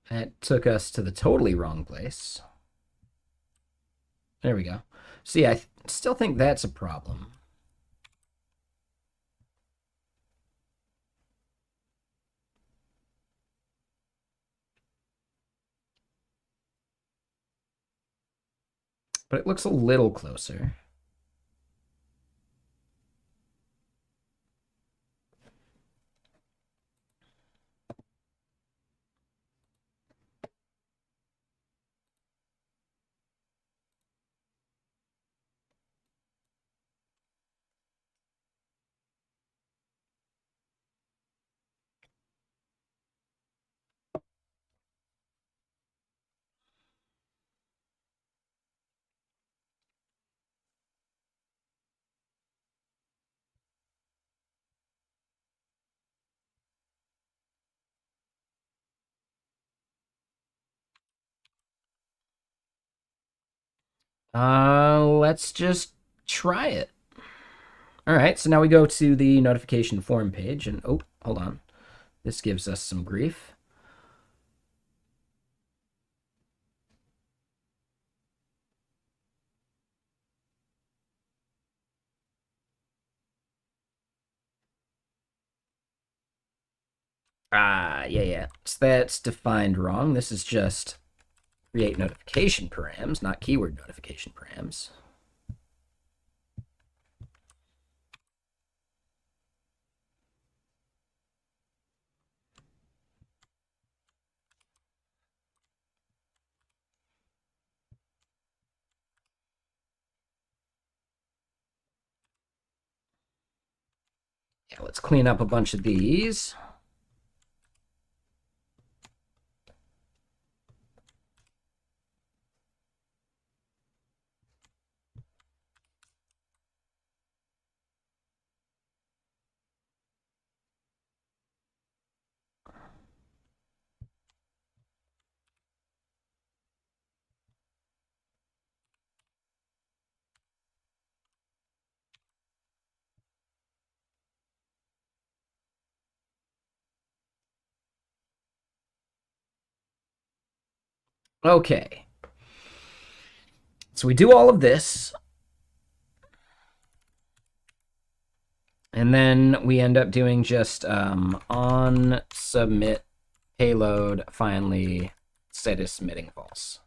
that took us to the totally wrong place. There we go. See, I still think that's a problem. But it looks a little closer. Let's just try it. All right, so now we go to the notification form page, and oh, hold on. This gives us some grief. Yeah. So that's defined wrong. This is just create notification params, not keyword notification params. Yeah, let's clean up a bunch of these. Okay. So we do all of this. And then we end up doing just on submit payload finally set is submitting false.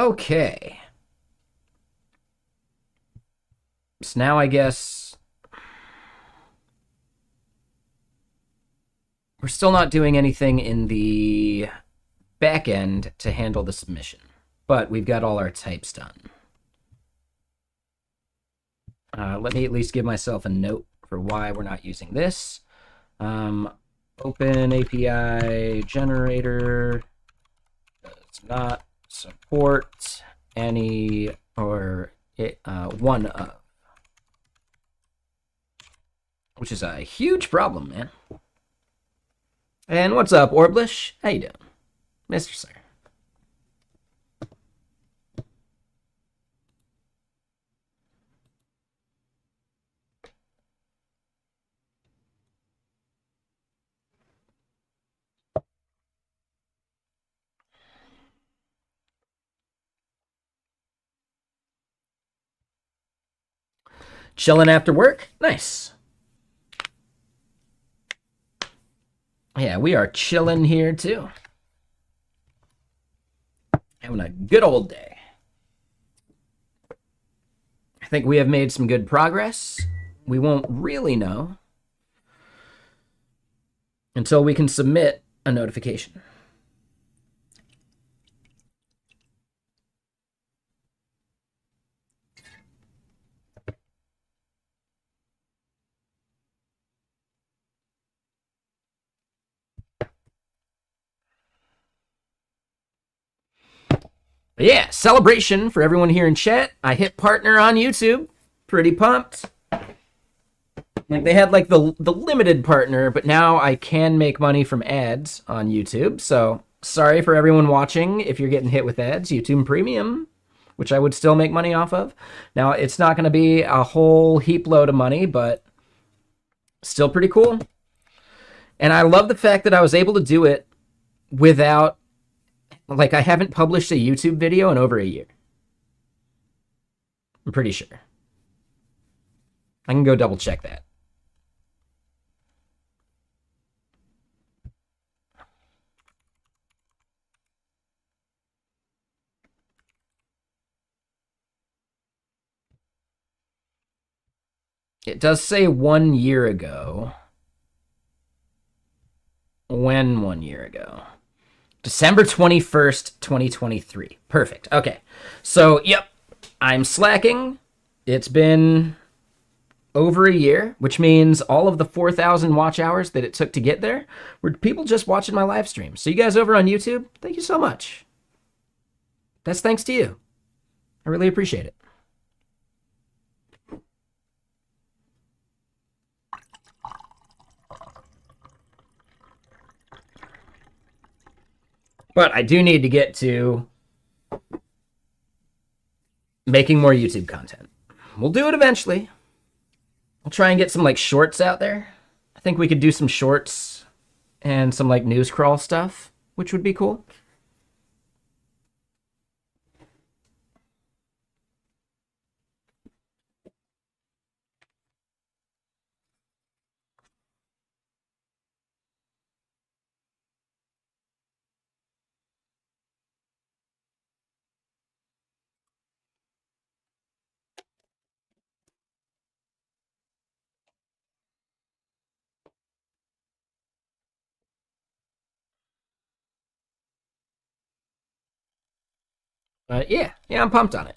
Okay. So now I guess we're still not doing anything in the back end to handle the submission, but we've got all our types done. Let me at least give myself a note for why we're not using this. Open API generator does not support any or one of, which is a huge problem, man. And what's up, Orblish? How you doing, Mr. Sir? Chilling after work? Nice. Yeah, we are chilling here too. Having a good old day. I think we have made some good progress. We won't really know until we can submit a notification. But yeah, celebration for everyone here in chat. I hit partner on YouTube. Pretty pumped. Like they had like the limited partner, but now I can make money from ads on YouTube. So sorry for everyone watching if you're getting hit with ads. YouTube Premium, which I would still make money off of. Now it's not going to be a whole heap load of money, but still pretty cool. And I love the fact that I was able to do it without, like, I haven't published a YouTube video in over a year. I'm pretty sure. I can go double check that. It does say 1 year ago. When 1 year ago? December 21st, 2023. Perfect. Okay. So, yep. I'm slacking. It's been over a year, which means all of the 4,000 watch hours that it took to get there were people just watching my live stream. So you guys over on YouTube, thank you so much. That's thanks to you. I really appreciate it. But I do need to get to making more YouTube content. We'll do it eventually. I'll try and get some like shorts out there. I think we could do some shorts and some like news crawl stuff, which would be cool. Yeah, I'm pumped on it.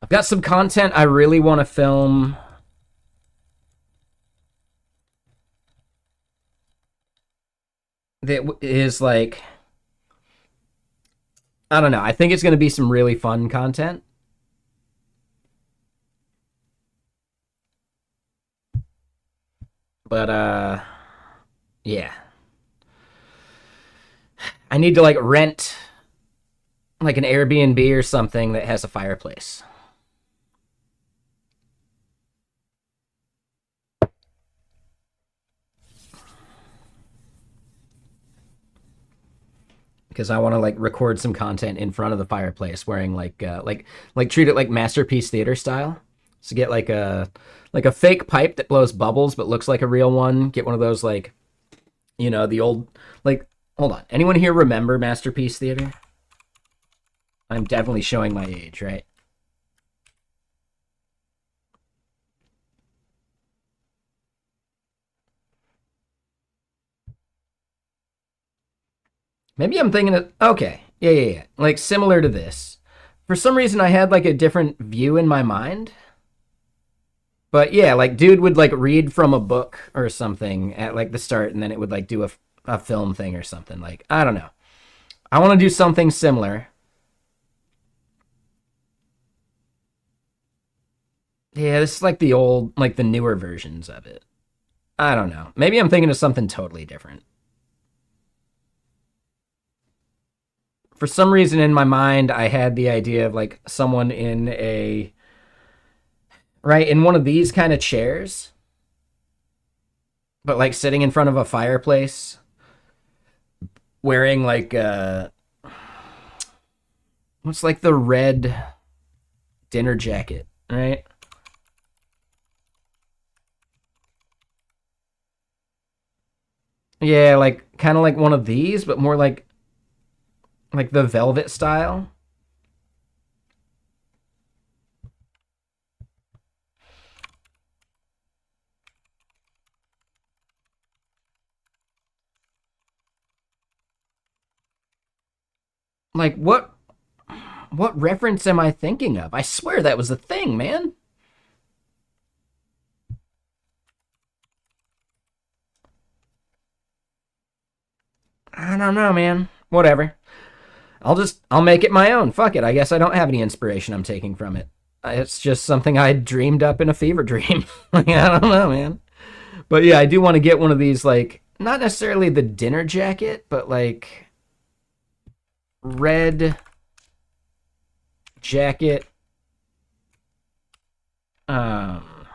I've got some content I really want to film. That is like, I don't know. I think it's going to be some really fun content. But, yeah. I need to like rent like an Airbnb or something that has a fireplace. Because I want to like record some content in front of the fireplace wearing like treat it like Masterpiece Theater style. So get like a fake pipe that blows bubbles but looks like a real one. Get one of those like You know, the old, like, hold on. Anyone here remember Masterpiece Theater? I'm definitely showing my age, right? Maybe I'm thinking of, okay. Yeah. Like, similar to this. For some reason, I had, like, a different view in my mind. But yeah, like, dude would, like, read from a book or something at, like, the start, and then it would, like, do a film thing or something. Like, I don't know. I want to do something similar. Yeah, this is like the old, like the newer versions of it. I don't know. Maybe I'm thinking of something totally different. For some reason in my mind, I had the idea of like someone in a, right, in one of these kind of chairs, but like sitting in front of a fireplace, wearing like, what's like the red dinner jacket, right? Yeah, like kind of like one of these, but more like the velvet style. Like what reference am I thinking of? I swear that was a thing, man. I don't know, man. Whatever. I'll make it my own. Fuck it. I guess I don't have any inspiration I'm taking from it. It's just something I dreamed up in a fever dream. Like, I don't know, man. But yeah, I do want to get one of these like not necessarily the dinner jacket, but like red jacket um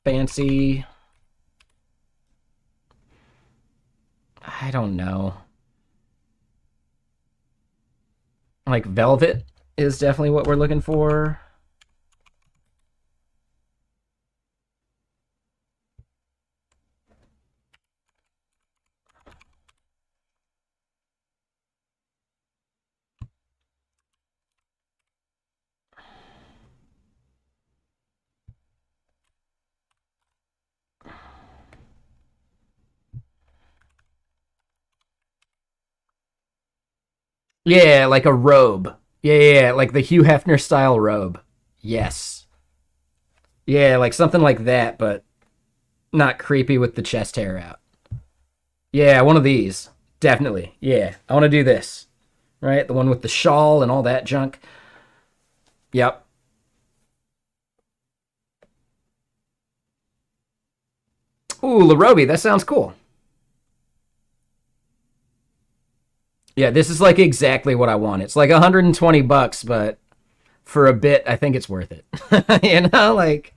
fancy, I don't know. Like velvet is definitely what we're looking for. Yeah, like a robe. Yeah, like the Hugh Hefner style robe. Yes. Yeah, like something like that, but not creepy with the chest hair out. Yeah, one of these. Definitely. Yeah, I want to do this. Right? The one with the shawl and all that junk. Yep. Ooh, Larobi, that sounds cool. Yeah, this is like exactly what I want. It's like 120 bucks, but for a bit, I think it's worth it. You know, like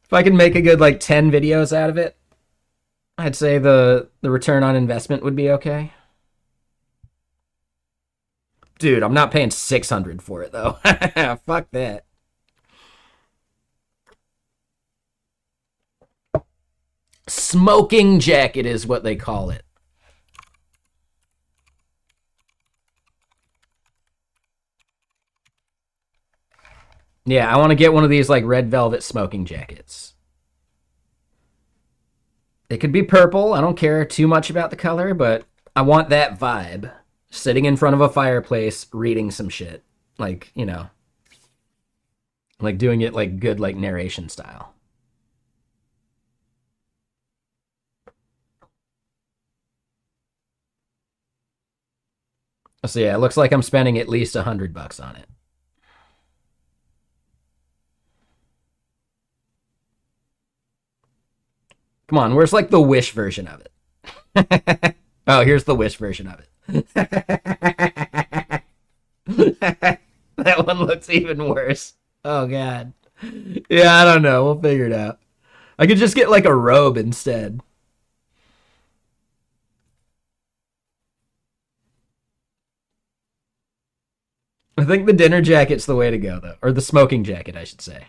if I can make a good like 10 videos out of it, I'd say the return on investment would be okay. Dude, I'm not paying 600 for it though. Fuck that. Smoking jacket is what they call it. Yeah, I want to get one of these like red velvet smoking jackets. It could be purple. I don't care too much about the color, but I want that vibe. Sitting in front of a fireplace, reading some shit. Like, you know, like doing it like good, like narration style. So yeah, it looks like I'm spending at least 100 bucks on it. Come on, where's like the Wish version of it? Oh, here's the Wish version of it. That one looks even worse. Oh god. Yeah, I don't know. We'll figure it out. I could just get like a robe instead. I think the dinner jacket's the way to go though, or the smoking jacket, I should say.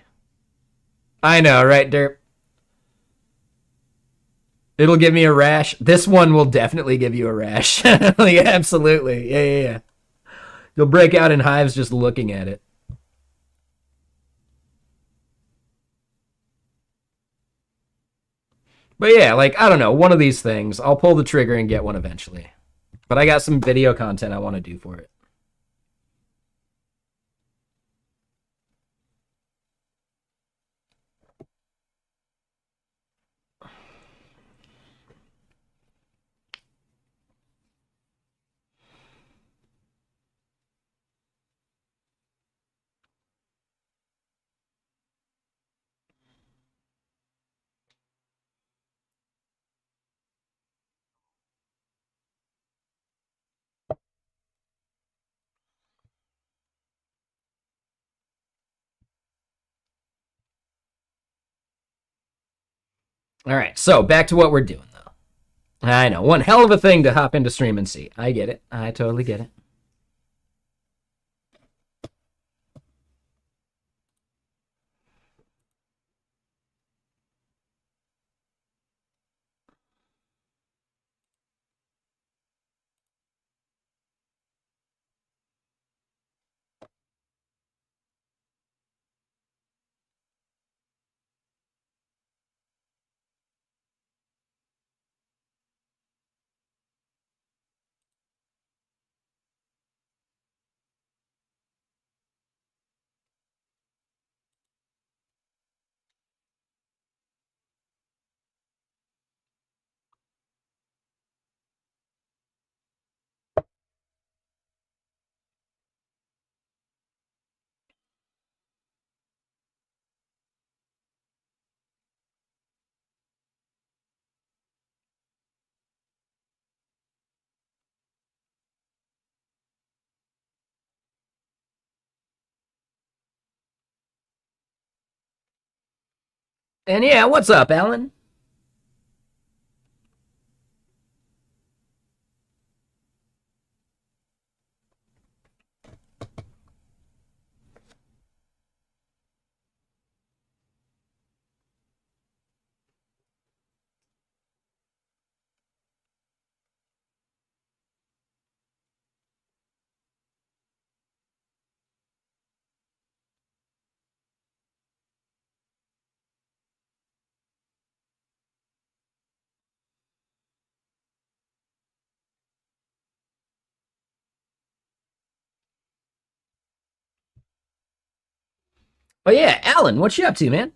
I know, right, Derp? It'll give me a rash. This one will definitely give you a rash. Like, absolutely. Yeah, yeah, yeah. You'll break out in hives just looking at it. But yeah, like, I don't know. One of these things, I'll pull the trigger and get one eventually. But I got some video content I want to do for it. All right, so back to what we're doing, though. I know, one hell of a thing to hop into stream and see. I get it. I totally get it. And yeah, what's up, Alan? Oh yeah, Alan, what you up to, man?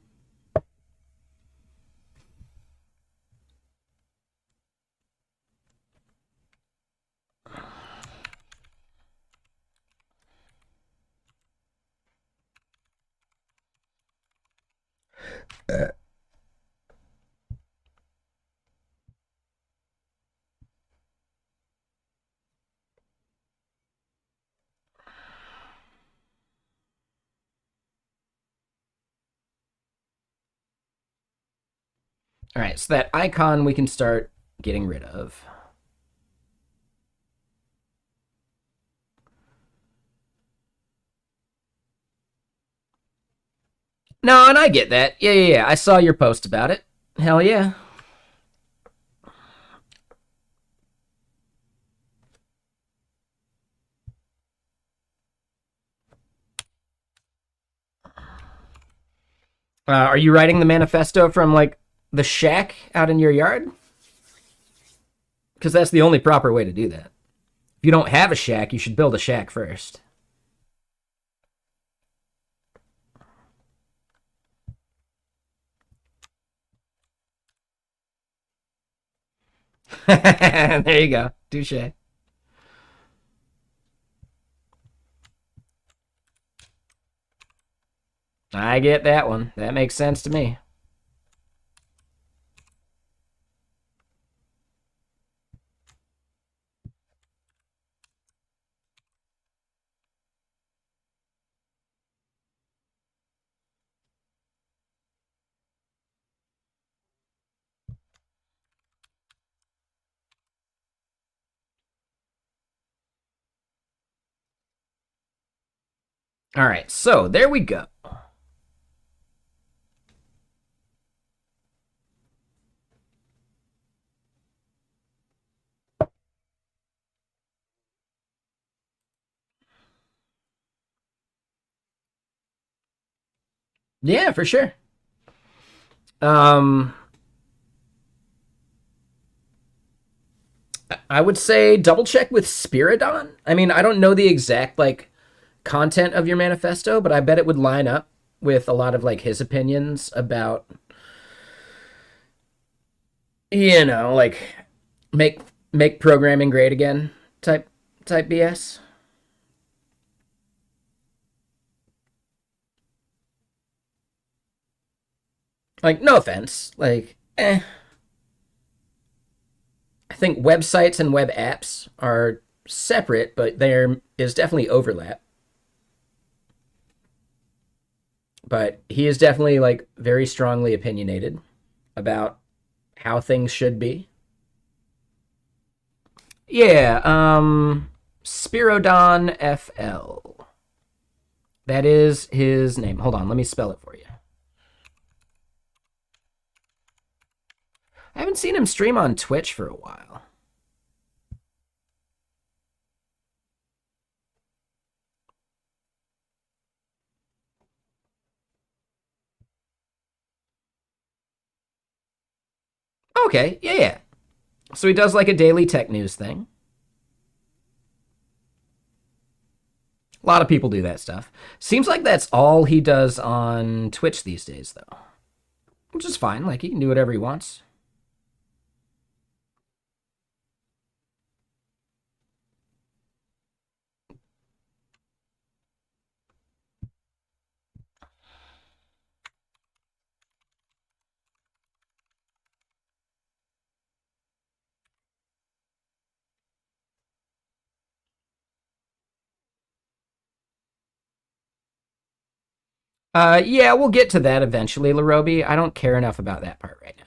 All right, so that icon we can start getting rid of. No, and I get that. Yeah, yeah, yeah. I saw your post about it. Hell yeah. Are you writing the manifesto from like the shack out in your yard? Because that's the only proper way to do that. If you don't have a shack, you should build a shack first. There you go. Touche. I get that one. That makes sense to me. All right, so there we go. Yeah, for sure. Um, I would say double check with Spiridon. I mean, I don't know the exact like content of your manifesto, but I bet it would line up with a lot of like his opinions about, like make make programming great again type BS. Like no offense, like I think websites and web apps are separate, but there is definitely overlap. But he is definitely like very strongly opinionated about how things should be. Yeah, Spirodon FL. That is his name. Hold on, let me spell it for you. I haven't seen him stream on Twitch for a while. Okay, yeah, yeah. So he does like a daily tech news thing. A lot of people do that stuff. Seems like that's all he does on Twitch these days, though, which is fine. Like he can do whatever he wants. Yeah, we'll get to that eventually, Larobi. I don't care enough about that part right now.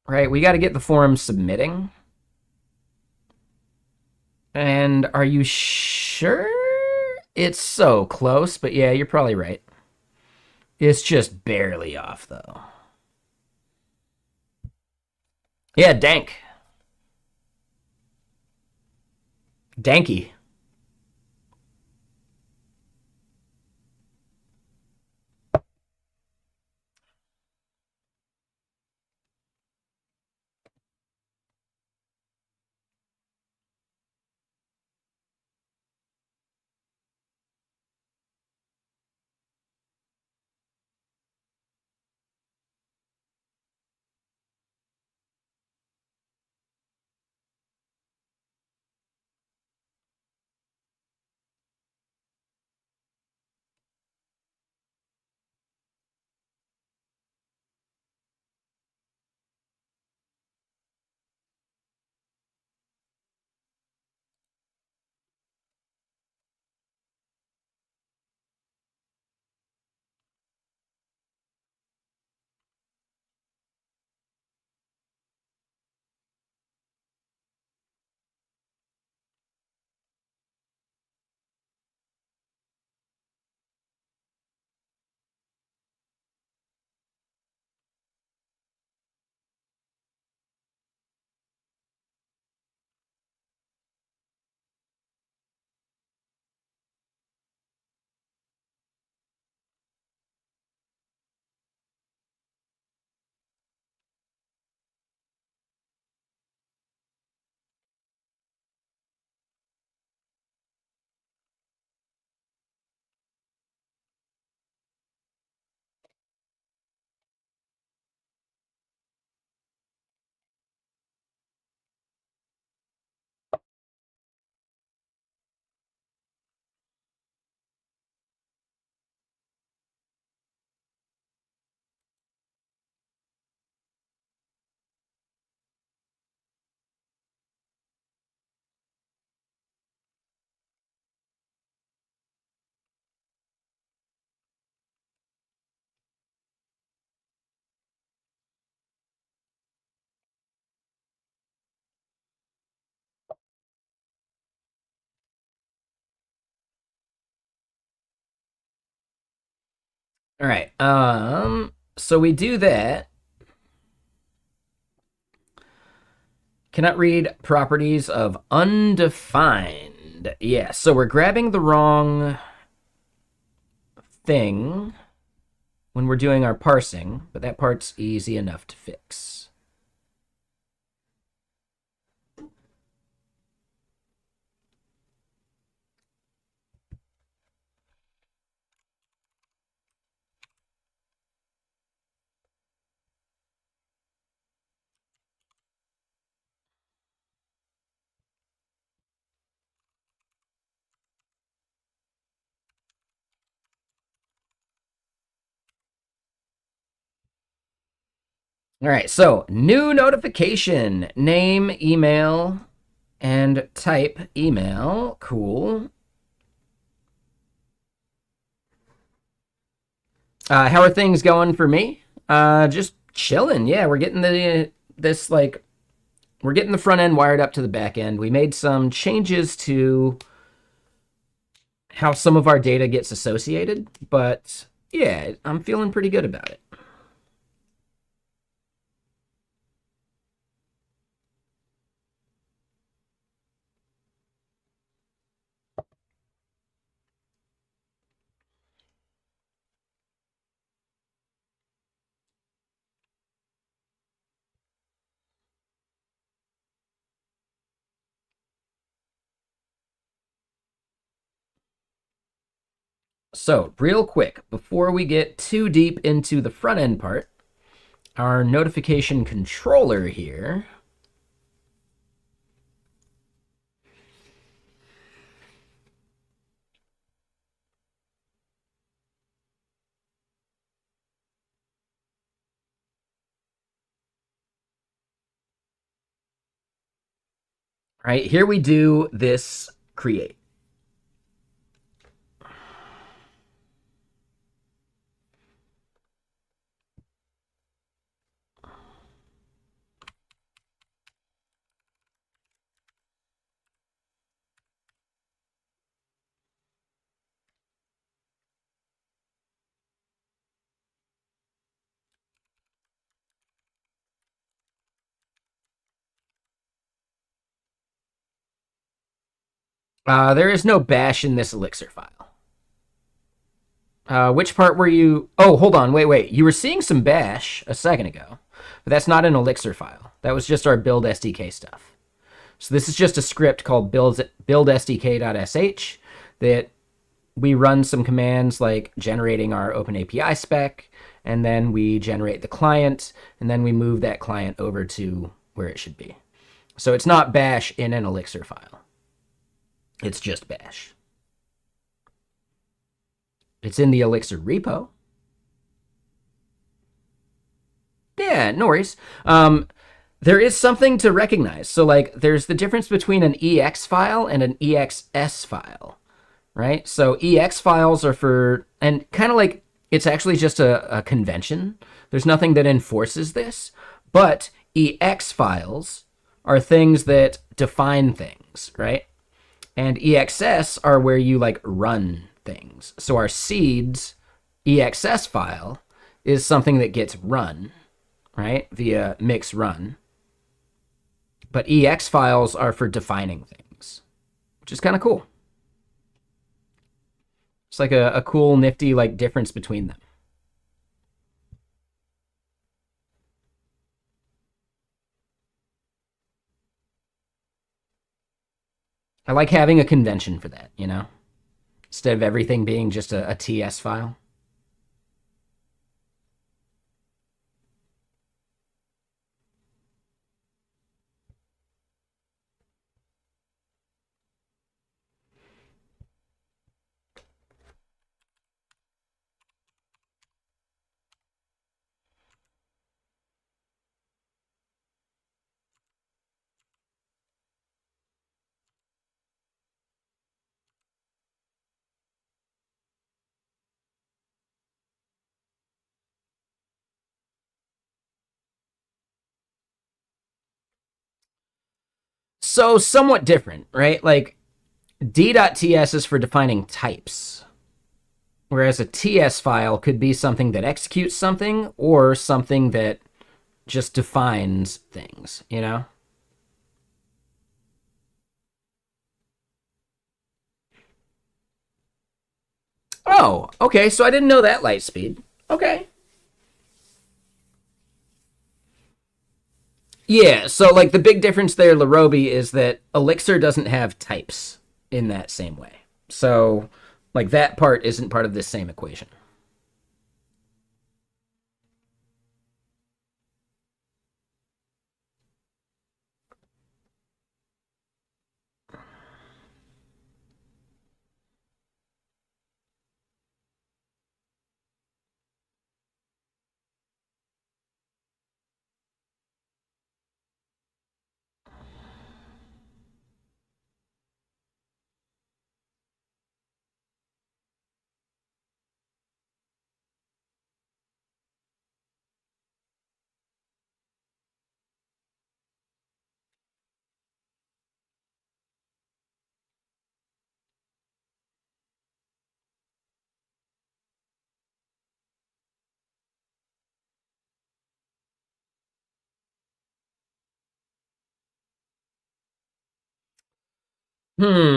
Right, we got to get the forum submitting. And are you sure? It's so close, but yeah, you're probably right. It's just barely off, though. Yeah, dank. Danky. All right. So we do that. Cannot read properties of undefined. Yeah, so we're grabbing the wrong thing when we're doing our parsing, but that part's easy enough to fix. All right, so new notification, name, email, and type email. Cool. How are things going for me? Just chilling. Yeah, we're getting we're getting the front end wired up to the back end. We made some changes to how some of our data gets associated, but yeah, I'm feeling pretty good about it. So, real quick, before we get too deep into the front end part, our notification controller here. All right, here we do this create. There is no bash in this Elixir file. Which part were you? Oh, hold on. Wait. You were seeing some bash a second ago, but that's not an Elixir file. That was just our build SDK stuff. So this is just a script called buildsdk.sh that we run some commands like generating our OpenAPI spec, and then we generate the client, and then we move that client over to where it should be. So it's not bash in an Elixir file. It's just bash. It's in the Elixir repo. Yeah, no worries. There is something to recognize. So, like, there's the difference between an EX file and an EXS file, right? So, EX files are for, and kind of like, it's actually just a convention. There's nothing that enforces this, but EX files are things that define things, right? And EXS are where you, like, run things. So our seeds EXS file is something that gets run, right, via mix run. But EX files are for defining things, which is kind of cool. It's like a cool, nifty, like, difference between them. I like having a convention for that, you know? Instead of everything being just a TS file. So somewhat different, right? Like D.TS is for defining types, whereas a TS file could be something that executes something or something that just defines things, you know? Oh, okay. So I didn't know that light speed. Okay. Yeah. So like the big difference there, Larobi, is that Elixir doesn't have types in that same way. So like that part isn't part of this same equation.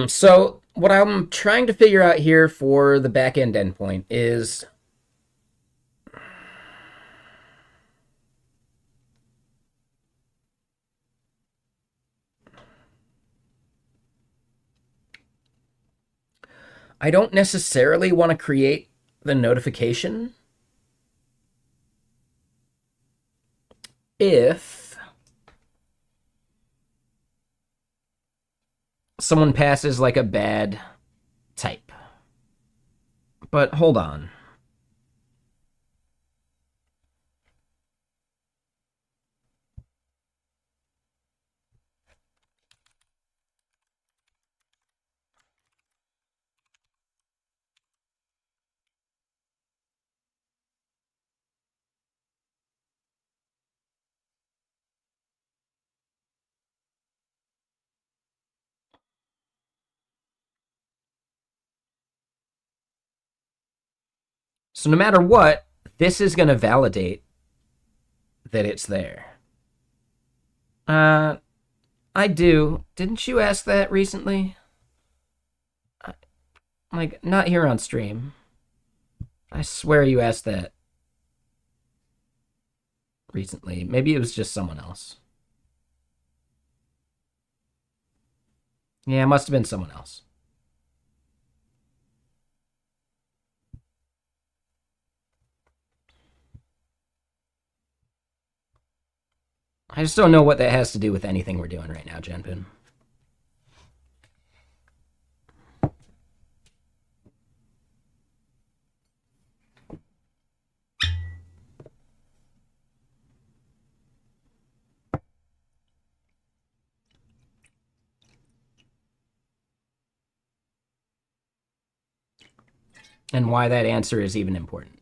So what I'm trying to figure out here for the back end endpoint is I don't necessarily want to create the notification if someone passes like a bad type. But hold on. So no matter what, this is going to validate that it's there. Uh, I do. Didn't you ask that recently? Like, not here on stream. I swear you asked that recently. Maybe it was just someone else. Yeah, it must have been someone else. I just don't know what that has to do with anything we're doing right now, Jenpin. And why that answer is even important.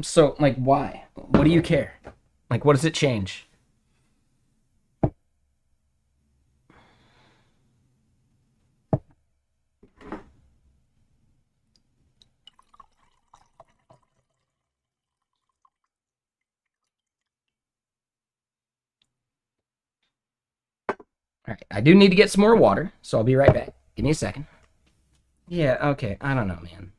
So, like, why? What do you care? Like, what does it change? All right, I do need to get some more water, so I'll be right back. Give me a second. Yeah, okay. I don't know, man.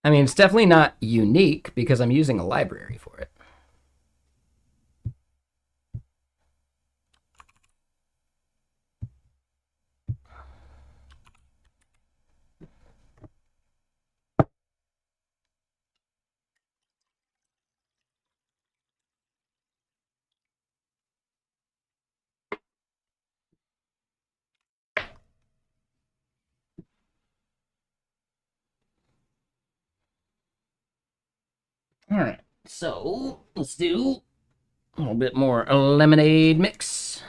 I mean, it's definitely not unique because I'm using a library for it. All right, so let's do a little bit more lemonade mix.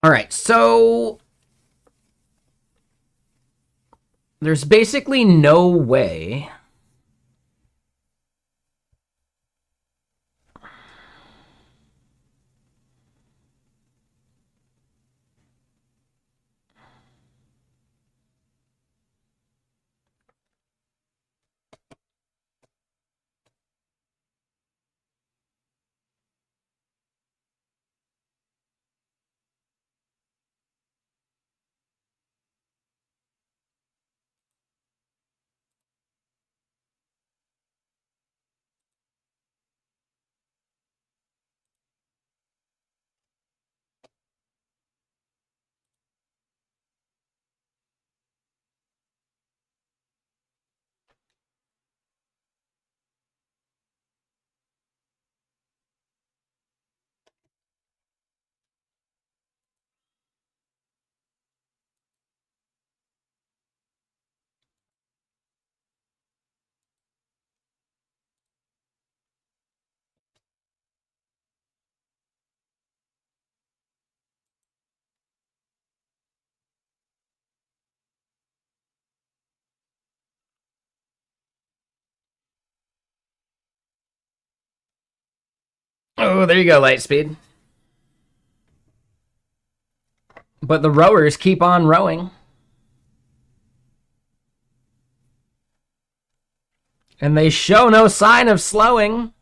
All right, so there's basically no way. Oh, there you go, Lightspeed. But the rowers keep on rowing. And they show no sign of slowing.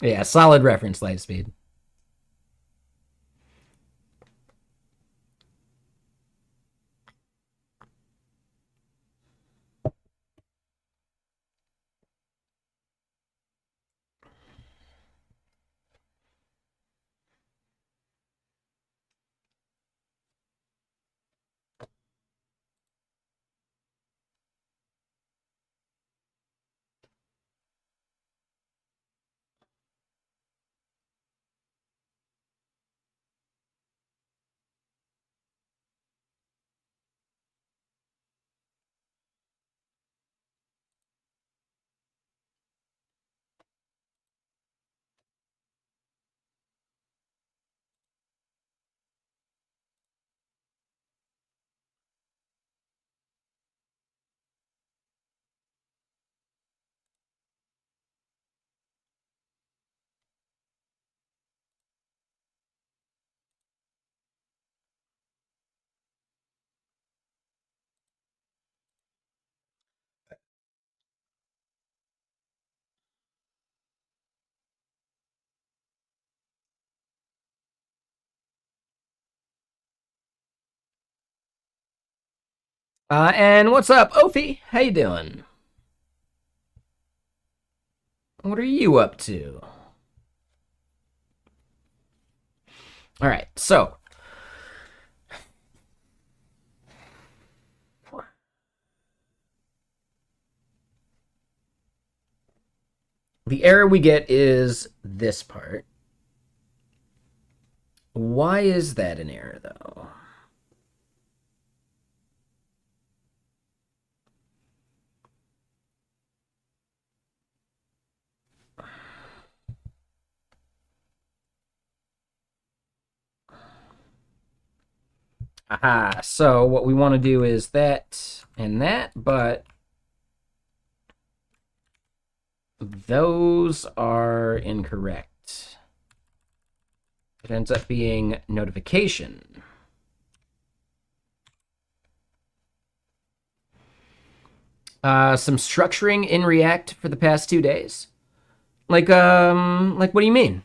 Yeah, solid reference, Lightspeed. And what's up, Ophi? How you doing? What are you up to? All right, so the error we get is this part. Why is that an error, though? Aha, so what we want to do is that and that, but those are incorrect. It ends up being notification. Some structuring in React for the past 2 days. Like what do you mean?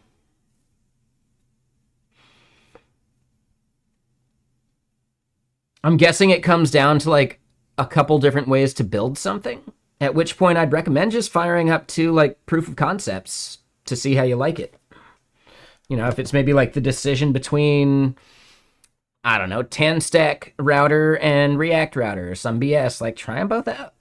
I'm guessing it comes down to like a couple different ways to build something. At which point I'd recommend just firing up to like proof of concepts to see how you like it. You know, if it's maybe like the decision between, I don't know, TanStack router and React router or some BS, like try them both out.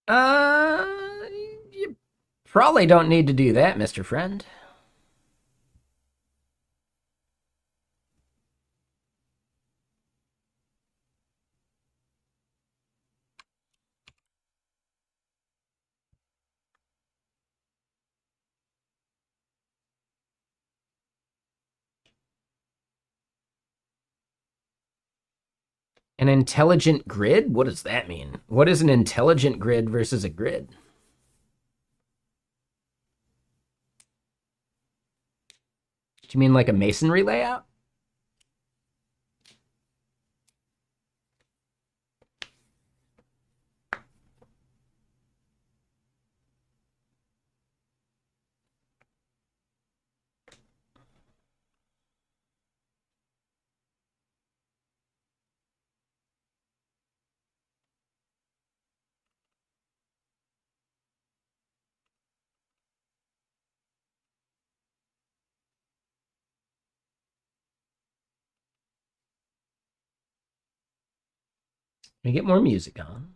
Uh, you probably don't need to do that, Mr. Friend. An intelligent grid? What does that mean? What is an intelligent grid versus a grid? Do you mean like a masonry layout? Let me get more music on.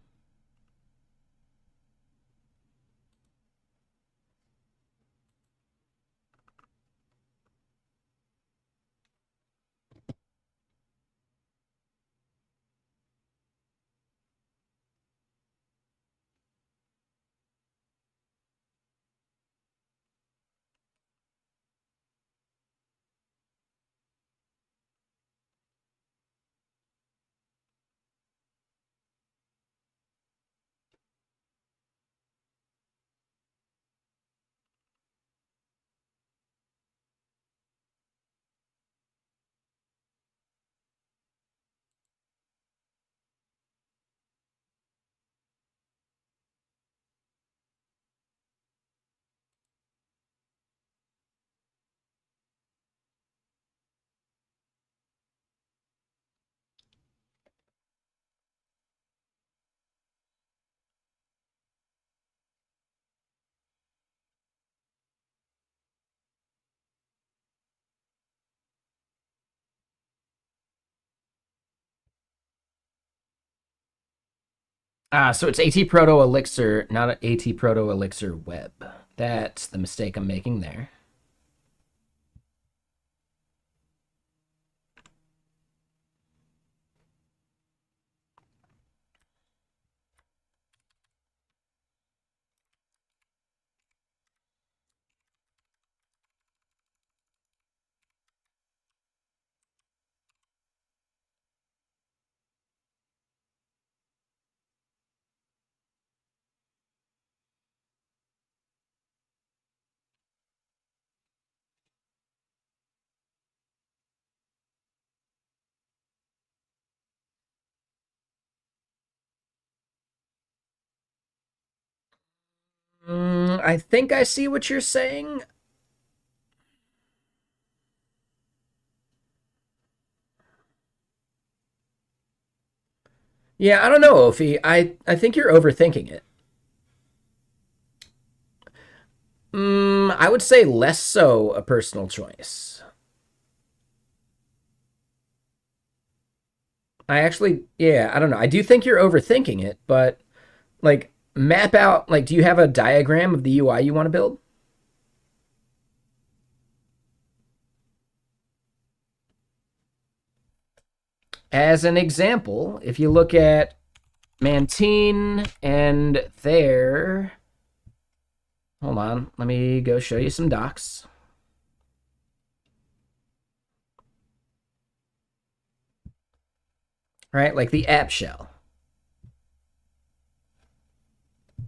So it's ATProto Elixir, not ATProto Elixir Web That's the mistake I'm making there. I think I see what you're saying. Yeah, I don't know, Ophi. I think you're overthinking it. I would say less so a personal choice. Yeah, I don't know. I do think you're overthinking it, but like map out, like, do you have a diagram of the UI you want to build? As an example, if you look at Mantine and their, hold on, let me go show you some docs. Right, like the app shell.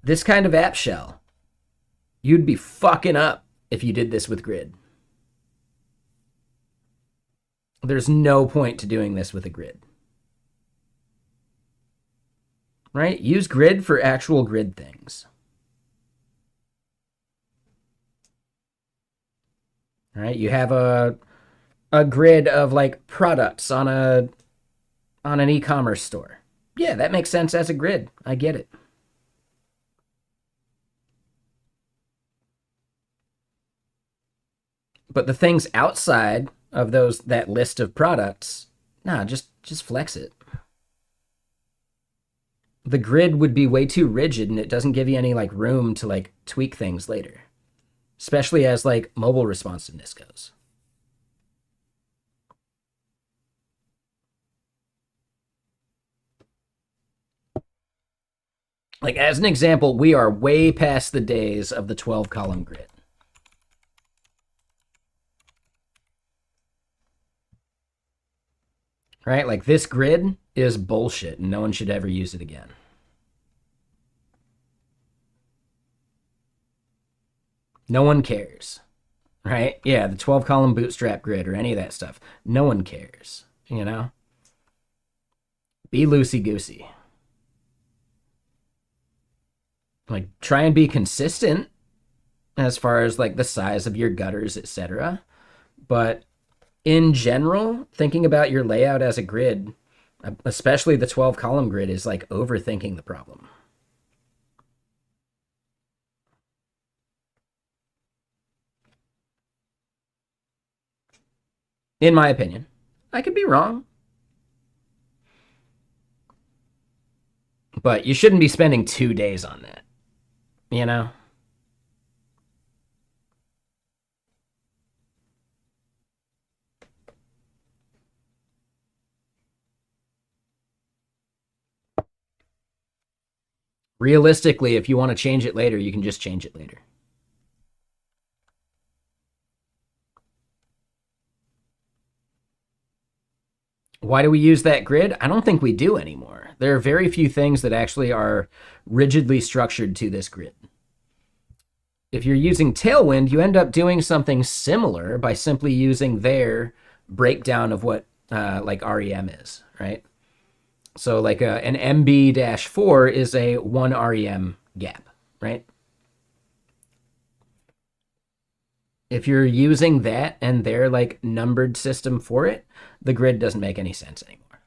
This kind of app shell, you'd be fucking up if you did this with grid. There's no point to doing this with a grid. Right? Use grid for actual grid things. All right, you have a grid of like products on an e-commerce store. Yeah, that makes sense as a grid. I get it. But the things outside of that list of products, nah, just flex it. The grid would be way too rigid and it doesn't give you any like room to like tweak things later, especially as like mobile responsiveness goes. Like as an example, we are way past the days of the 12 column grid. Right? Like this grid is bullshit and no one should ever use it again. No one cares. Right? Yeah, the 12 column bootstrap grid or any of that stuff. No one cares, you know? Be loosey goosey. Like try and be consistent as far as like the size of your gutters, etc. But in general, thinking about your layout as a grid, especially the 12 column grid, is like overthinking the problem. In my opinion, I could be wrong, but you shouldn't be spending 2 days on that, you know? Realistically, if you want to change it later, you can just change it later. Why do we use that grid? I don't think we do anymore. There are very few things that actually are rigidly structured to this grid. If you're using Tailwind, you end up doing something similar by simply using their breakdown of what like REM is, right? So like an MB-4 is a 1 REM gap, right? If you're using that and their like numbered system for it, the grid doesn't make any sense anymore.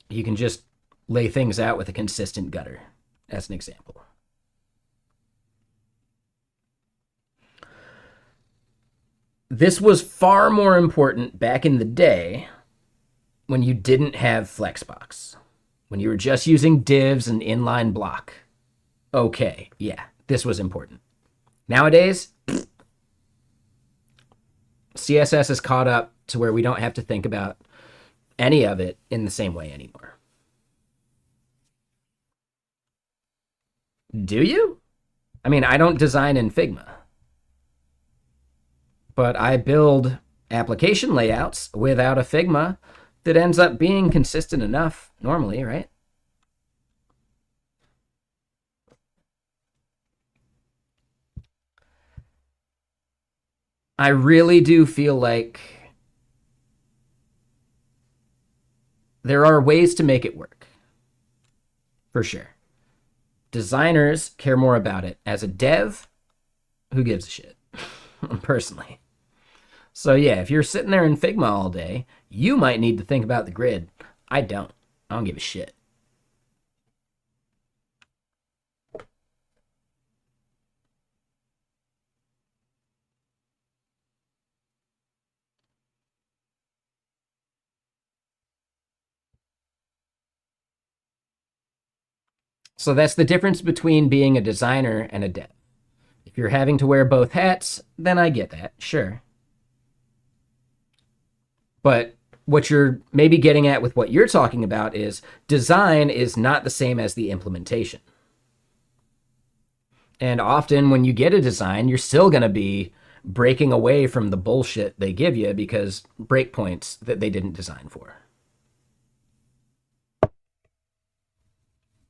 You can just lay things out with a consistent gutter, as an example. This was far more important back in the day when you didn't have Flexbox, when you were just using divs and inline block. okay, yeah, this was important. Nowadays, CSS is caught up to where we don't have to think about any of it in the same way anymore. Do you? I mean, I don't design in Figma, but I build application layouts without a Figma that ends up being consistent enough normally, right? I really do feel like there are ways to make it work, for sure. Designers care more about it. As a dev, who gives a shit? Personally. So yeah, if you're sitting there in Figma all day, you might need to think about the grid. I don't. I don't give a shit. So that's the difference between being a designer and a dev. If you're having to wear both hats, then I get that, sure. But what you're maybe getting at with what you're talking about is design is not the same as the implementation. And often when you get a design, you're still going to be breaking away from the bullshit they give you because breakpoints that they didn't design for.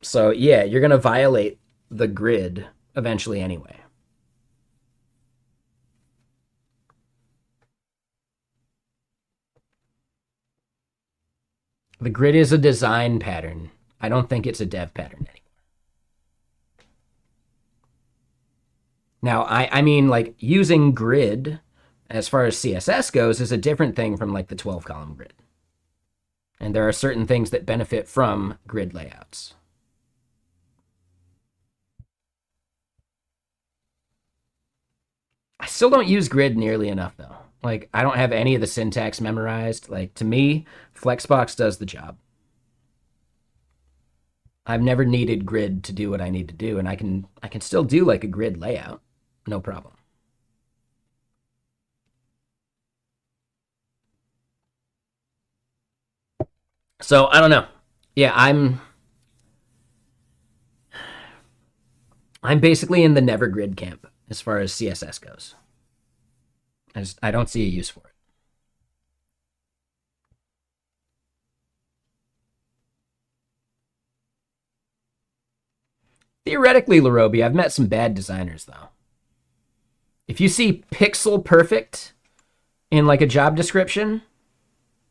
So, yeah, you're going to violate the grid eventually anyway. The grid is a design pattern. I don't think it's a dev pattern anymore. Now, I mean, like, using grid as far as CSS goes is a different thing from like the 12 column grid. And there are certain things that benefit from grid layouts. I still don't use grid nearly enough though. Like I don't have any of the syntax memorized. Like to me, Flexbox does the job. I've never needed grid to do what I need to do, and I can still do like a grid layout, no problem. So I don't know. Yeah, I'm basically in the never grid camp as far as CSS goes. I don't see a use for it. Theoretically, Larobi, I've met some bad designers though. If you see pixel perfect in like a job description,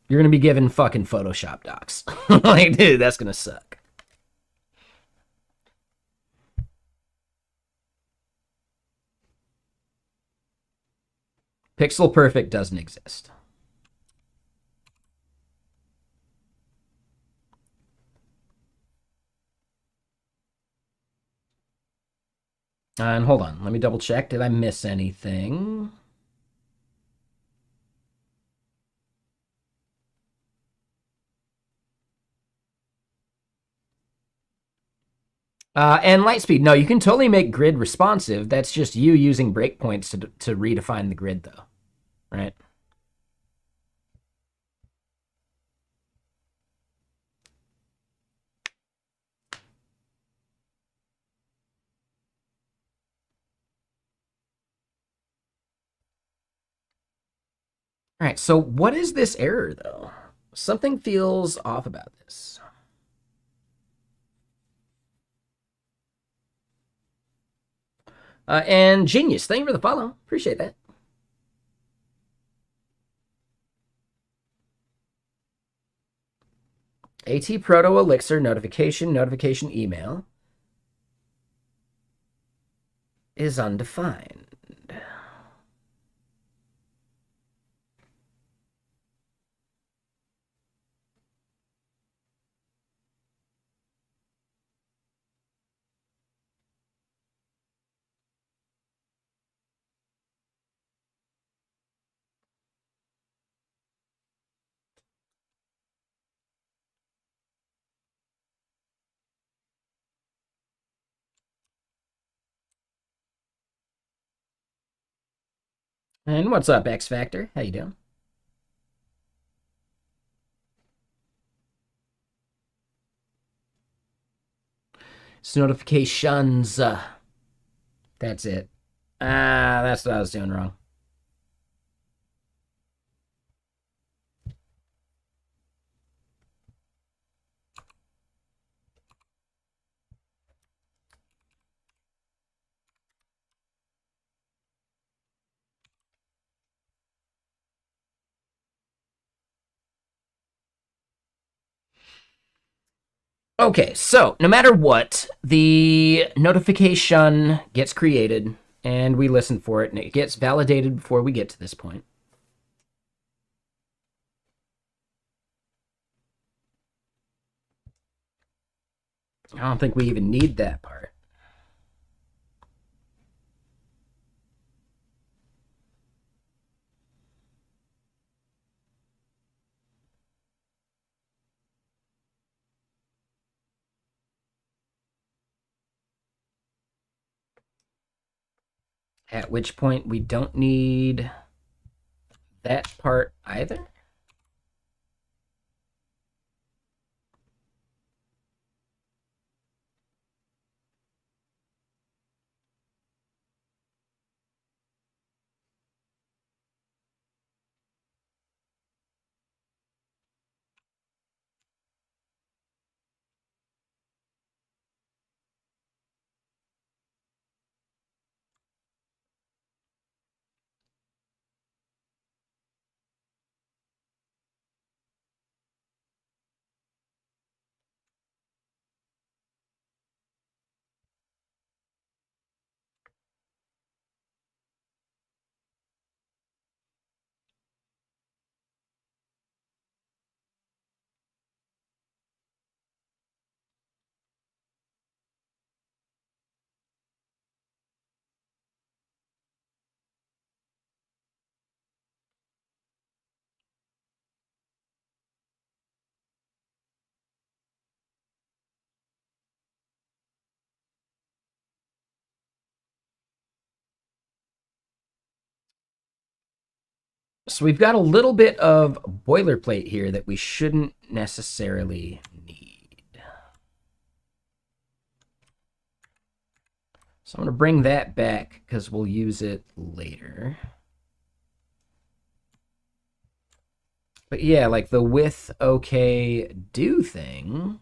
you're gonna be given fucking Photoshop docs. Like, dude, that's gonna suck. Pixel perfect doesn't exist. And hold on, let me double check. Did I miss anything? And light speed. No, you can totally make grid responsive. That's just you using breakpoints to redefine the grid, though, right? All right. So what is this error, though? Something feels off about this. And Genius, thank you for the follow. Appreciate that. ATProto Elixir notification email is undefined. And what's up, X Factor? How you doing? It's notifications. That's it. That's what I was doing wrong. Okay, so no matter what, the notification gets created and we listen for it and it gets validated before we get to this point. I don't think we even need that part. At which point we don't need that part either. So we've got a little bit of boilerplate here that we shouldn't necessarily need. So I'm going to bring that back because we'll use it later. But yeah, like the with okay do thing.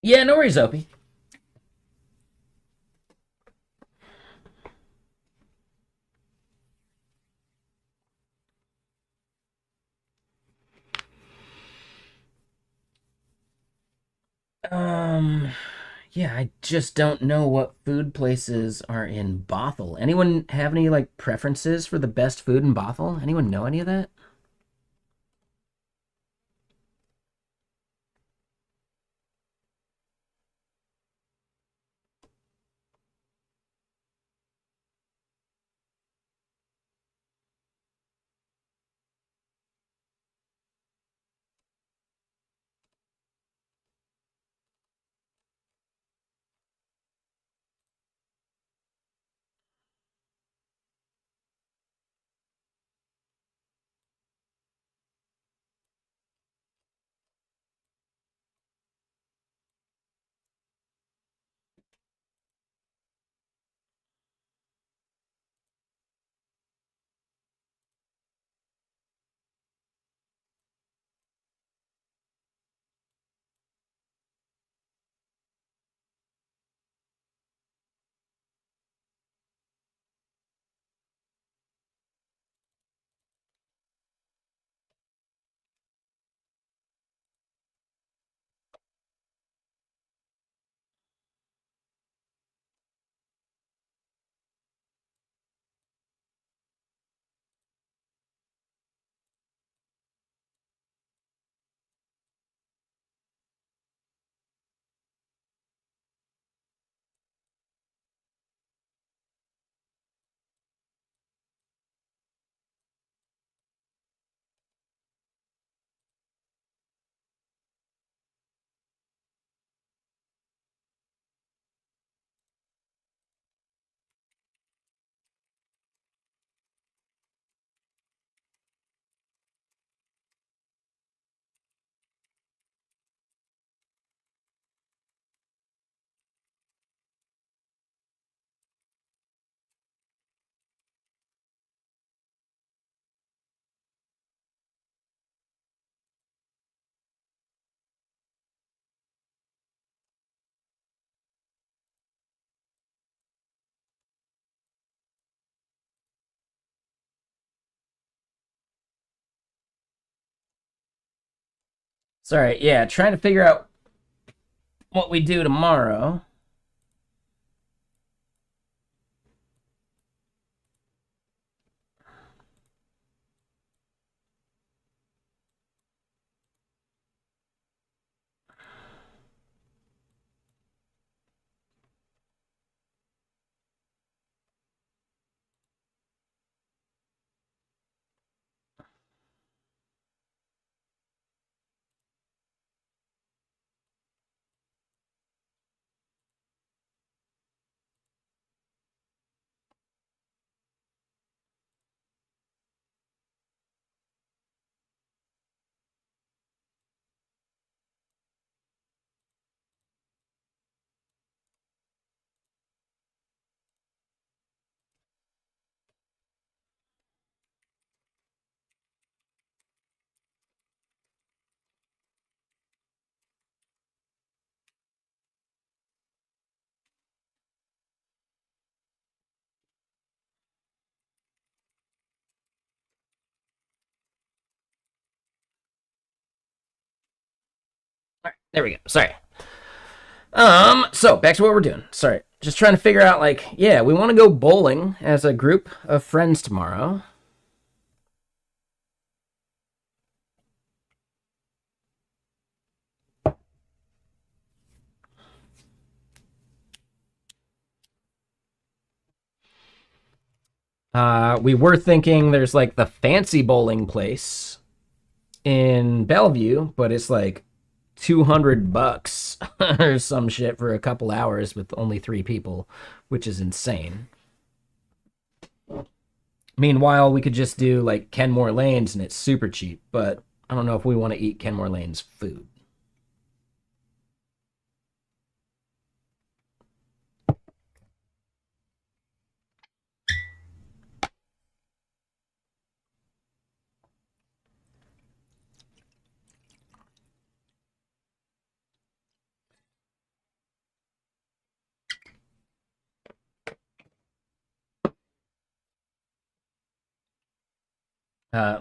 Yeah, no worries, Opie. Um, Yeah, I just don't know what food places are in Bothell. Anyone have any like preferences for the best food in Bothell? Anyone know any of that? Sorry, yeah, trying to figure out what we do tomorrow. All right, there we go. Sorry. So back to what we're doing. Sorry, just trying to figure out like, yeah, we want to go bowling as a group of friends tomorrow. We were thinking there's like the fancy bowling place in Bellevue, but it's like $200 or some shit for a couple hours with only 3 people, which is insane. Meanwhile, we could just do like Kenmore Lanes and it's super cheap, but I don't know if we want to eat Kenmore Lane's food.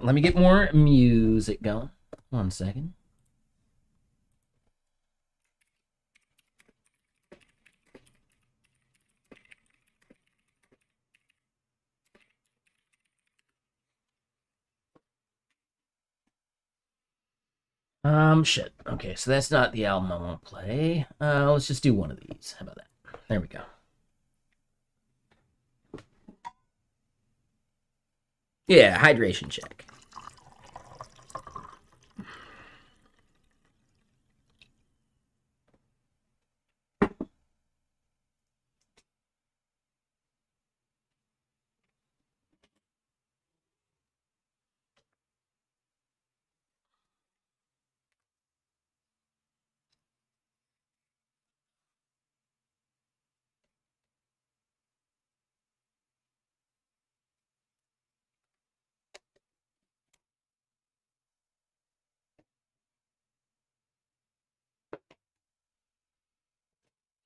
Let me get more music going. 1 second. Shit. Okay, so that's not the album I want to play. Let's just do one of these. How about that? There we go. Yeah, hydration check.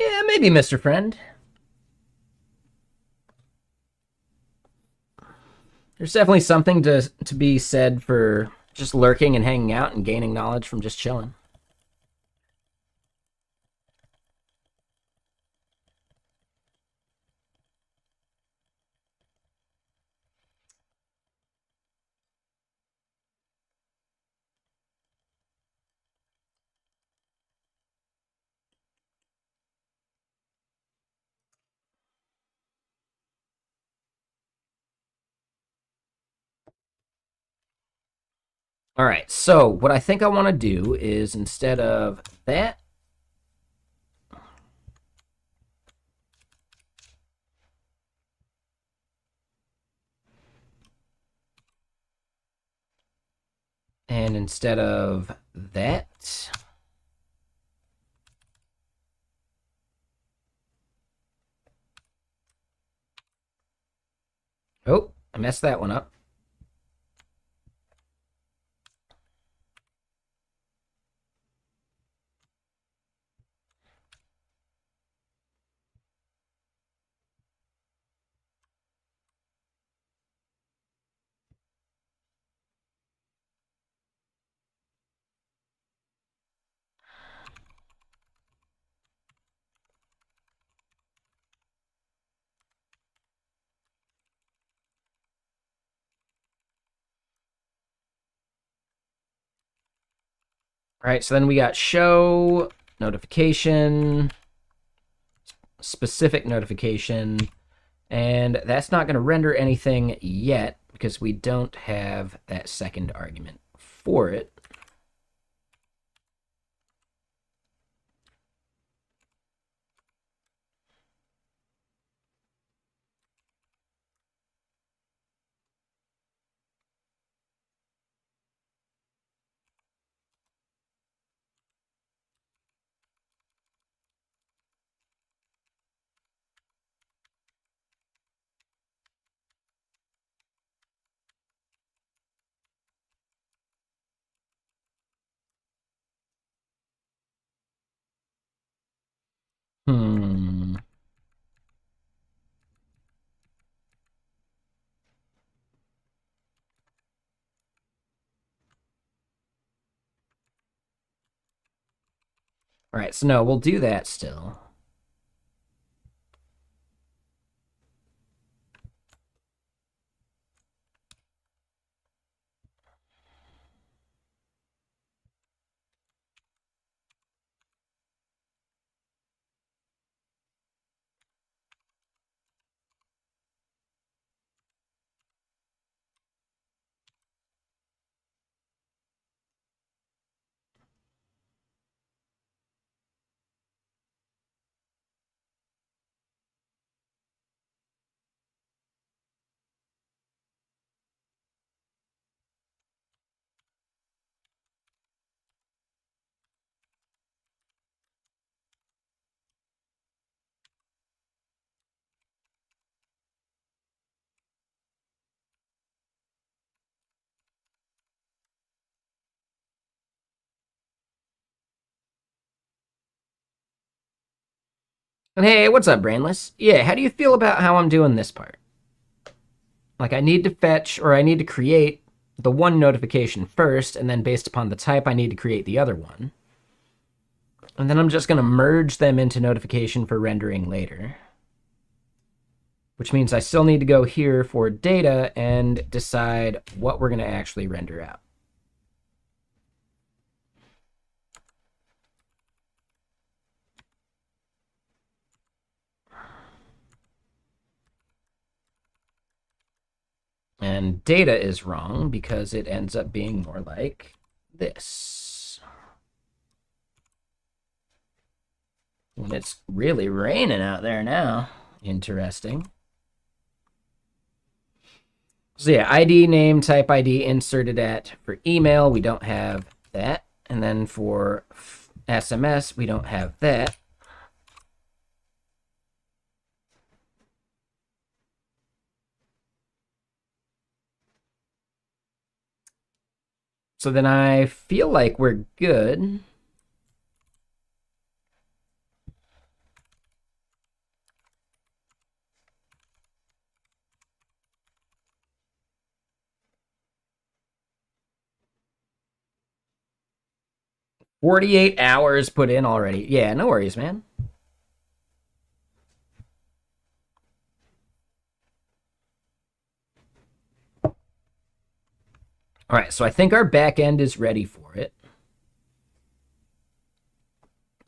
Yeah, maybe, Mr. Friend. There's definitely something to be said for just lurking and hanging out and gaining knowledge from just chilling. All right, so what I think I want to do is instead of that, and instead of that, oh, I messed that one up. All right, so then we got show, notification, specific notification, and that's not going to render anything yet because we don't have that second argument for it. Hmm. All right, so no, we'll do that still. And hey, what's up, Brainless? Yeah, how do you feel about how I'm doing this part? Like, I need to fetch or I need to create the one notification first, and then based upon the type, I need to create the other one. And then I'm just going to merge them into notification for rendering later. Which means I still need to go here for data and decide what we're going to actually render out. And data is wrong because it ends up being more like this. And it's really raining out there now. Interesting. So yeah, ID, name, type ID, inserted at. For email, we don't have that. And then for SMS, we don't have that. So then I feel like we're good. $48 hours put in already. Yeah, no worries, man. All right, so I think our back end is ready for it.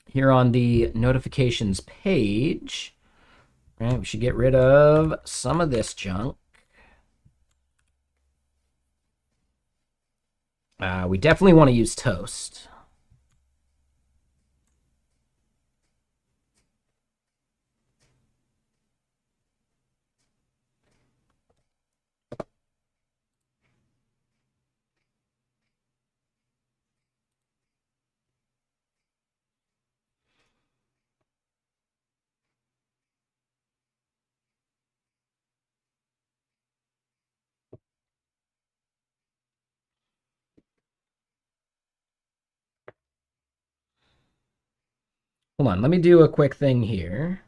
Here on the notifications page, right, we should get rid of some of this junk. We definitely want to use toast. Hold on, let me do a quick thing here.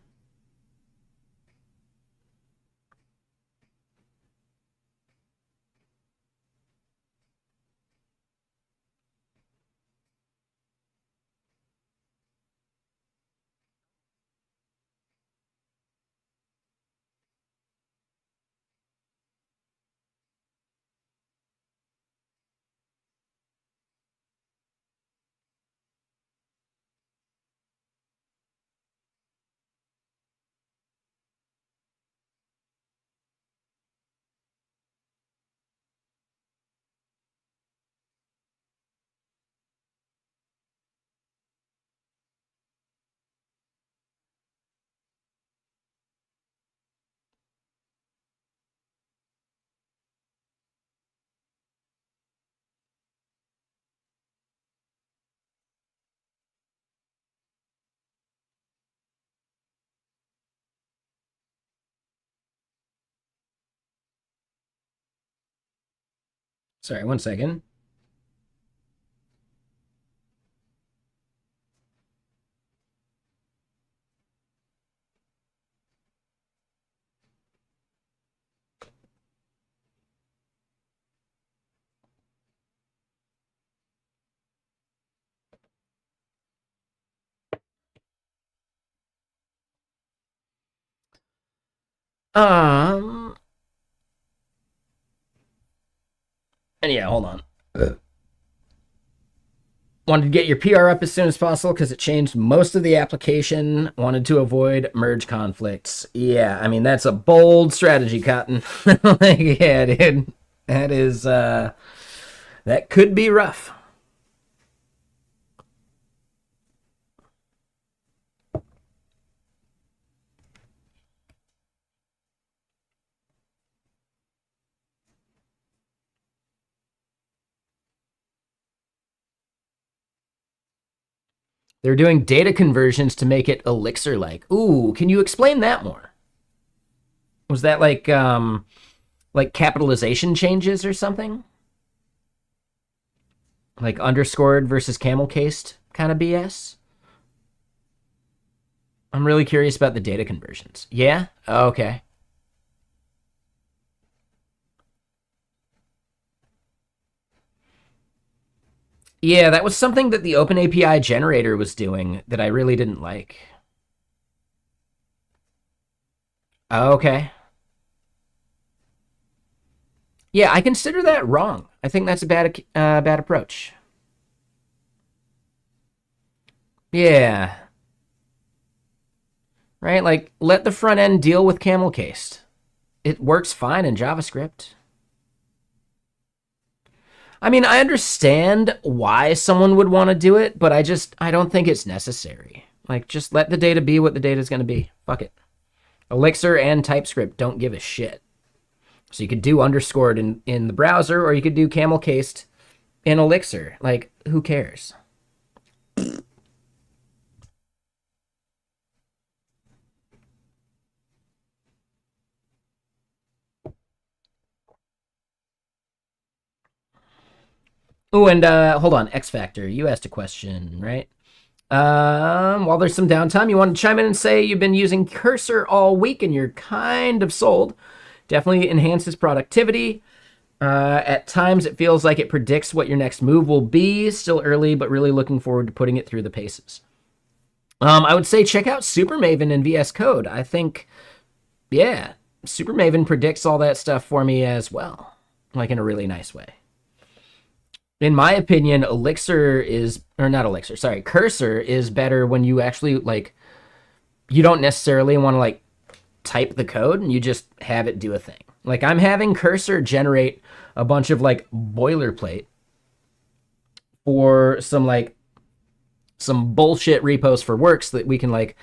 Sorry, one second. Um, and yeah, hold on. Wanted to get your PR up as soon as possible because it changed most of the application. Wanted to avoid merge conflicts. Yeah, I mean, that's a bold strategy, Cotton. Like, yeah, dude. That is, that could be rough. They're doing data conversions to make it Elixir like. Ooh, can you explain that more? Was that like capitalization changes or something? Like underscored versus camel cased kind of BS? I'm really curious about the data conversions. Yeah? Oh, okay. Yeah, that was something that the OpenAPI generator was doing that I really didn't like. Oh, okay. Yeah, I consider that wrong. I think that's a bad approach. Yeah. Right? Like let the front end deal with camel cased. It works fine in JavaScript. I mean, I understand why someone would want to do it, but I don't think it's necessary. Like, just let the data be what the data is going to be. Fuck it. Elixir and TypeScript don't give a shit. So you could do underscored in the browser, or you could do camel cased in Elixir. Like, who cares? Oh, and hold on, X Factor. You asked a question, right? While there's some downtime, you want to chime in and say you've been using Cursor all week and you're kind of sold. Definitely enhances productivity. At times, it feels like it predicts what your next move will be. Still early, but really looking forward to putting it through the paces. I would say check out Super Maven in VS Code. I think, yeah, Super Maven predicts all that stuff for me as well, like in a really nice way. In my opinion, Elixir is, or not Elixir, sorry, Cursor is better when you actually, like, you don't necessarily want to, like, type the code and you just have it do a thing. Like, I'm having Cursor generate a bunch of, like, boilerplate for some bullshit repos for works that we can, like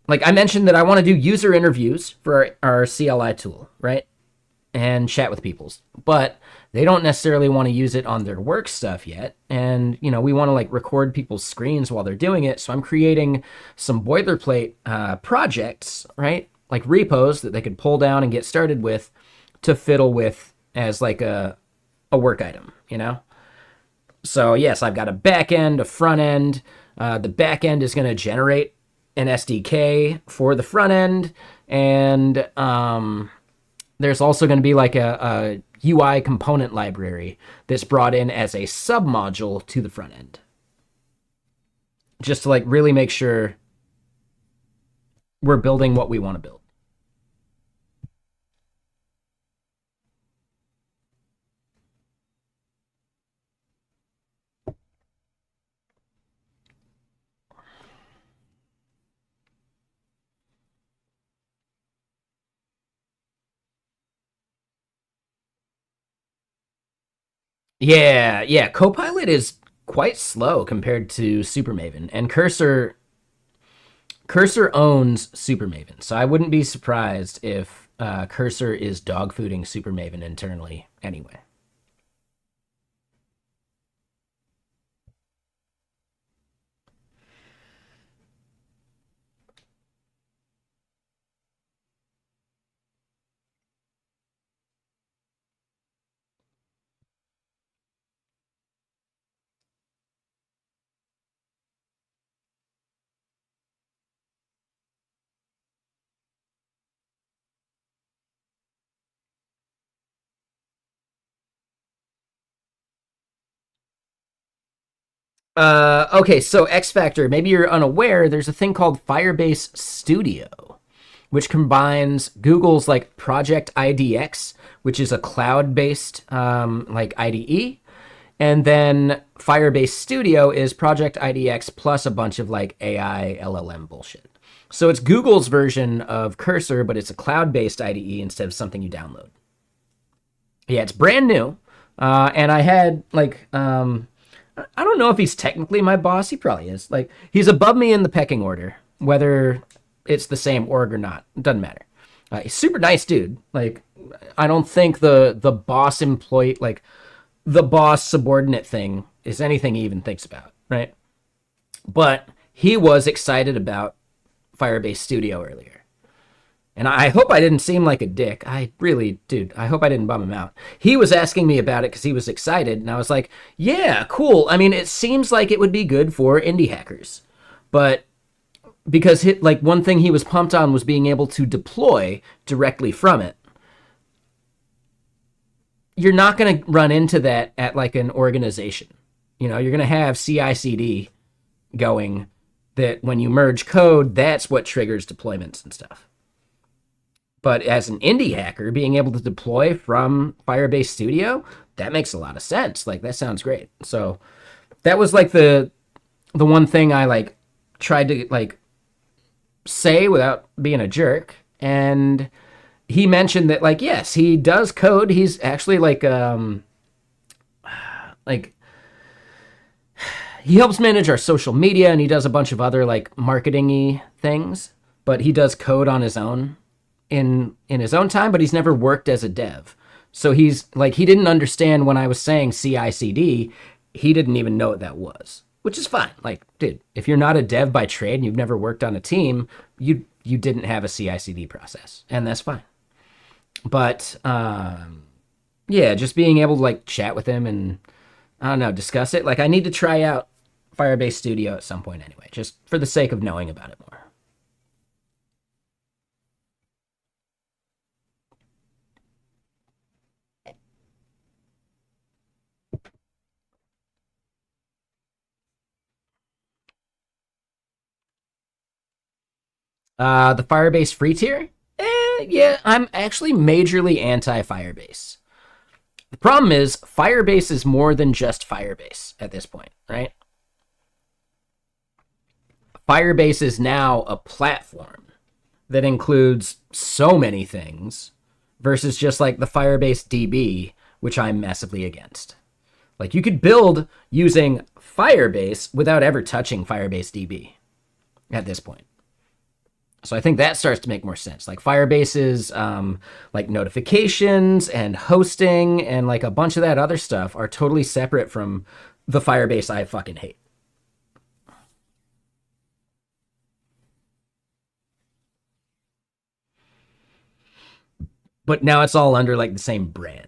I mentioned that I want to do user interviews for our CLI tool, right? And chat with people. But they don't necessarily want to use it on their work stuff yet. And, you know, we want to like record people's screens while they're doing it. So I'm creating some boilerplate projects, right? Like repos that they could pull down and get started with to fiddle with as like a work item, you know? So yes, I've got a back end, a front end. The back end is going to generate an SDK for the front end. And there's also going to be like a UI component library that's brought in as a submodule to the front end. Just to like really make sure we're building what we want to build. Yeah. Copilot is quite slow compared to Supermaven, and Cursor owns Supermaven, so I wouldn't be surprised if Cursor is dogfooding Supermaven internally anyway. Okay, so X Factor, maybe you're unaware, there's a thing called Firebase Studio, which combines Google's like Project IDX, which is a cloud-based like IDE, and then Firebase Studio is Project IDX plus a bunch of like AI LLM bullshit. So it's Google's version of Cursor, but it's a cloud-based IDE instead of something you download. Yeah, it's brand new, and I had like I don't know if he's technically my boss. He probably is. Like, he's above me in the pecking order, whether it's the same org or not. It doesn't matter. He's super nice dude. Like, I don't think the boss employee, like, the boss subordinate thing is anything he even thinks about, right? But he was excited about Firebase Studio earlier. And I hope I didn't seem like a dick. I really, dude, I hope I didn't bum him out. He was asking me about it because he was excited. And I was like, yeah, cool. I mean, it seems like it would be good for indie hackers. But because like one thing he was pumped on was being able to deploy directly from it. You're not going to run into that at like an organization. You know, you're going to have CI/CD going that when you merge code, that's what triggers deployments and stuff. But as an indie hacker, being able to deploy from Firebase Studio, that makes a lot of sense. Like, that sounds great. So that was like the one thing I like tried to like say without being a jerk. And he mentioned that like, yes, he does code. He's actually like Like, he helps manage our social media and he does a bunch of other like marketing-y things, but he does code on his own in his own time, but he's never worked as a dev. So he's like, he didn't understand when I was saying CI/CD, he didn't even know what that was, which is fine. Like, dude, if you're not a dev by trade and you've never worked on a team, you didn't have a CI/CD process, and that's fine. But yeah, just being able to like chat with him and I don't know, discuss it. Like, I need to try out Firebase Studio at some point anyway, just for the sake of knowing about it more. The Firebase free tier? Yeah, I'm actually majorly anti-Firebase. The problem is, Firebase is more than just Firebase at this point, right? Firebase is now a platform that includes so many things versus just like the Firebase DB, which I'm massively against. Like, you could build using Firebase without ever touching Firebase DB at this point. So I think that starts to make more sense. Like, Firebase's like notifications and hosting and like a bunch of that other stuff are totally separate from the Firebase I fucking hate. But now it's all under like the same brand.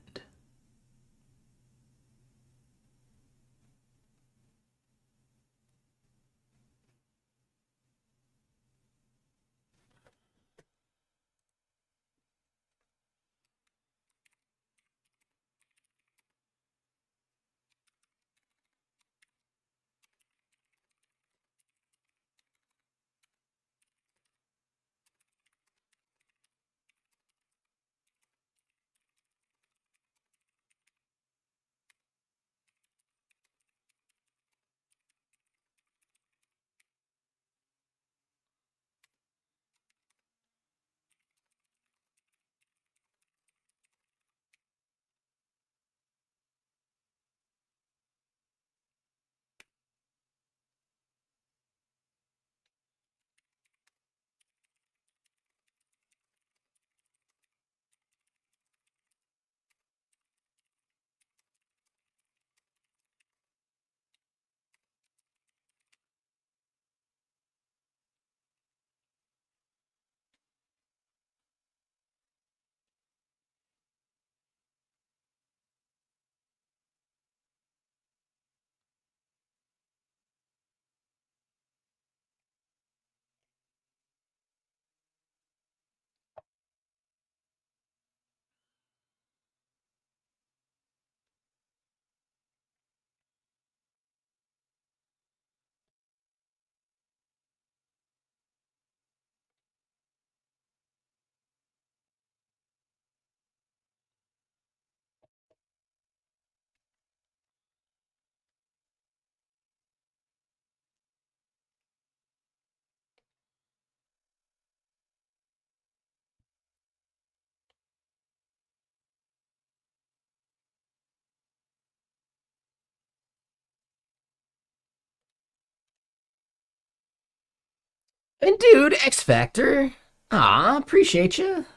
And dude, X Factor. Ah, appreciate you.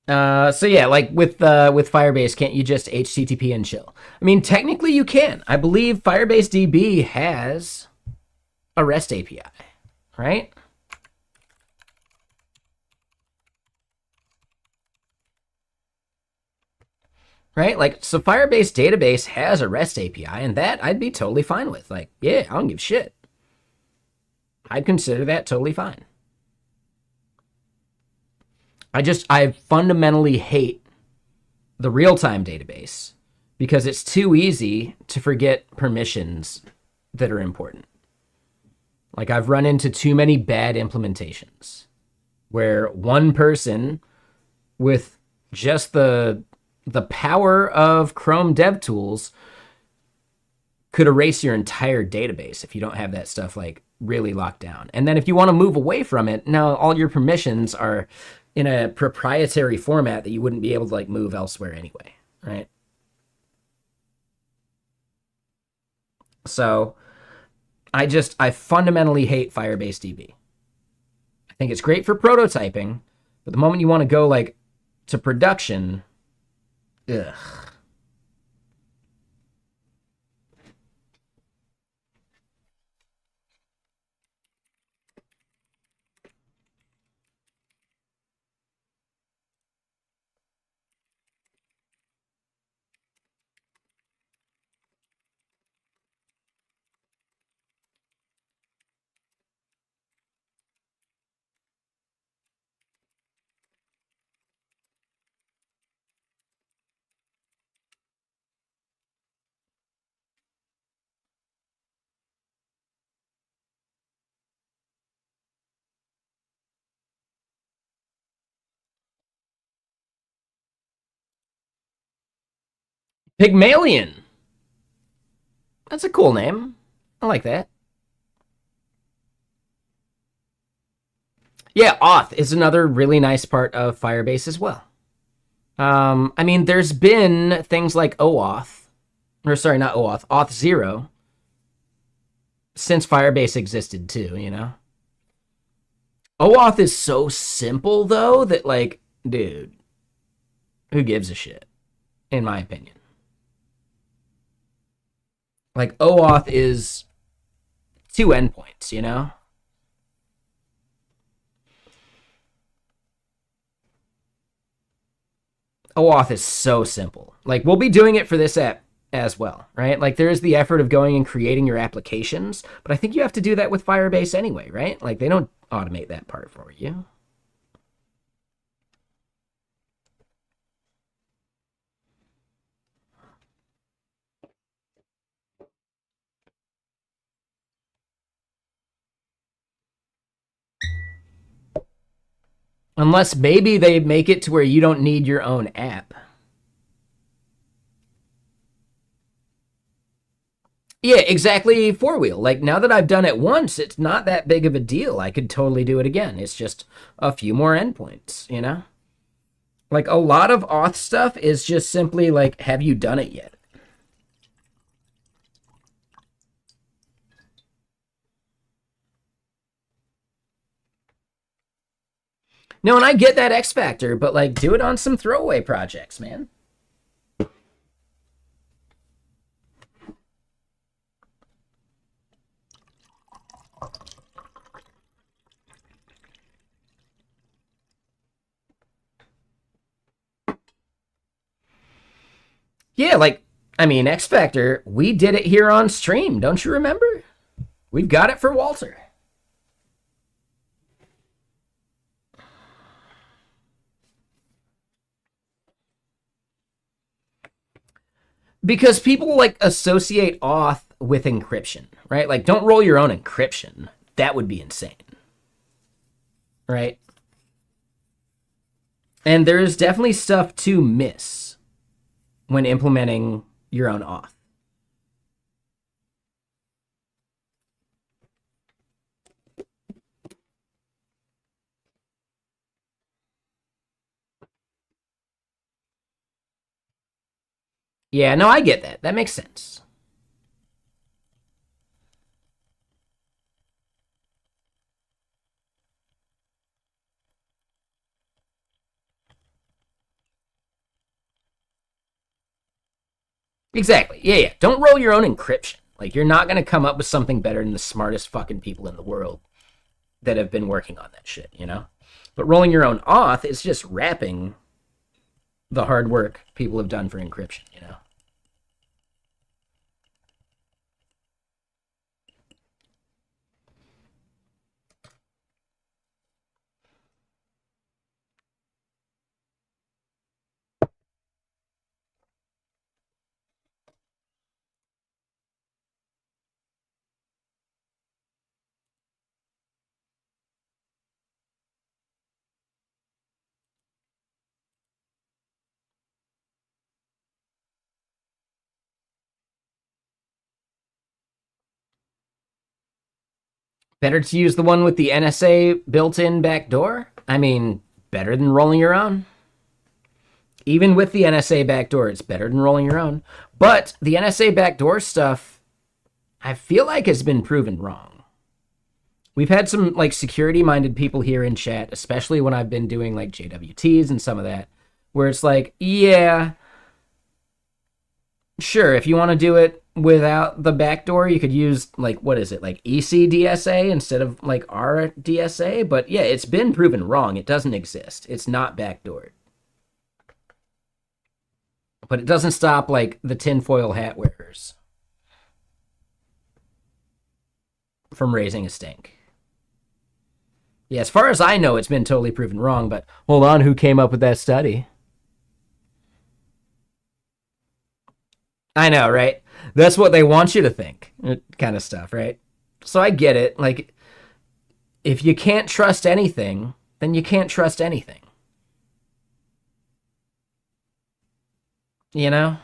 So yeah, like with Firebase, can't you just HTTP and chill? I mean, technically you can. I believe Firebase DB has a REST API, right? Right? Like, so Firebase database has a REST API, and that I'd be totally fine with. Like, yeah, I don't give a shit. I'd consider that totally fine. I fundamentally hate the real-time database because it's too easy to forget permissions that are important. Like, I've run into too many bad implementations where one person with just the power of Chrome DevTools could erase your entire database if you don't have that stuff like really locked down. And then if you want to move away from it, now all your permissions are in a proprietary format that you wouldn't be able to like move elsewhere anyway, right? So I fundamentally hate Firebase DB. I think it's great for prototyping, but the moment you want to go like to production, ugh. Pygmalion. That's a cool name. I like that. Yeah, auth is another really nice part of Firebase as well. I mean, there's been things like OAuth, or sorry, not OAuth, Auth0, since Firebase existed too, you know? OAuth is so simple though that like, dude, who gives a shit, in my opinion. Like OAuth is two endpoints, you know? OAuth is so simple. Like we'll be doing it for this app as well, right? Like there is the effort of going and creating your applications, but I think you have to do that with Firebase anyway, right? Like they don't automate that part for you. Unless maybe they make it to where you don't need your own app. Yeah, exactly. Four wheel. Like now that I've done it once, it's not that big of a deal. I could totally do it again. It's just a few more endpoints, you know? Like a lot of auth stuff is just simply like, have you done it yet? No, and I get that X factor, but like do it on some throwaway projects, man. Yeah, like I mean, X Factor, we did it here on stream, don't you remember? We've got it for Walter. Because people like associate auth with encryption, right? Like don't roll your own encryption. That would be insane. Right? And there's definitely stuff to miss when implementing your own auth. Yeah, no, I get that. That makes sense. Exactly. Yeah, yeah. Don't roll your own encryption. Like you're not gonna come up with something better than the smartest fucking people in the world that have been working on that shit, you know? But rolling your own auth is just wrapping the hard work people have done for encryption, you know? Better to use the one with the NSA built in backdoor? I mean, better than rolling your own. Even with the NSA backdoor, it's better than rolling your own. But the NSA backdoor stuff, I feel like has been proven wrong. We've had some like security-minded people here in chat, especially when I've been doing like JWTs and some of that, where it's like, yeah, sure, if you want to do it without the backdoor, you could use like, what is it, like ECDSA instead of like RDSA. But yeah, it's been proven wrong. It doesn't exist. It's not backdoored. But it doesn't stop like the tinfoil hat wearers from raising a stink. Yeah, as far as I know, it's been totally proven wrong, but hold on, who came up with that study? I know, right? That's what they want you to think, kind of stuff, right? So I get it. Like, if you can't trust anything, then you can't trust anything. You know?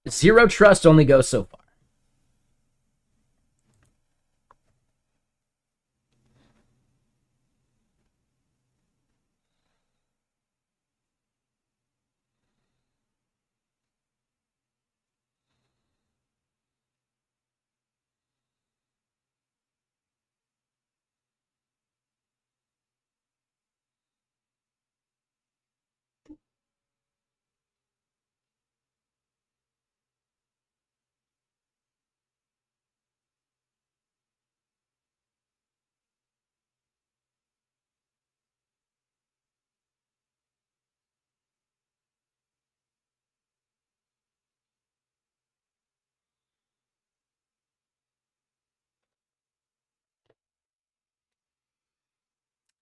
Zero trust only goes so far.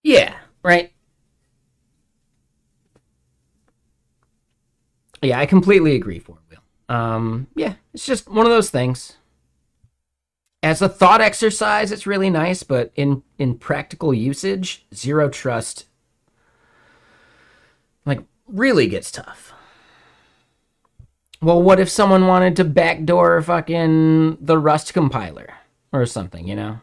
Yeah, right? Yeah, I completely agree, Four Wheel. Yeah, it's just one of those things. As a thought exercise, it's really nice, but in practical usage, zero trust like really gets tough. Well, what if someone wanted to backdoor fucking the Rust compiler or something, you know?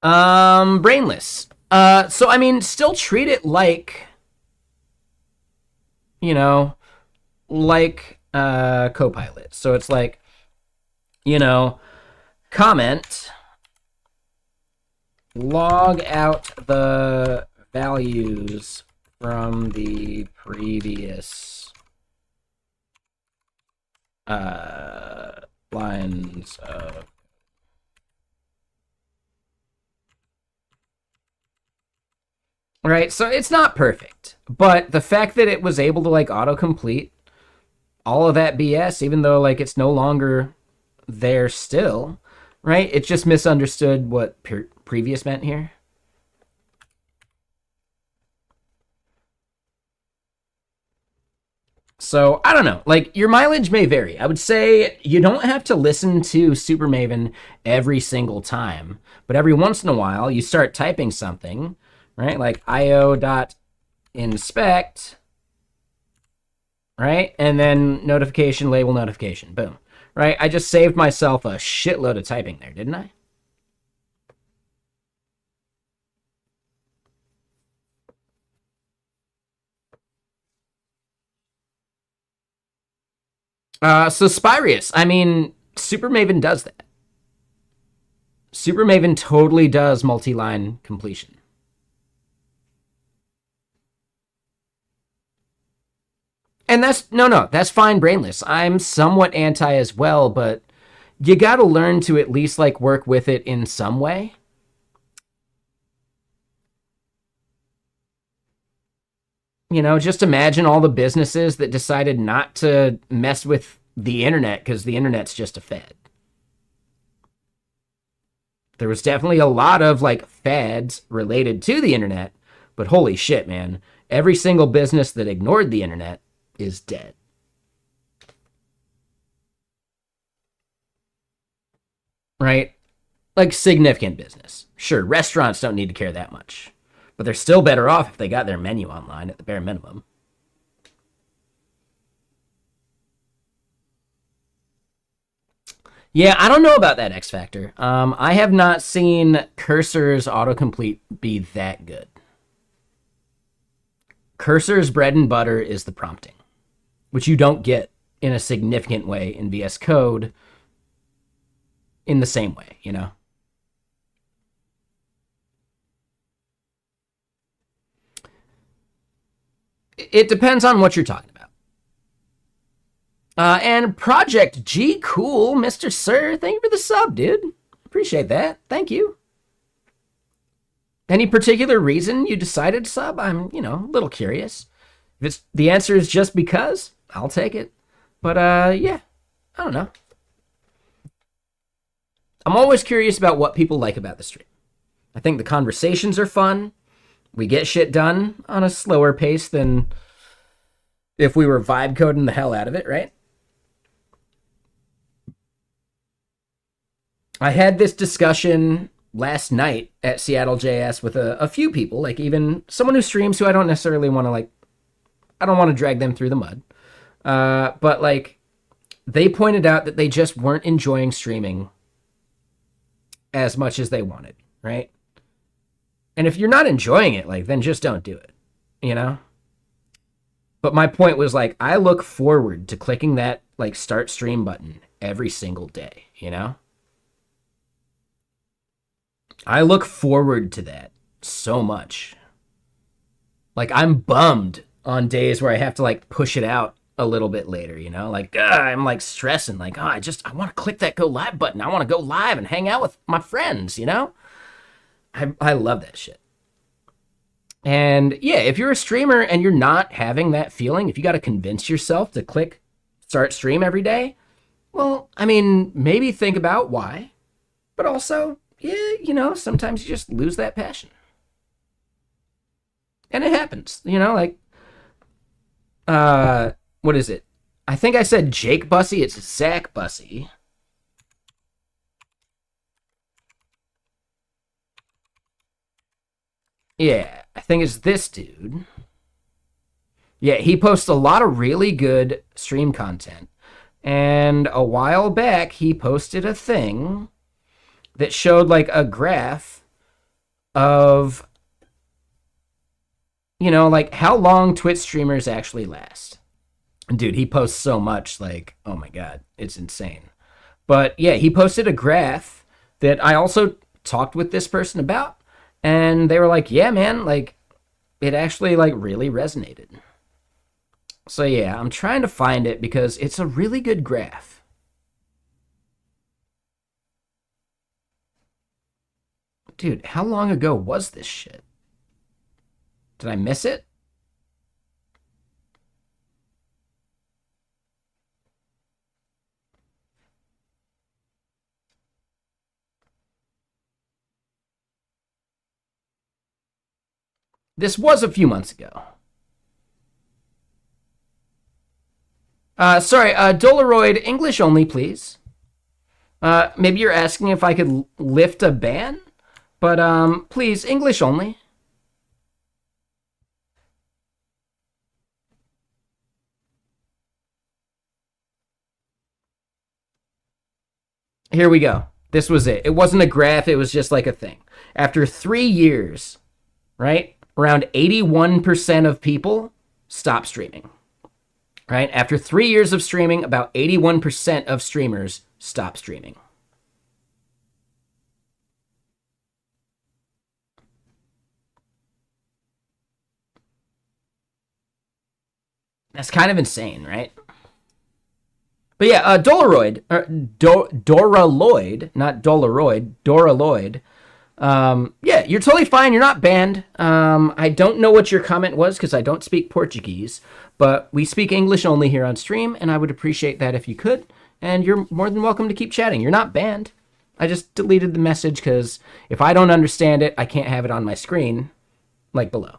Brainless. So I mean, still treat it like, you know, like Copilot. So it's like, you know, comment, log out the values from the previous lines of. Right, so it's not perfect, but the fact that it was able to like autocomplete all of that BS, even though like it's no longer there still, right? It just misunderstood what previous meant here. So I don't know. Like your mileage may vary. I would say you don't have to listen to Super Maven every single time, but every once in a while you start typing something, right? Like io.inspect, right? And then notification, label notification, boom, right? I just saved myself a shitload of typing there, didn't I? So Spyrius, I mean, Super Maven does that. Super Maven totally does multi-line completion. And that's fine, brainless. I'm somewhat anti as well, but you got to learn to at least like work with it in some way. You know, just imagine all the businesses that decided not to mess with the internet because the internet's just a fad. There was definitely a lot of like fads related to the internet, but holy shit, man. Every single business that ignored the internet is dead. Right? Like significant business. Sure, restaurants don't need to care that much. But they're still better off if they got their menu online at the bare minimum. Yeah, I don't know about that X Factor. I have not seen Cursor's autocomplete be that good. Cursor's bread and butter is the prompting, which you don't get in a significant way in VS Code in the same way, you know? It depends on what you're talking about. And Project G, cool, Mr. Sir. Thank you for the sub, dude. Appreciate that. Thank you. Any particular reason you decided to sub? I'm, a little curious. If it's the answer is just because, I'll take it. But yeah, I don't know. I'm always curious about what people like about the stream. I think the conversations are fun. We get shit done on a slower pace than if we were vibe coding the hell out of it, right? I had this discussion last night at Seattle JS with a few people, like even someone who streams who I don't necessarily want to I don't want to drag them through the mud. But like they pointed out that they just weren't enjoying streaming as much as they wanted, right? And if you're not enjoying it, then just don't do it, you know? But my point was I look forward to clicking that start stream button every single day, you know? I look forward to that so much. I'm bummed on days where I have to push it out a little bit later, you know? I'm stressing, I want to click that go live button. I want to go live and hang out with my friends, you know? I love that shit. And yeah, if you're a streamer and you're not having that feeling, if you got to convince yourself to click start stream every day, well, I mean, maybe think about why. But also, yeah, sometimes you just lose that passion. And it happens, what is it? I think I said Jake Bussy. It's Zach Bussy. Yeah, I think it's this dude. Yeah, he posts a lot of really good stream content. And a while back, he posted a thing that showed a graph of, how long Twitch streamers actually last. Dude, he posts so much, oh my God, it's insane. But yeah, he posted a graph that I also talked with this person about. And they were like, yeah, man, it actually really resonated. So yeah, I'm trying to find it because it's a really good graph. Dude, how long ago was this shit? Did I miss it? This was a few months ago. Sorry, Dolaroid, English only, please. Maybe you're asking if I could lift a ban? But, please, English only. Here we go. This was it. It wasn't a graph. It was just a thing. After 3 years, right? Around 81% of people stop streaming, right? After 3 years of streaming, about 81% of streamers stop streaming. That's kind of insane, right? But yeah, Doraloid, not Dolaroid, Doraloid. Yeah, you're totally fine. You're not banned. I don't know what your comment was because I don't speak Portuguese, but we speak English only here on stream, and I would appreciate that if you could. And you're more than welcome to keep chatting. You're not banned. I just deleted the message because if I don't understand it, I can't have it on my screen, below.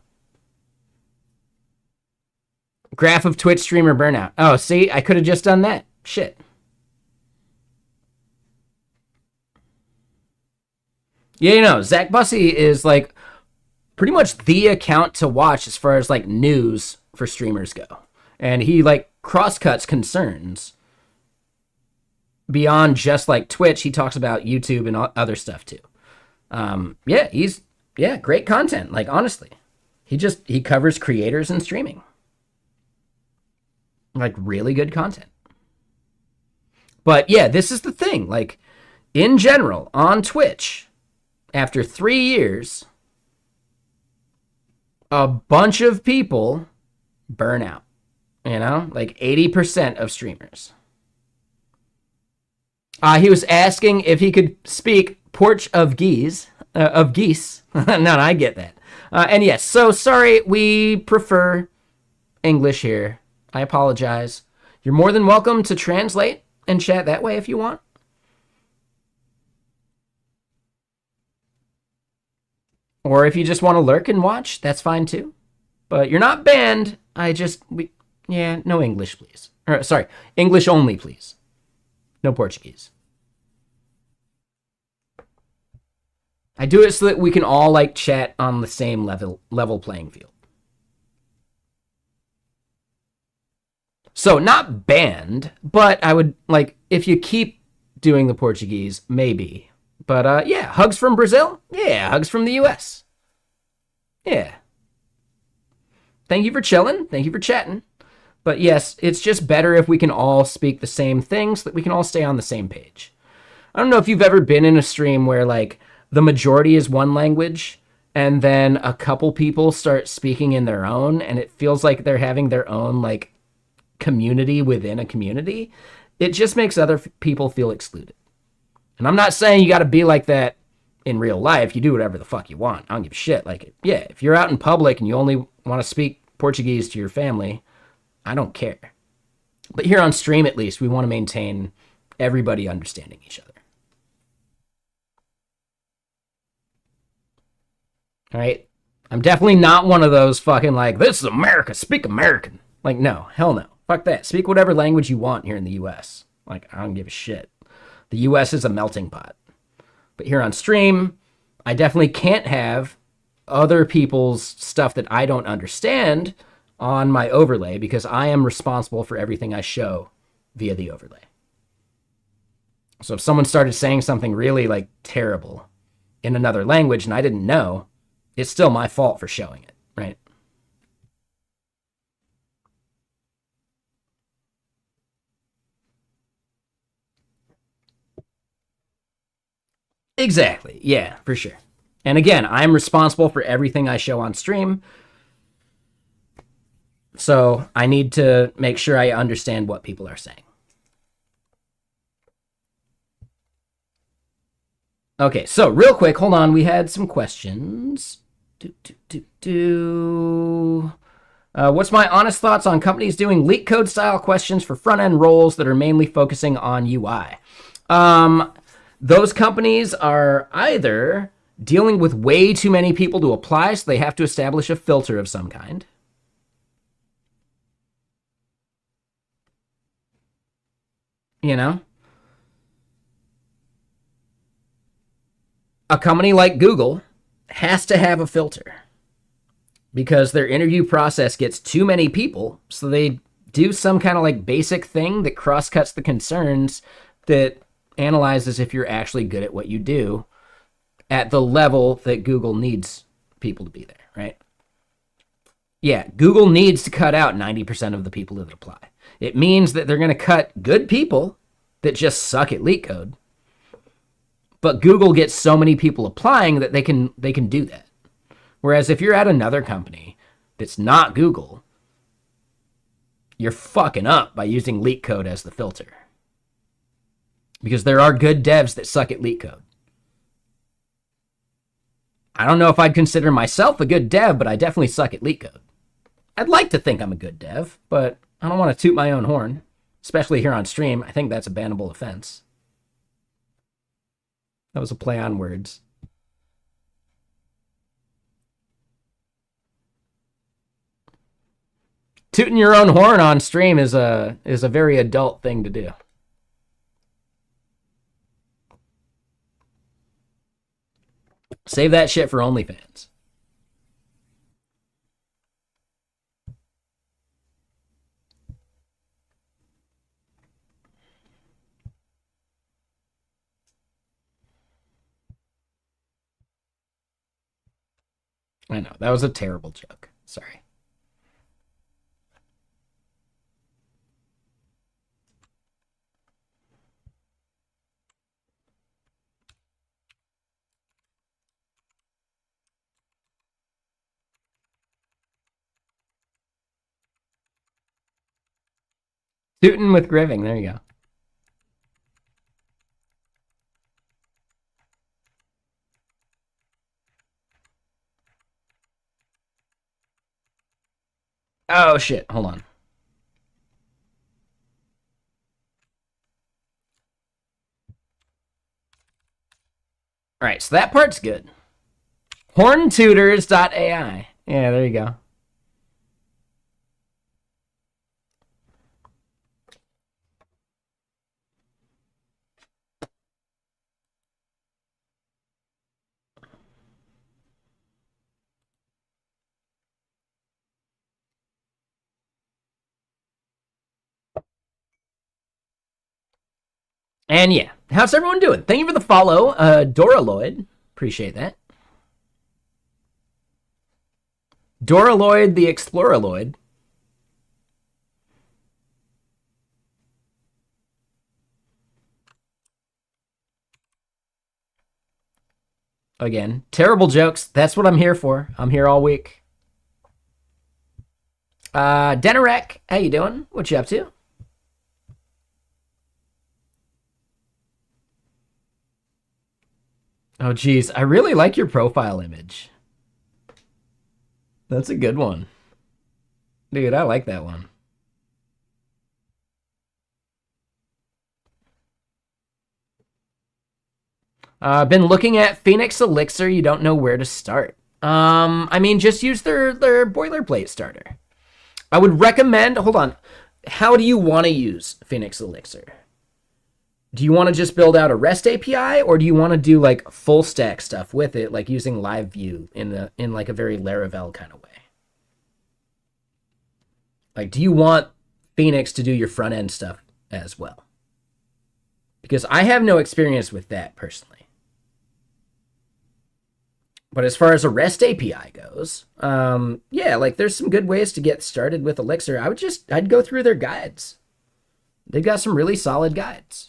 Graph of Twitch streamer burnout. Oh, see, I could have just done that. Shit. Yeah, Zach Bussy is pretty much the account to watch as far as like news for streamers go. And he like cross-cuts concerns beyond just like Twitch. He talks about YouTube and other stuff too. Yeah, great content. Like honestly, he covers creators and streaming. Like really good content. But yeah, this is the thing. Like in general on Twitch, after 3 years, a bunch of people burn out. You know, like 80% of streamers. He was asking if he could speak Porch of geese. No, I get that. And yes, so sorry, we prefer English here. I apologize. You're more than welcome to translate and chat that way if you want. Or if you just want to lurk and watch, that's fine too. But you're not banned. No English, please. Sorry, English only, please. No Portuguese. I do it so that we can all like chat on the same level playing field. So not banned, but I would like if you keep doing the Portuguese, maybe. But yeah, hugs from Brazil. Yeah, hugs from the US. Yeah. Thank you for chilling. Thank you for chatting. But yes, it's just better if we can all speak the same thing so that we can all stay on the same page. I don't know if you've ever been in a stream where like the majority is one language and then a couple people start speaking in their own and it feels like they're having their own like community within a community. It just makes other people feel excluded. And I'm not saying you got to be like that in real life. You do whatever the fuck you want. I don't give a shit. Like, yeah, if you're out in public and you only want to speak Portuguese to your family, I don't care. But here on stream, at least, we want to maintain everybody understanding each other. All right? I'm definitely not one of those fucking like, this is America, speak American. Like, no, hell no. Fuck that. Speak whatever language you want here in the US. Like, I don't give a shit. The US is a melting pot. But here on stream, I definitely can't have other people's stuff that I don't understand on my overlay because I am responsible for everything I show via the overlay. So if someone started saying something really like terrible in another language and I didn't know, it's still my fault for showing it, right? Exactly. Yeah, for sure. And again, I'm responsible for everything I show on stream. So I need to make sure I understand what people are saying. Okay, so real quick, hold on. We had some questions. What's my honest thoughts on companies doing leak code style questions for front end roles that are mainly focusing on UI? Those companies are either dealing with way too many people to apply, so they have to establish a filter of some kind. You know? A company like Google has to have a filter because their interview process gets too many people, so they do some kind of like basic thing that cross-cuts the concerns that analyzes if you're actually good at what you do at the level that Google needs people to be there, right? Yeah, Google needs to cut out 90% of the people that apply. It means that they're going to cut good people that just suck at leak code. But Google gets so many people applying that they can do that. Whereas if you're at another company that's not Google, you're fucking up by using leak code as the filter. Because there are good devs that suck at leak code. I don't know if I'd consider myself a good dev, but I definitely suck at leak code. I'd like to think I'm a good dev, but I don't want to toot my own horn, especially here on stream. I think that's a bannable offense. That was a play on words. Tooting your own horn on stream is a very adult thing to do. Save that shit for OnlyFans. I know. That was a terrible joke. Sorry. Tootin' with Griving. There you go. Oh, shit. Hold on. All right, so that part's good. Horntutors.ai. Yeah, there you go. And yeah, how's everyone doing? Thank you for the follow, Dora Lloyd. Appreciate that. Dora Lloyd, the Explorer Lloyd. Again, terrible jokes. That's what I'm here for. I'm here all week. Denarek, how you doing? What you up to? Oh, geez. I really like your profile image. That's a good one. Dude, I like that one. Been looking at Phoenix Elixir. You don't know where to start. I mean, just use their boilerplate starter. I would recommend. Hold on. How do you want to use Phoenix Elixir? Do you want to just build out a REST API, or do you want to do like full stack stuff with it, like using Live View in like a very Laravel kind of way? Like, do you want Phoenix to do your front end stuff as well? Because I have no experience with that personally. But as far as a REST API goes, yeah, like there's some good ways to get started with Elixir. I'd go through their guides. They've got some really solid guides.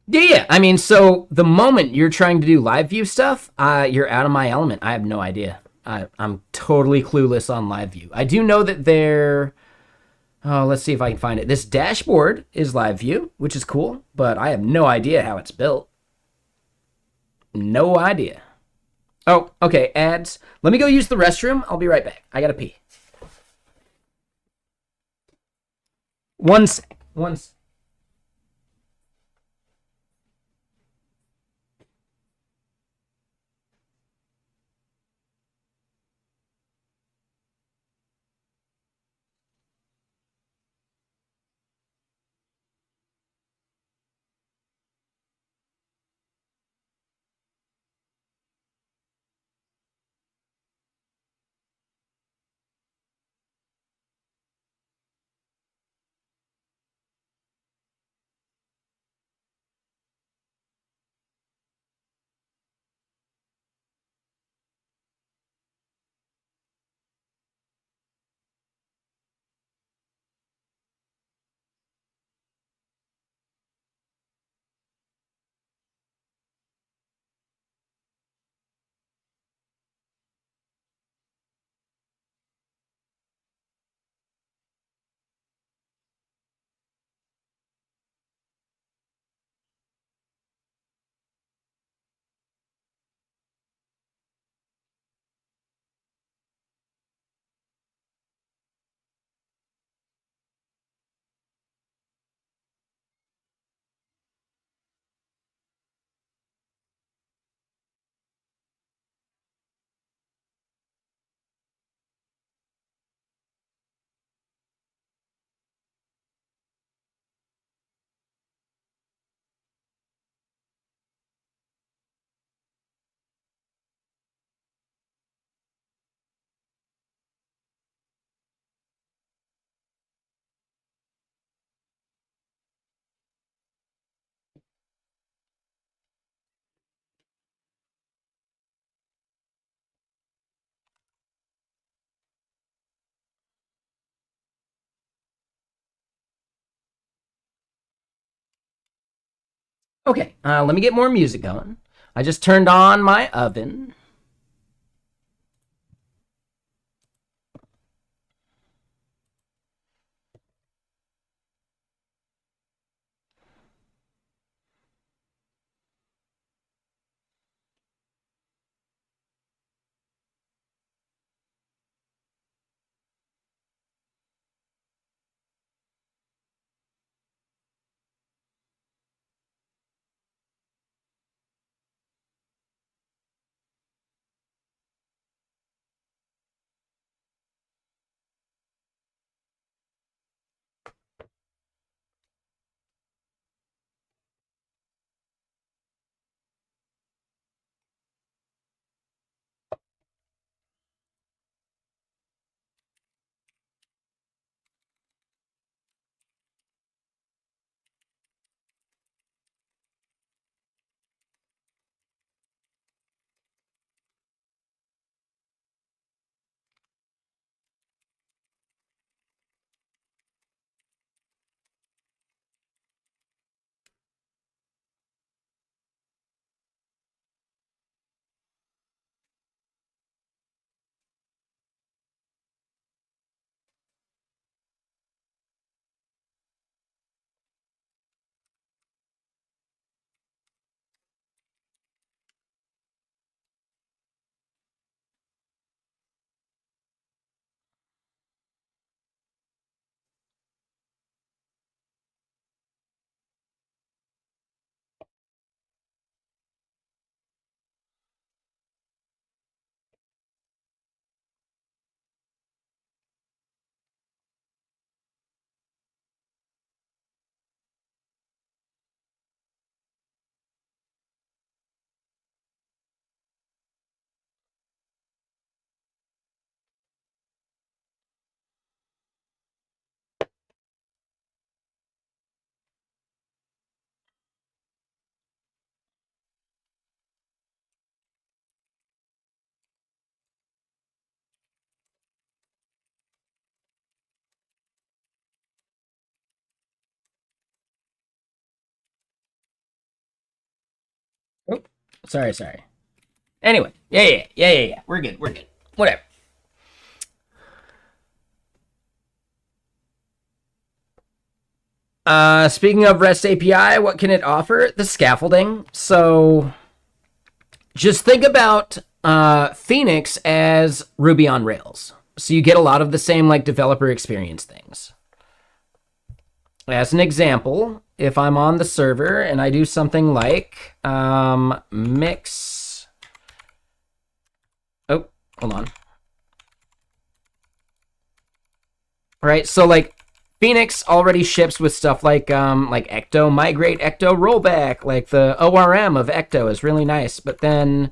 Yeah. I mean, so the moment you're trying to do live view stuff, you're out of my element. I have no idea. I'm totally clueless on live view. I do know that they're. Oh, let's see if I can find it. This dashboard is live view, which is cool, but I have no idea how it's built. No idea. Oh, okay. Ads. Let me go use the restroom. I'll be right back. I gotta pee. One sec. One sec. Okay, let me get more music going. I just turned on my oven. Oh, sorry. Anyway, yeah. We're good. Whatever. Speaking of REST API, what can it offer? The scaffolding. So just think about Phoenix as Ruby on Rails. So you get a lot of the same like developer experience things. As an example, if I'm on the server and I do something like mix. Oh, hold on. Right, so like Phoenix already ships with stuff like Ecto migrate, Ecto rollback. Like the ORM of Ecto is really nice, but then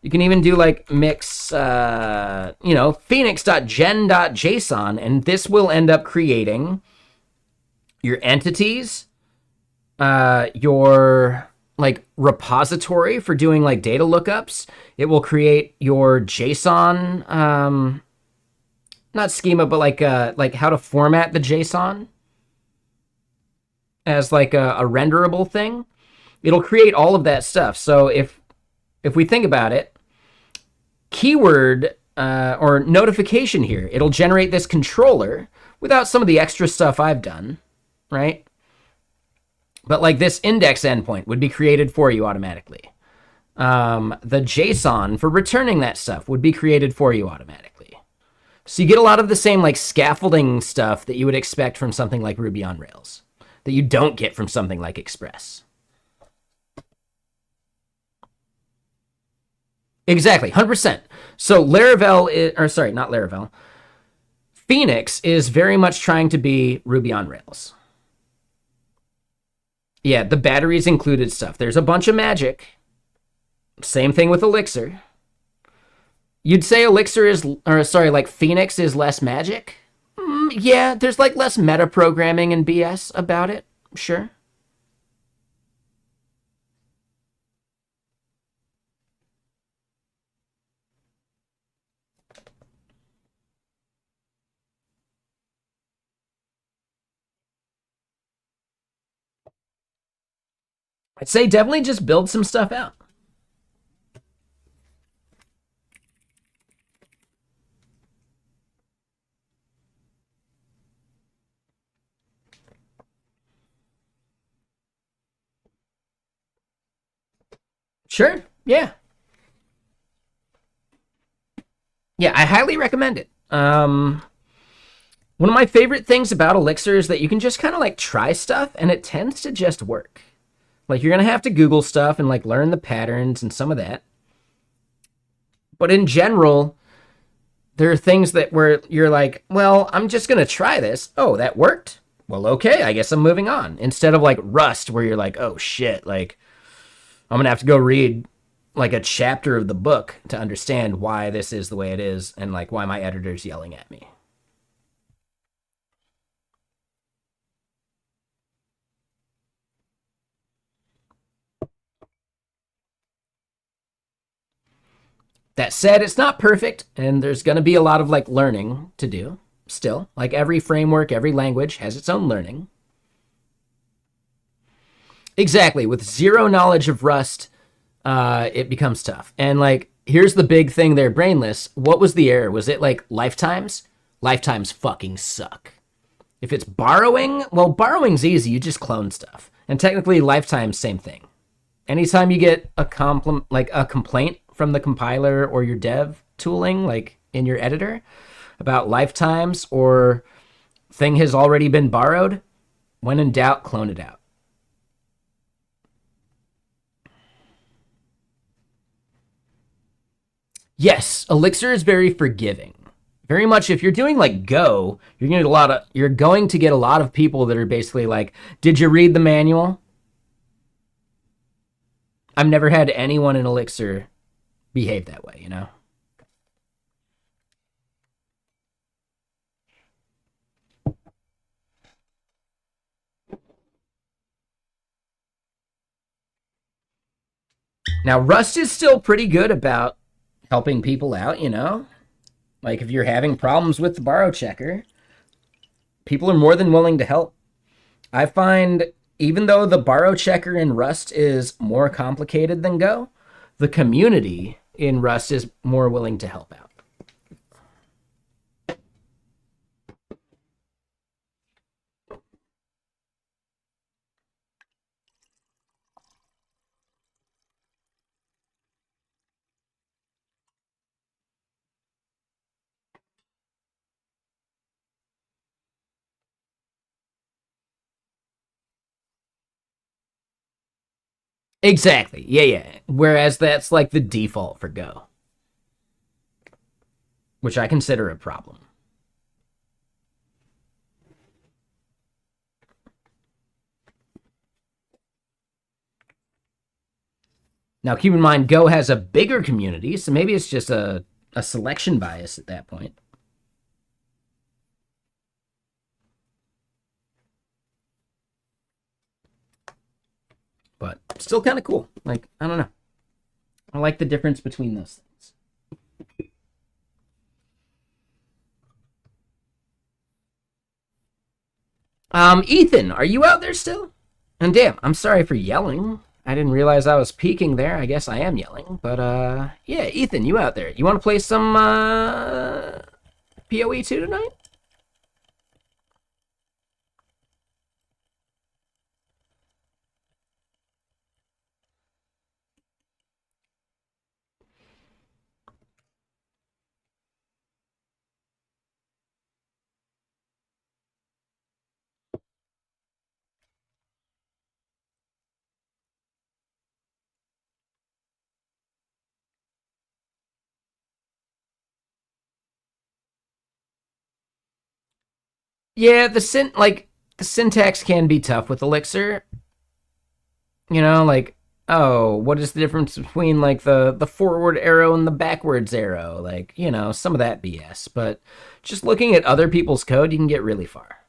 you can even do like mix, phoenix.gen.json, and this will end up creating your entities, your like repository for doing like data lookups. It will create your JSON, not schema, but like how to format the JSON as like a renderable thing. It'll create all of that stuff. So if we think about it, keyword or notification here, it'll generate this controller without some of the extra stuff I've done, right? But like this index endpoint would be created for you automatically. The JSON for returning that stuff would be created for you automatically. So you get a lot of the same like scaffolding stuff that you would expect from something like Ruby on Rails that you don't get from something like Express. Exactly, 100%. So Laravel, not Laravel. Phoenix is very much trying to be Ruby on Rails. Yeah, the batteries included stuff. There's a bunch of magic. Same thing with Elixir. You'd say Phoenix is less magic? Yeah, there's like less meta programming and BS about it. Sure. I'd say definitely just build some stuff out. Sure. Yeah. Yeah, I highly recommend it. One of my favorite things about Elixir is that you can just kind of like try stuff and it tends to just work. Like you're going to have to Google stuff and like learn the patterns and some of that. But in general, there are things that where you're like, well, I'm just going to try this. Oh, that worked. Well, okay, I guess I'm moving on. Instead of like Rust, where you're like, oh shit, like I'm going to have to go read like a chapter of the book to understand why this is the way it is and like why my editor's yelling at me. That said, it's not perfect, and there's going to be a lot of like learning to do still. Like every framework, every language has its own learning. Exactly. With zero knowledge of Rust, it becomes tough. And like, here's the big thing there, brainless. What was the error? Was it like lifetimes? Lifetimes fucking suck. If it's borrowing, well, borrowing's easy. You just clone stuff. And technically, lifetimes, same thing. Anytime you get like a complaint from the compiler or your dev tooling, like in your editor, about lifetimes or thing has already been borrowed, when in doubt, clone it out. Yes, Elixir is very forgiving. Very much if you're doing like Go, you're going to get a lot of people that are basically like, "Did you read the manual?" I've never had anyone in Elixir behave that way, you know? Now, Rust is still pretty good about helping people out, you know? Like if you're having problems with the borrow checker, people are more than willing to help. I find even though the borrow checker in Rust is more complicated than Go, the community in Rust is more willing to help out. Exactly. Yeah, yeah. Whereas that's like the default for Go, which I consider a problem. Now, keep in mind, Go has a bigger community, so maybe it's just a selection bias at that point. But still kind of cool. Like, I don't know. I like the difference between those things. Ethan, are you out there still? And damn, I'm sorry for yelling. I didn't realize I was peeking there. I guess I am yelling. But yeah, Ethan, you out there. You want to play some PoE 2 tonight? Yeah, the syntax can be tough with Elixir. You know, like, oh, what is the difference between like the forward arrow and the backwards arrow? Like, you know, some of that BS. But just looking at other people's code, you can get really far.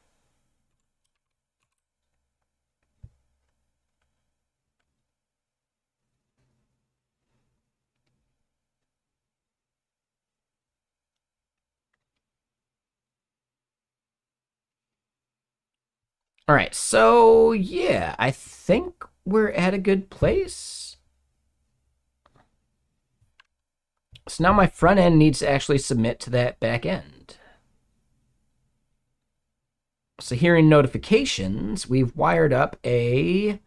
All right, so yeah, I think we're at a good place. So now my front end needs to actually submit to that back end. So here in notifications, we've wired up an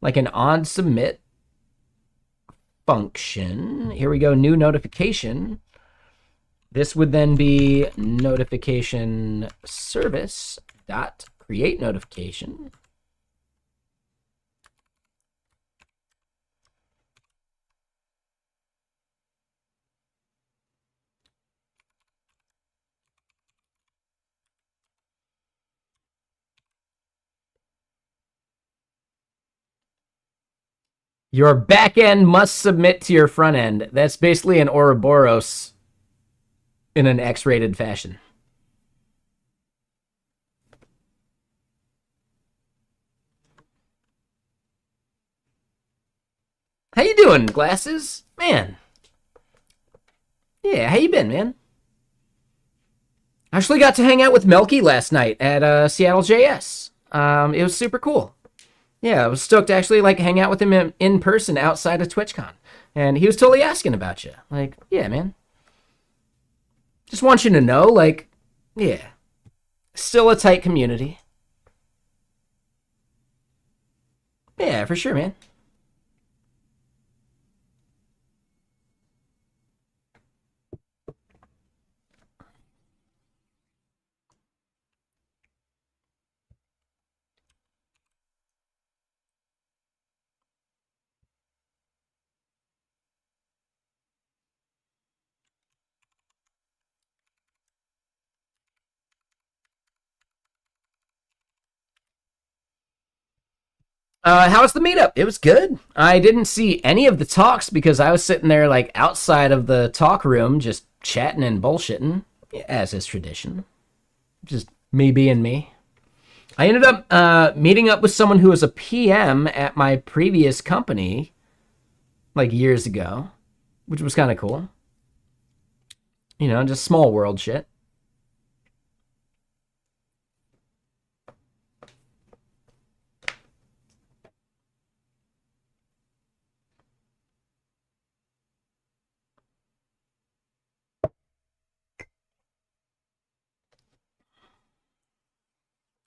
on submit function. Here we go, new notification. This would then be notification service dot create notification. Your back end must submit to your front end. That's basically an Ouroboros in an X-rated fashion. How you doing, Glasses? Man. Yeah, how you been, man? I actually got to hang out with Melky last night at Seattle JS. It was super cool. Yeah, I was stoked to actually hang out with him in person outside of TwitchCon. And he was totally asking about you. Yeah, man. Just want you to know, yeah. Still a tight community. Yeah, for sure, man. How was the meetup? It was good. I didn't see any of the talks because I was sitting there outside of the talk room just chatting and bullshitting, as is tradition. Just me being me. I ended up meeting up with someone who was a PM at my previous company years ago, which was kind of cool. Just small world shit.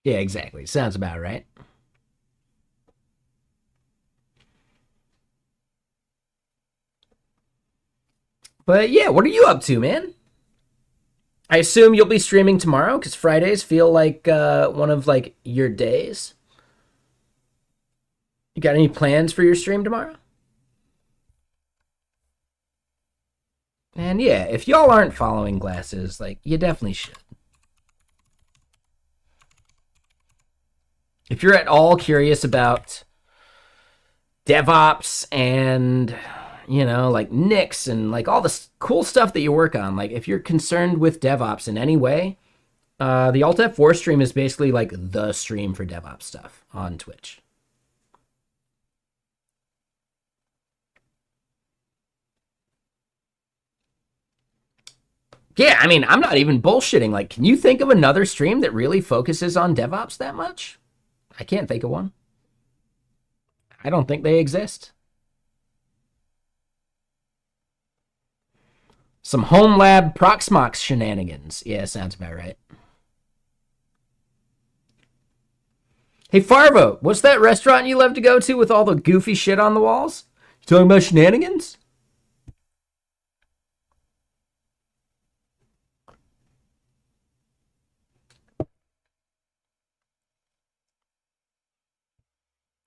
Yeah, exactly. Sounds about right. But yeah, what are you up to, man? I assume you'll be streaming tomorrow because Fridays feel like one of your days. You got any plans for your stream tomorrow? And yeah, if y'all aren't following Glasses, you definitely should. If you're at all curious about DevOps and Nix and all the cool stuff that you work on, if you're concerned with DevOps in any way, the Alt F4 stream is basically the stream for DevOps stuff on Twitch. Yeah, I mean, I'm not even bullshitting. Can you think of another stream that really focuses on DevOps that much? I can't think of one. I don't think they exist. Some home lab Proxmox shenanigans. Yeah, sounds about right. Hey, Farvo, what's that restaurant you love to go to with all the goofy shit on the walls? You talking about shenanigans?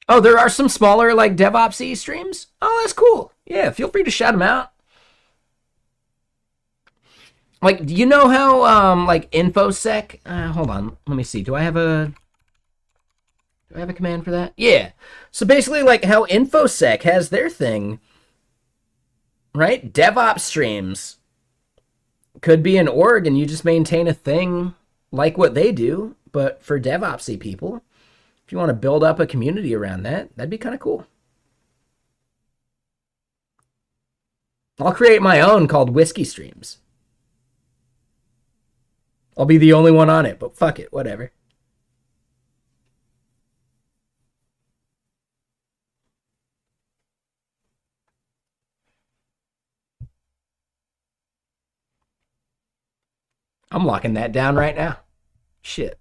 Oh, there are some smaller DevOps-y streams? Oh, that's cool. Yeah, feel free to shout them out. Do you know how infosec? Hold on, let me see. Do I have a command for that? Yeah. So basically, how infosec has their thing, right? DevOps streams could be an org, and you just maintain a thing like what they do, but for DevOpsy people. If you want to build up a community around that, that'd be kind of cool. I'll create my own called Whiskey Streams. I'll be the only one on it, but fuck it, whatever. I'm locking that down right now. Shit.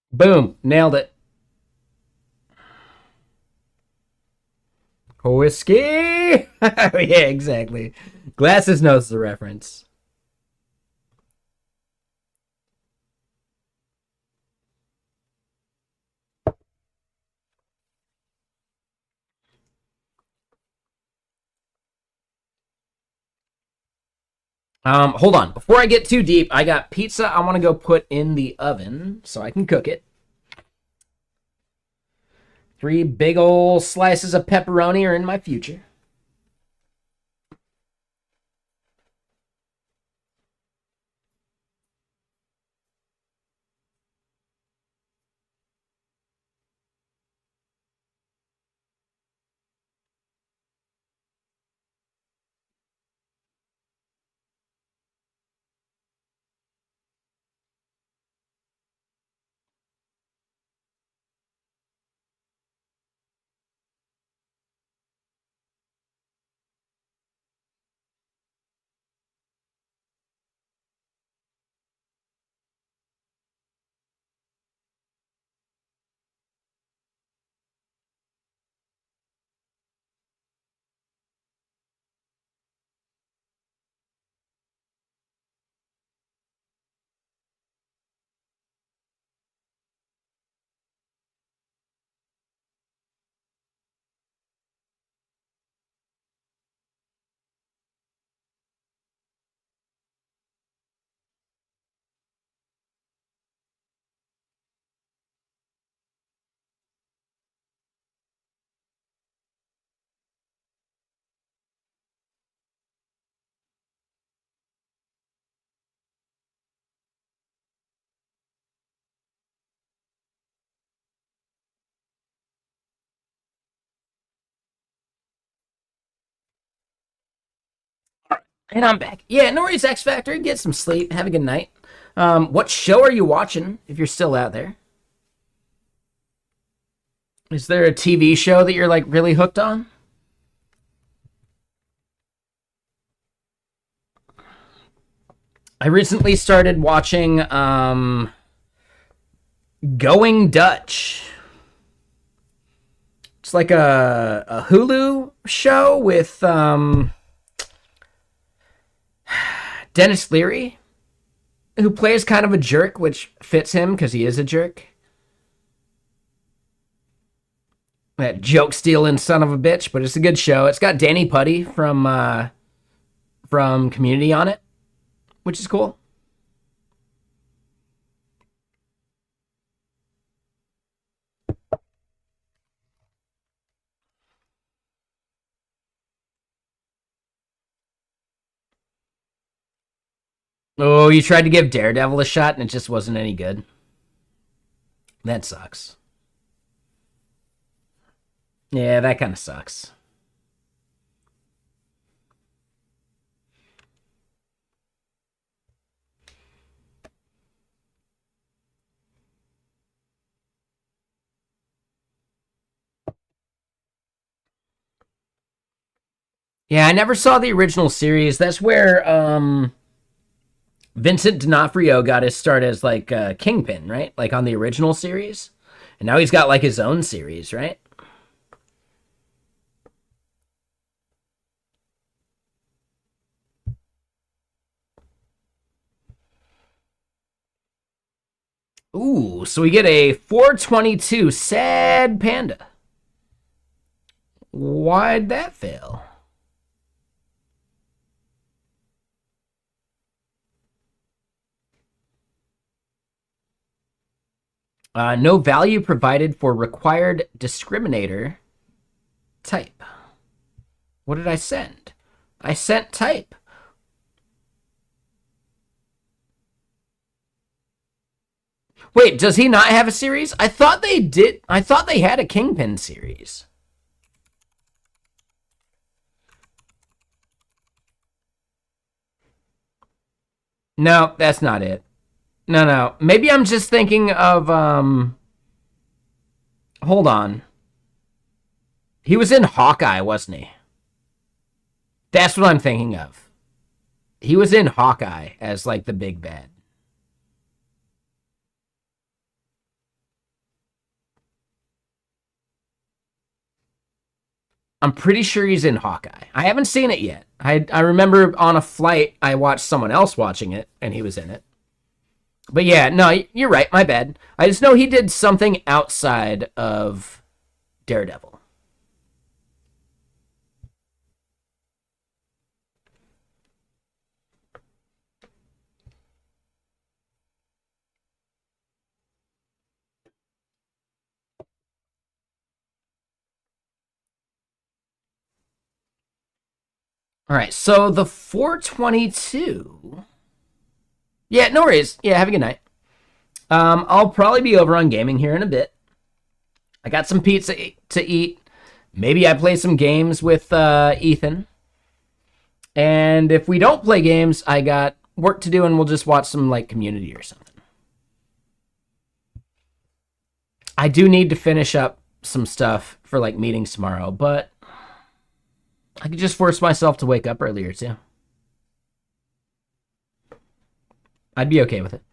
Boom. Nailed it. Whiskey. Yeah, exactly. Glasses knows the reference. Hold on. Before I get too deep, I got pizza I want to go put in the oven so I can cook it. 3 big old slices of pepperoni are in my future. And I'm back. Yeah, no worries, X Factor. Get some sleep. Have a good night. What show are you watching if you're still out there? Is there a TV show that you're like really hooked on? I recently started watching Going Dutch. It's like a Hulu show with Dennis Leary, who plays kind of a jerk, which fits him because he is a jerk. That joke stealing son of a bitch, but it's a good show. It's got Danny Putty from Community on it, which is cool. Oh, you tried to give Daredevil a shot and it just wasn't any good. That sucks. Yeah, that kind of sucks. Yeah, I never saw the original series. That's where Vincent D'Onofrio got his start as like Kingpin, right? Like on the original series. And now he's got like his own series, right? Ooh, so we get a 422 sad panda. Why'd that fail? No value provided for required discriminator Type. What did I send? I sent type. Wait, does he not have a series? I thought they did. I thought they had a Kingpin series. No, that's not it. No. Maybe I'm just thinking of hold on. He was in Hawkeye, wasn't he? That's what I'm thinking of. He was in Hawkeye as like the big bad. I'm pretty sure he's in Hawkeye. I haven't seen it yet. I remember on a flight I watched someone else watching it and he was in it. But yeah, no, you're right. My bad. I just know he did something outside of Daredevil. All right, so the 422. Yeah, no worries. Yeah, have a good night. I'll probably be over on gaming here in a bit. I got some pizza to eat. Maybe I play some games with Ethan. And if we don't play games, I got work to do and we'll just watch some like Community or something. I do need to finish up some stuff for like meetings tomorrow, but I could just force myself to wake up earlier too. I'd be okay with it.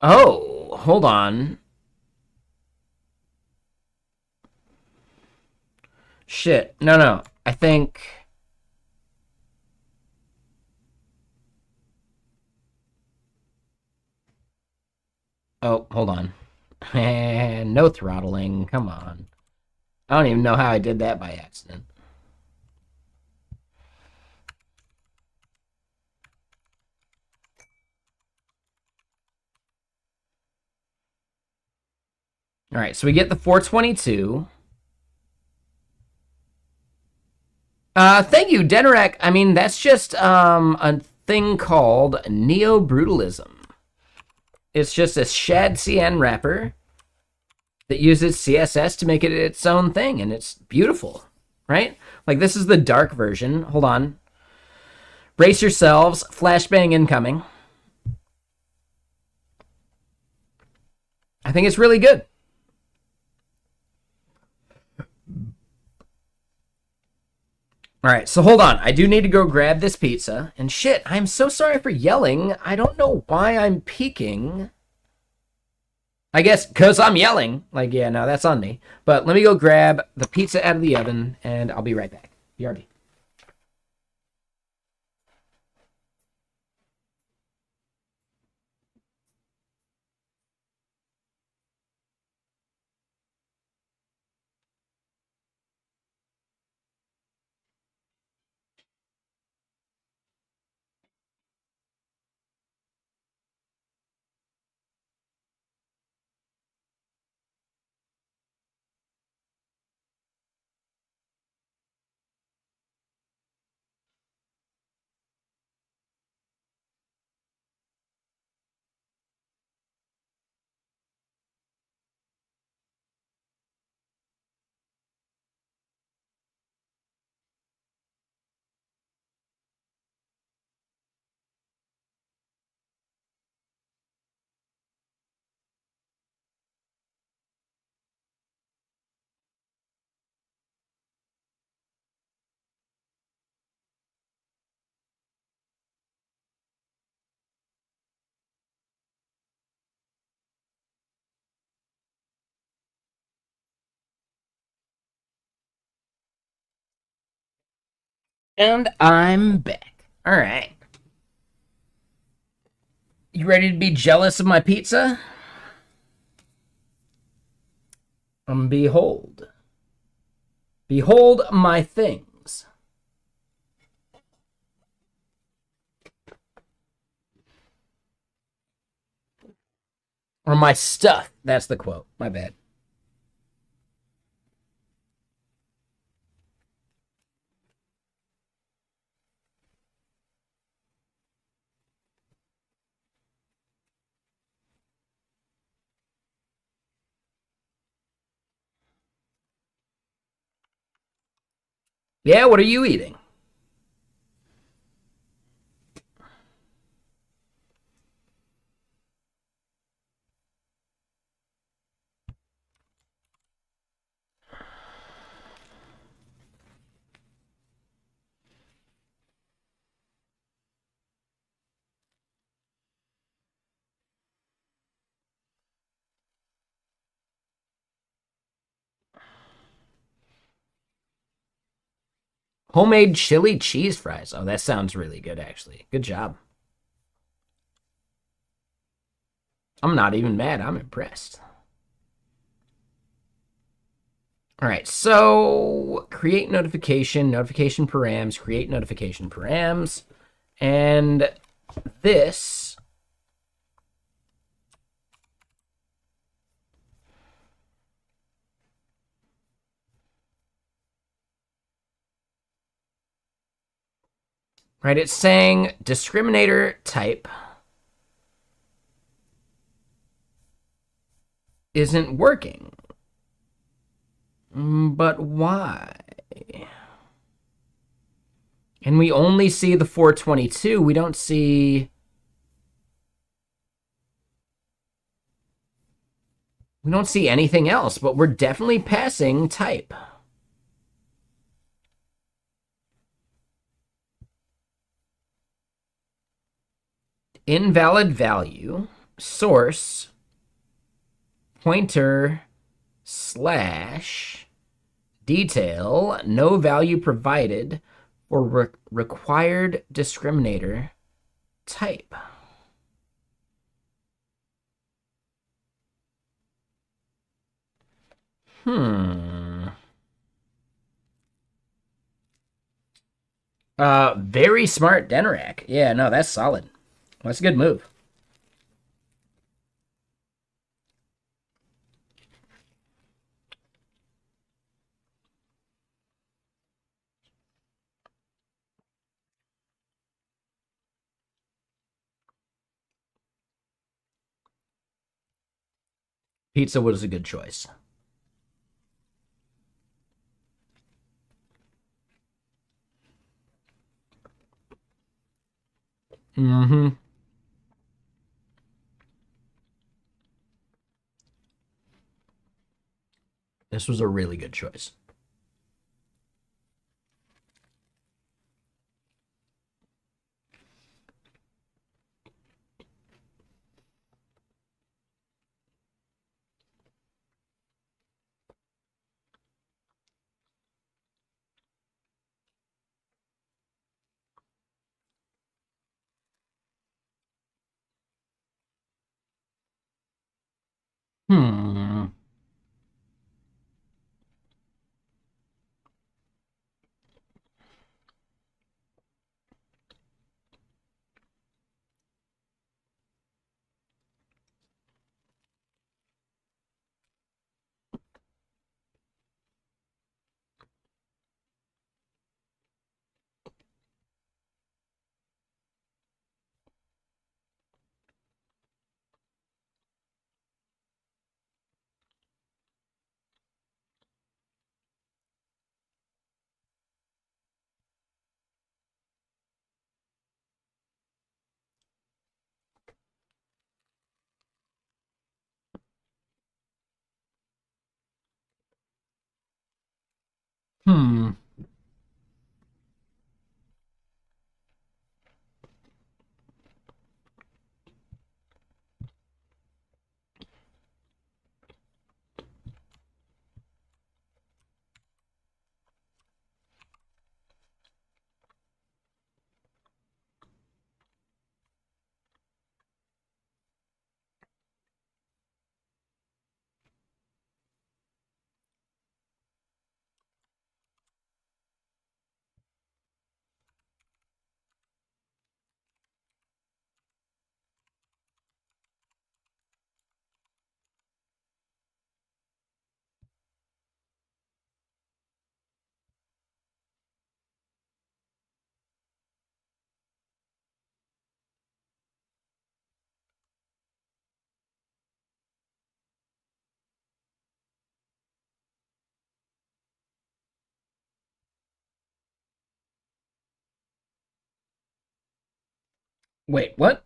Oh, hold on. Shit. No. I think. Oh, hold on. And no throttling. Come on. I don't even know how I did that by accident. All right, so we get the 422. Thank you, Denarak. I mean, that's just a thing called neo-brutalism. It's just a shad CN wrapper that uses CSS to make it its own thing, and it's beautiful, right? Like, this is the dark version. Hold on. Brace yourselves. Flashbang incoming. I think it's really good. All right, so hold on. I do need to go grab this pizza. And shit, I'm so sorry for yelling. I don't know why I'm peeking. I guess because I'm yelling. Like, yeah, no, that's on me. But let me go grab the pizza out of the oven, and I'll be right back. BRB. And I'm back. All right. You ready to be jealous of my pizza? Behold. Behold my things. Or my stuff. That's the quote. My bad. Yeah, what are you eating? Homemade chili cheese fries. Oh, that sounds really good, actually. Good job. I'm not even mad. I'm impressed. All right, so create notification params, create notification params, and this right? It's saying discriminator type isn't working. But why? And we only see the 422. We don't see anything else, but we're definitely passing type. Invalid value, source, pointer, slash, detail, no value provided, or required discriminator type. Very smart Denorak. Yeah, no, that's solid. That's a good move. Pizza was a good choice. Mm-hmm. This was a really good choice. Hmm. Hmm. Wait, what?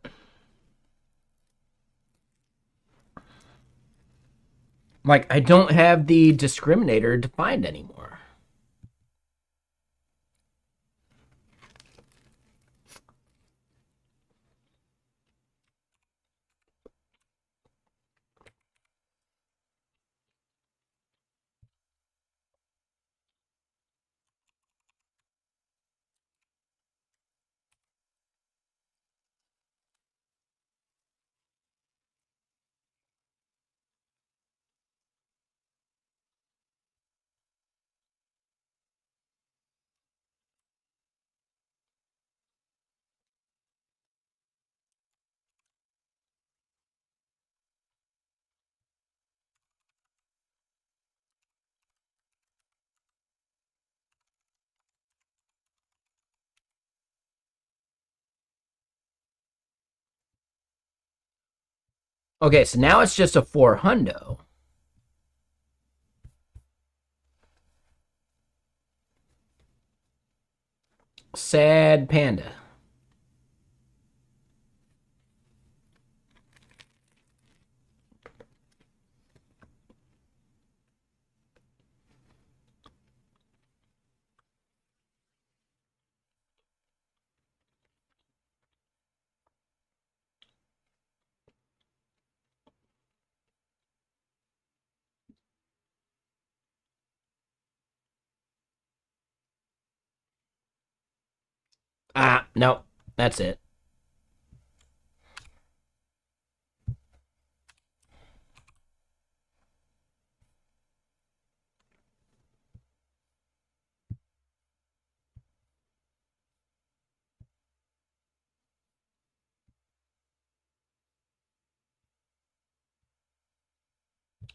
Like, I don't have the discriminator defined anymore. Okay, so now it's just a 4 hundo. Sad panda. Ah, no, that's it.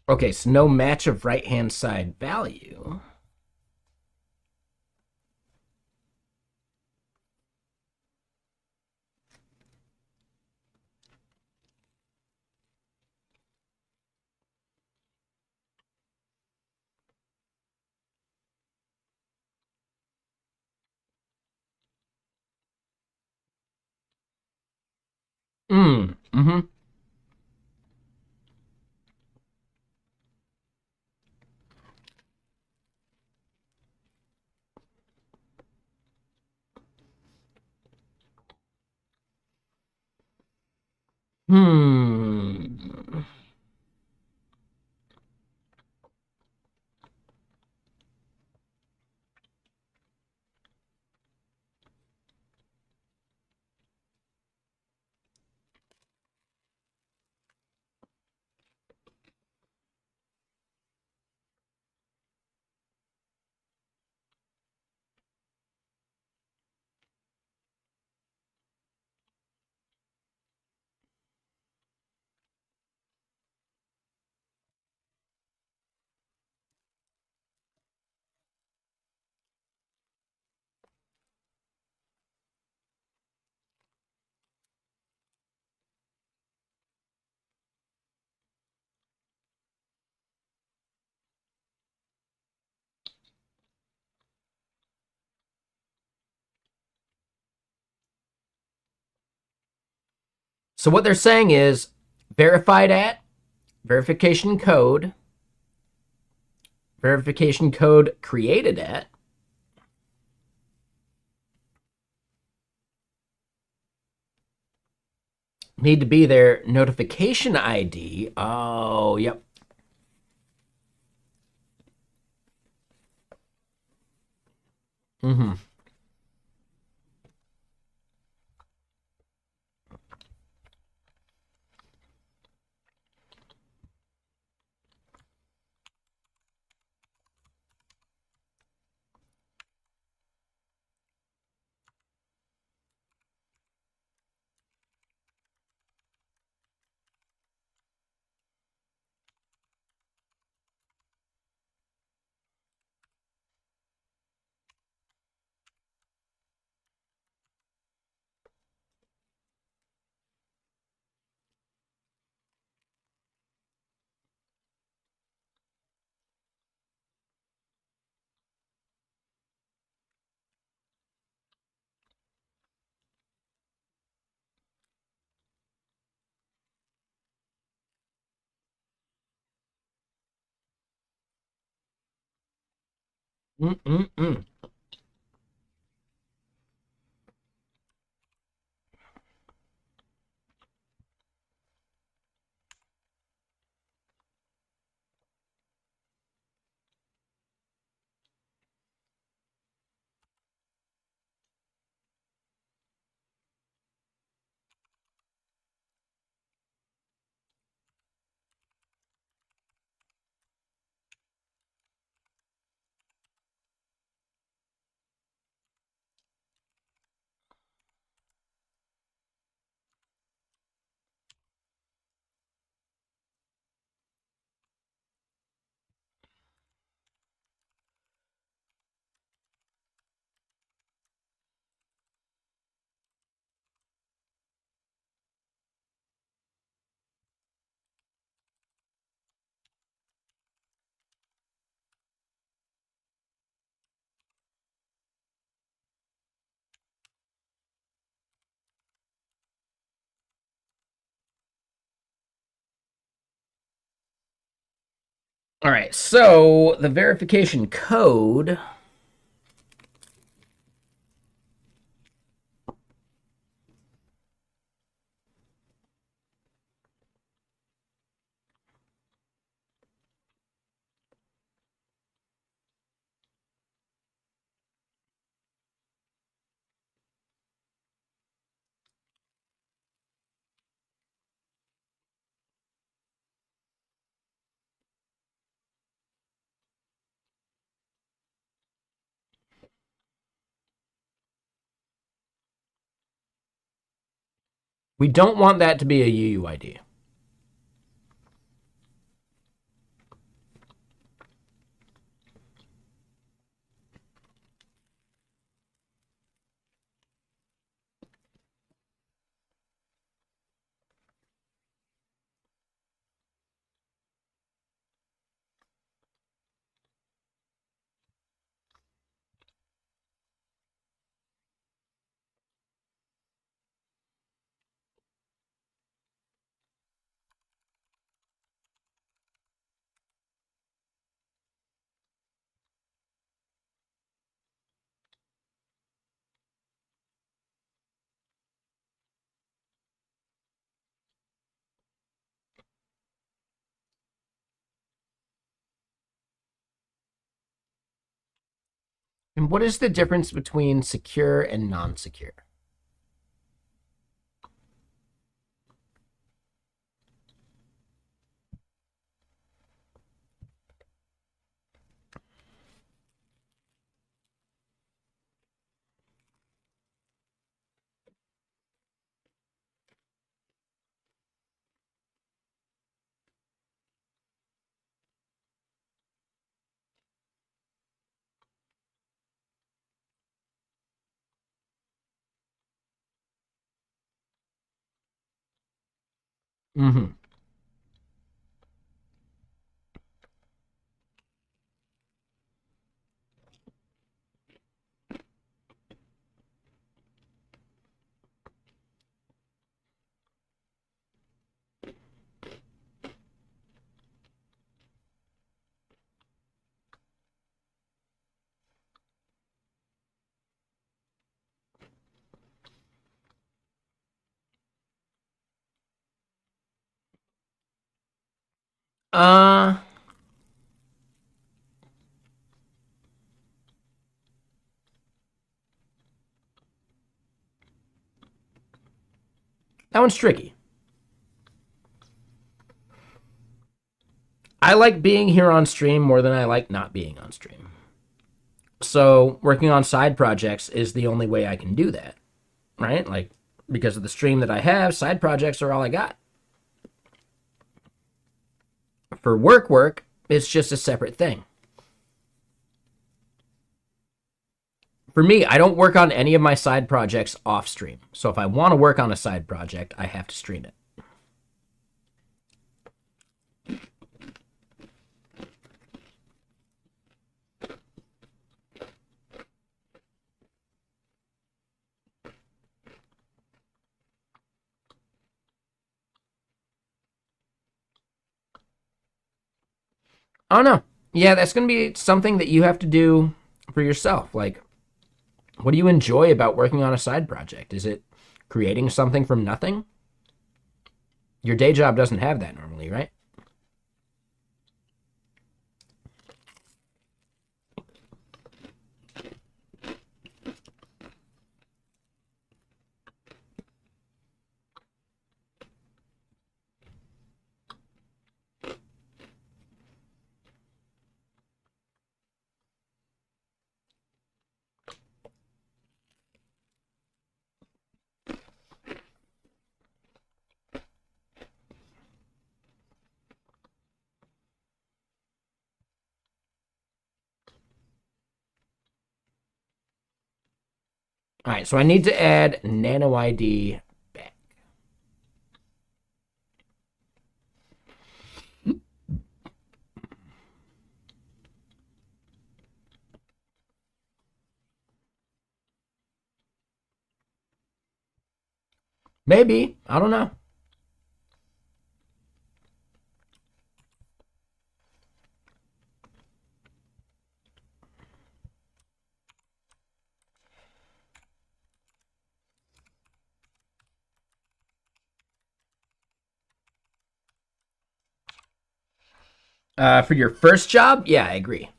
Okay, so no match of right hand side value. Mm-hmm. Hmm. So what they're saying is verified at, verification code created at, need to be their notification ID. Oh, yep. Mm-hmm. Mm-mm-mm. All right, so the verification code. We don't want that to be a UUID. And what is the difference between secure and non-secure? Mm-hmm. Uh, that one's tricky. I like being here on stream more than I like not being on stream. So working on side projects is the only way I can do that, right? Like because of the stream that I have, side projects are all I got. For work, it's just a separate thing. For me, I don't work on any of my side projects off stream. So if I want to work on a side project, I have to stream it. Oh no. Yeah, that's going to be something that you have to do for yourself. Like, what do you enjoy about working on a side project? Is it creating something from nothing? Your day job doesn't have that normally, right? All right, so I need to add Nano ID back. Maybe. I don't know. For your first job, yeah, I agree.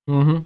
Mm-hmm.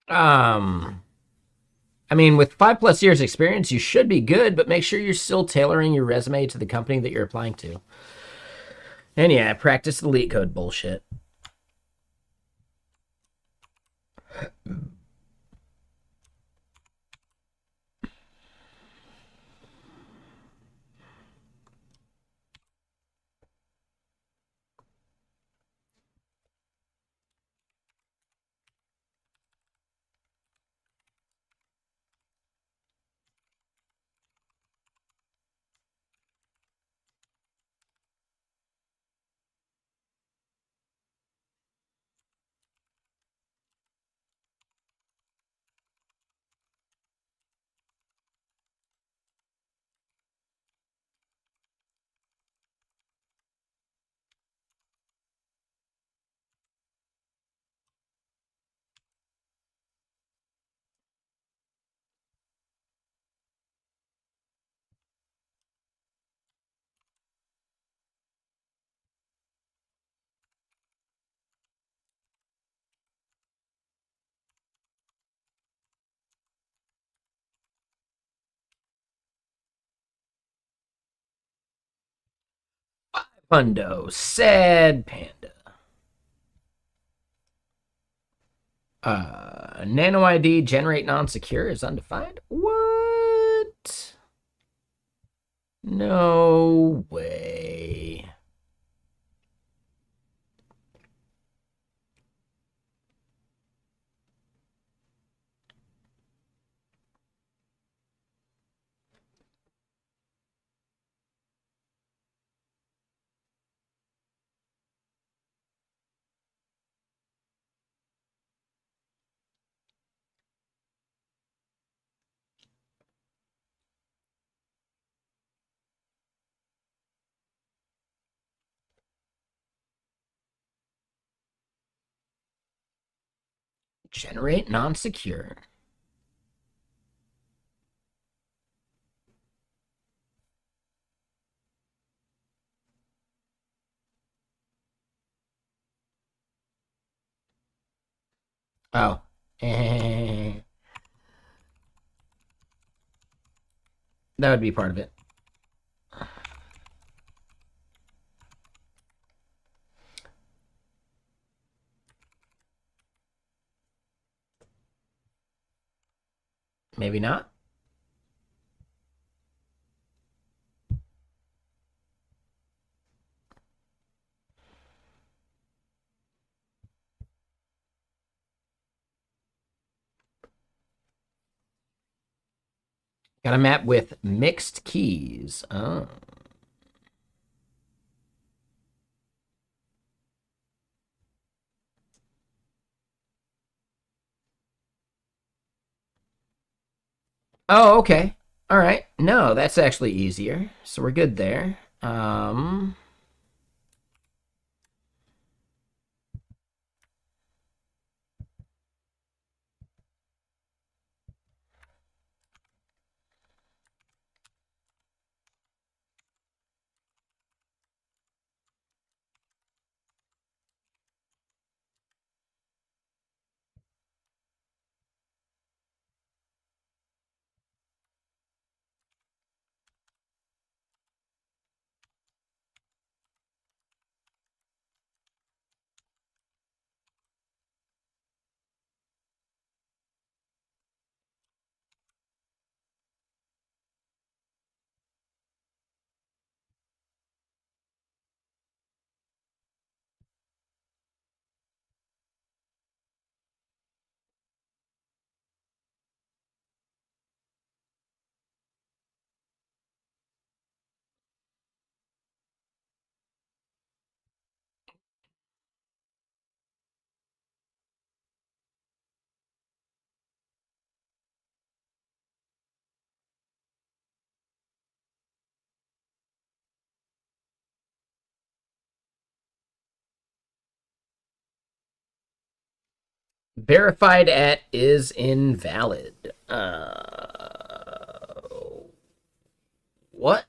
Um, I mean, with 5+ years experience, you should be good, but make sure you're still tailoring your resume to the company that you're applying to. And yeah, practice the leak code bullshit. Hundo, sad panda. Nano ID generate non-secure is undefined. What? No way. Generate non-secure. Oh. That would be part of it. Maybe not. Got a map with mixed keys. Oh. Oh, okay. All right. No, that's actually easier. So we're good there. Verified at is invalid. What?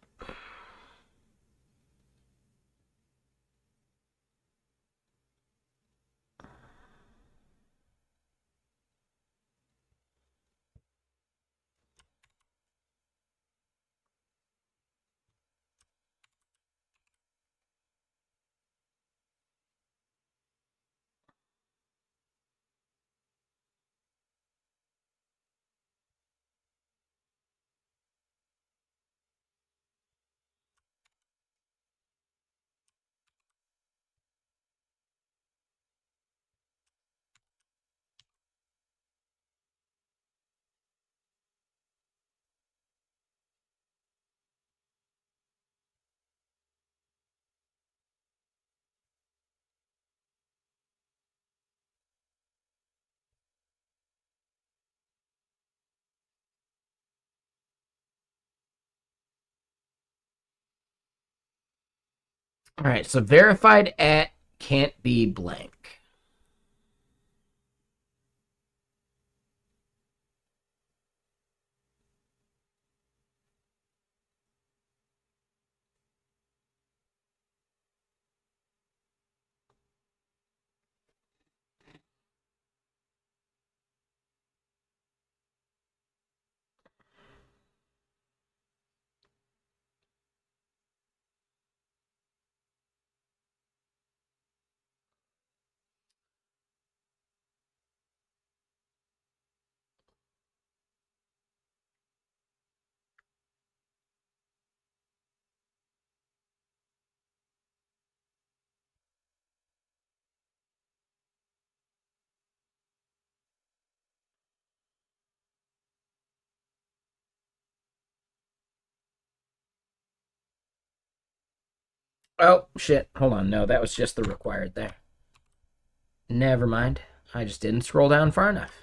All right, so verified at can't be blank. Oh, shit. Hold on. No, that was just the required there. Never mind. I just didn't scroll down far enough.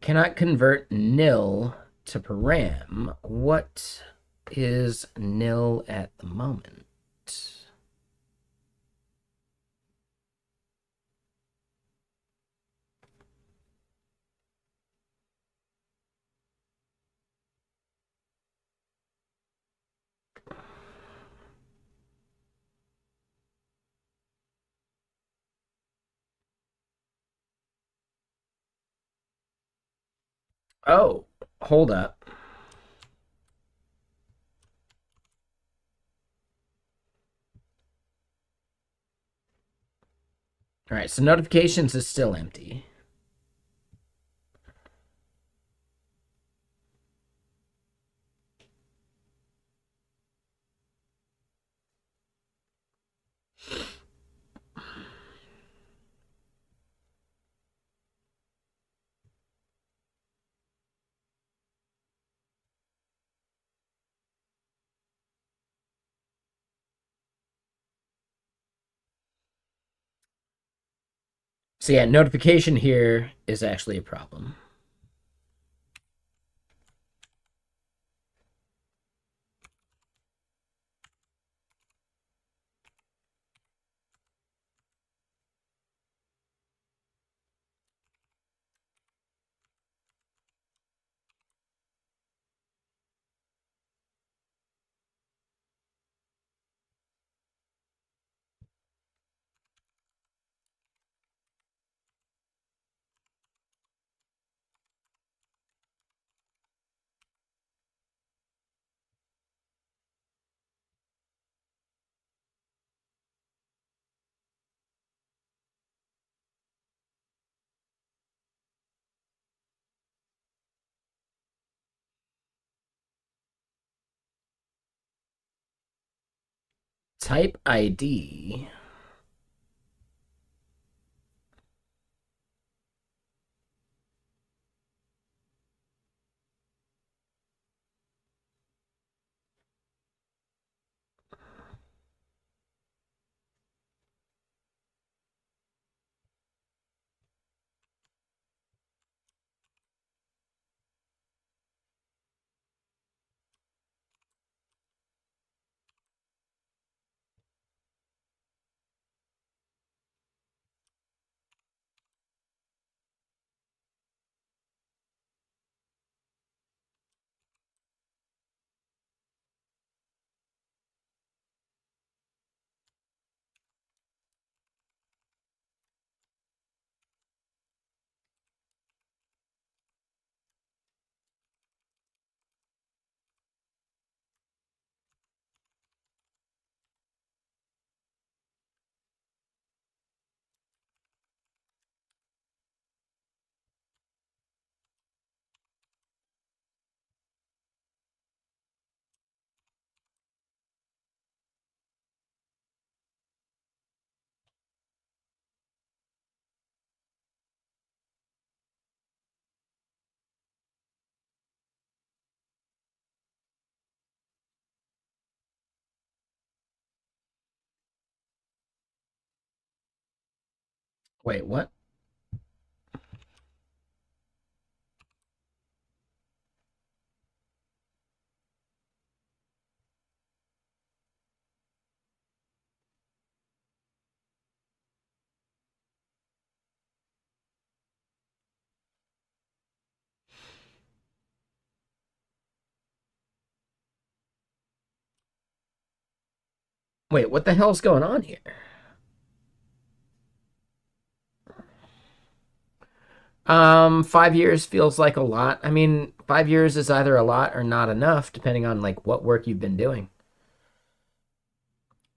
Cannot convert nil to param. What is nil at the moment? Oh, hold up. All right, so notifications is still empty. So yeah, notification here is actually a problem. Type ID. Wait, what? Wait, what the hell's going on here? 5 years feels like a lot. I mean, 5 years is either a lot or not enough, depending on like what work you've been doing.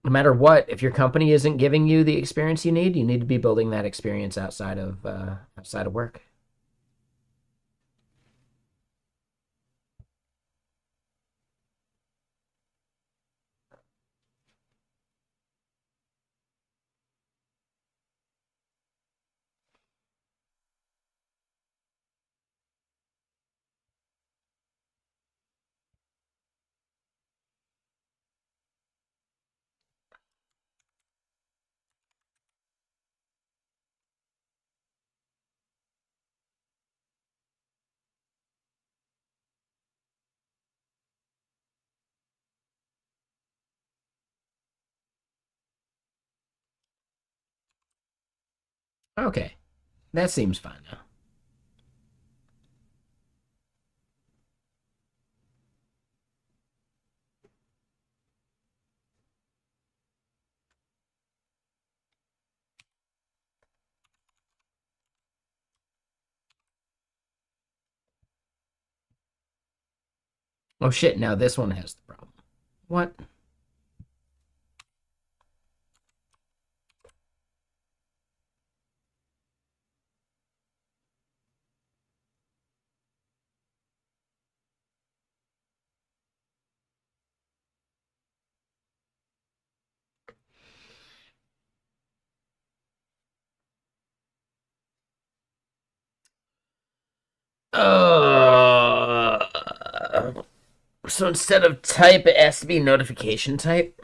No matter what, if your company isn't giving you the experience you need to be building that experience outside of work. Okay, that seems fine now. Oh shit, now this one has the problem. What? So instead of type, it has to be notification type.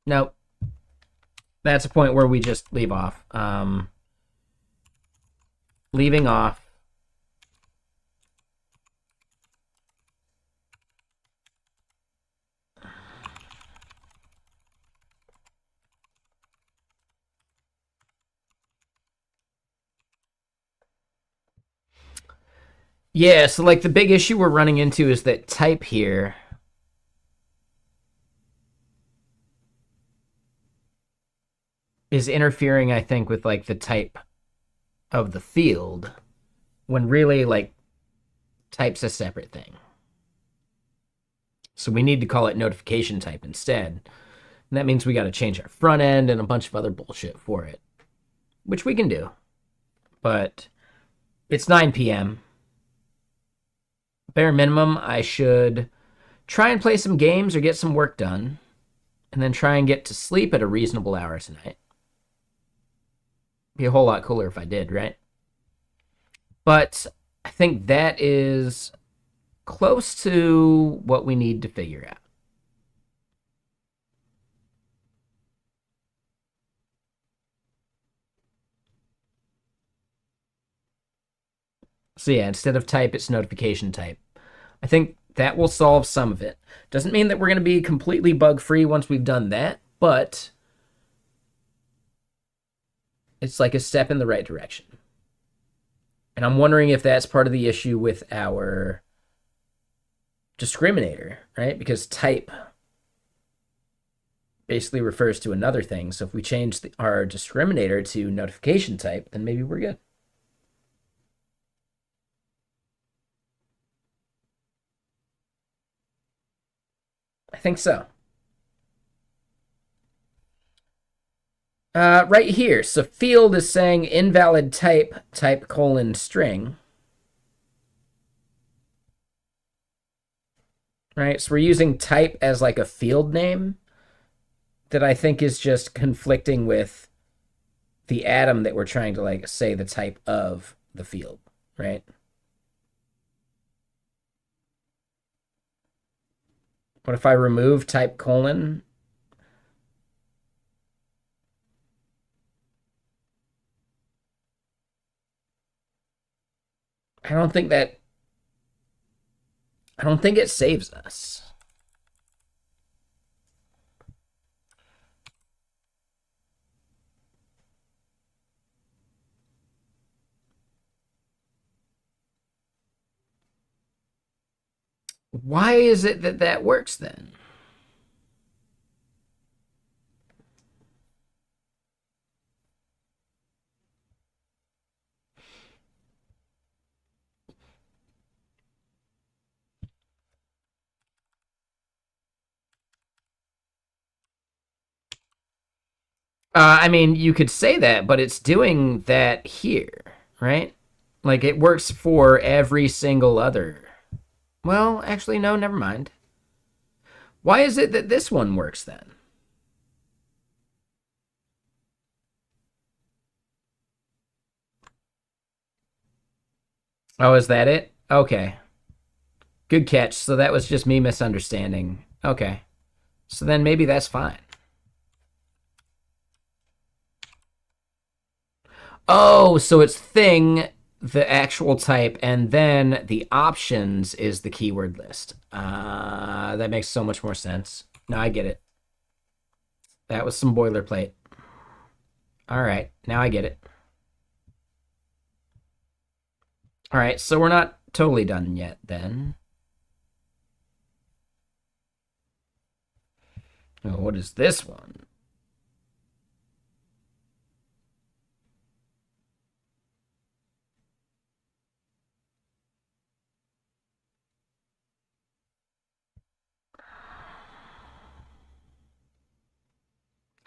Nope. That's a point where we just leave off. Leaving off. Yeah, so like the big issue we're running into is that type here is interfering, I think, with like the type of the field when really like type's a separate thing. So we need to call it notification type instead. And that means we got to change our front end and a bunch of other bullshit for it, which we can do. But it's 9 p.m. Bare minimum, I should try and play some games or get some work done, and then try and get to sleep at a reasonable hour tonight. Be a whole lot cooler if I did, right? But I think that is close to what we need to figure out. So yeah, instead of type, it's notification type. I think that will solve some of it. Doesn't mean that we're going to be completely bug-free once we've done that, but it's like a step in the right direction. And I'm wondering if that's part of the issue with our discriminator, right? Because type basically refers to another thing. So if we change our discriminator to notification type, then maybe we're good. I think so. Right here. So field is saying invalid type, type colon string. Right? So we're using type as like a field name that I think is just conflicting with the atom that we're trying to like say the type of the field, right? What if I remove type colon? I don't think it saves us. Why is it that that works then? I mean, you could say that, but it's doing that here, right? Like it works for every single other. Well, actually, no, never mind. Why is it that this one works then? Oh, is that it? Okay. Good catch. So that was just me misunderstanding. Okay. So then maybe that's fine. Oh, so it's thing, the actual type, and then the options is the keyword list. That makes so much more sense. No, I get it. That was some boilerplate. All right, now I get it. All right, so we're not totally done yet then. Oh, what is this one?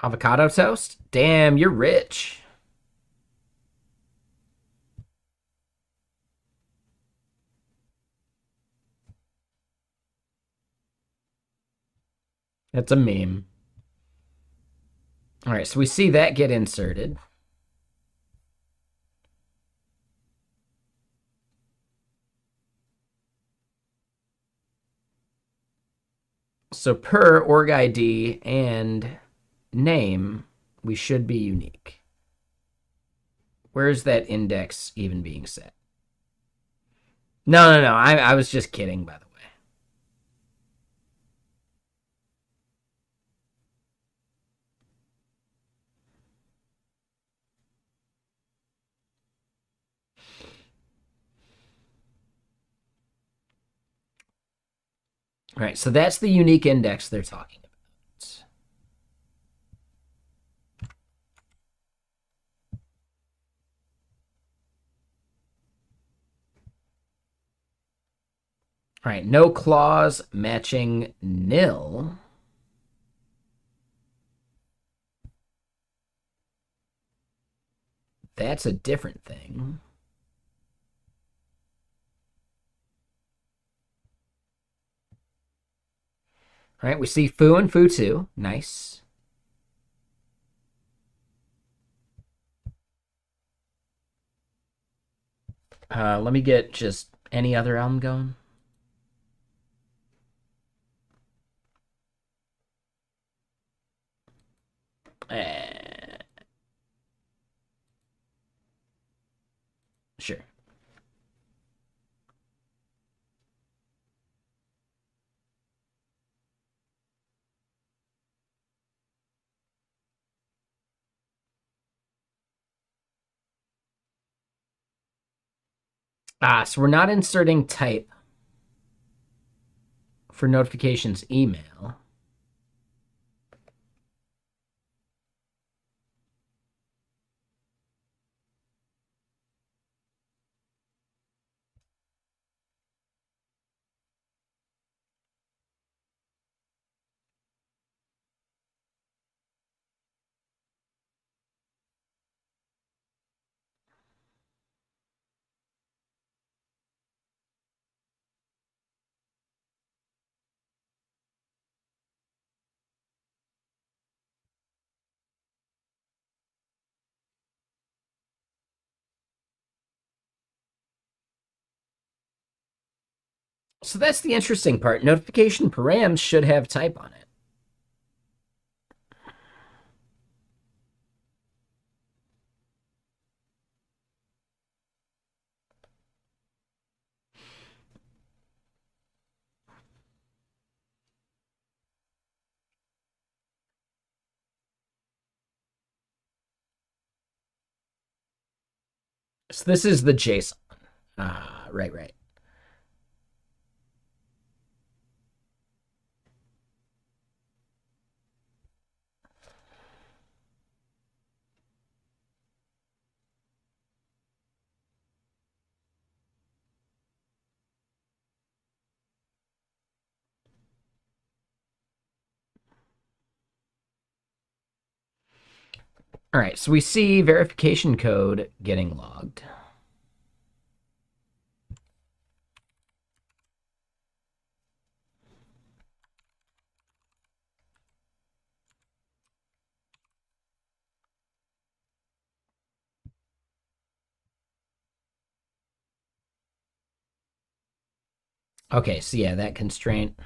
Avocado toast? Damn, you're rich. That's a meme. All right, so we see that get inserted. So per org ID and name, we should be unique. Where's that index even being set? No. I was just kidding, by the way. All right, so that's the unique index they're talking about. All right, no clause matching nil. That's a different thing. All right, we see foo and foo too. Nice. Let me get just any other album going. Uh, sure. So we're not inserting type for notifications email. So that's the interesting part. Notification params should have type on it. So this is the JSON. Right. All right, so we see verification code getting logged. Okay, so yeah, that constraint.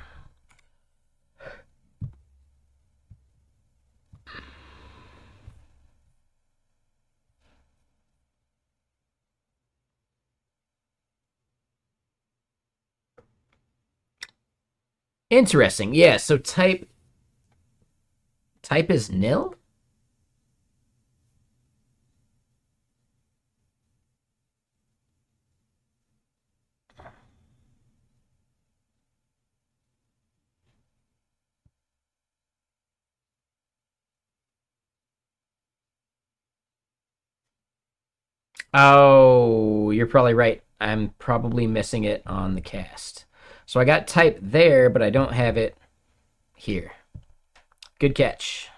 Interesting. Yeah, so type Type is nil? Oh, you're probably right. I'm probably missing it on the cast. So I got type there, but I don't have it here. Good catch.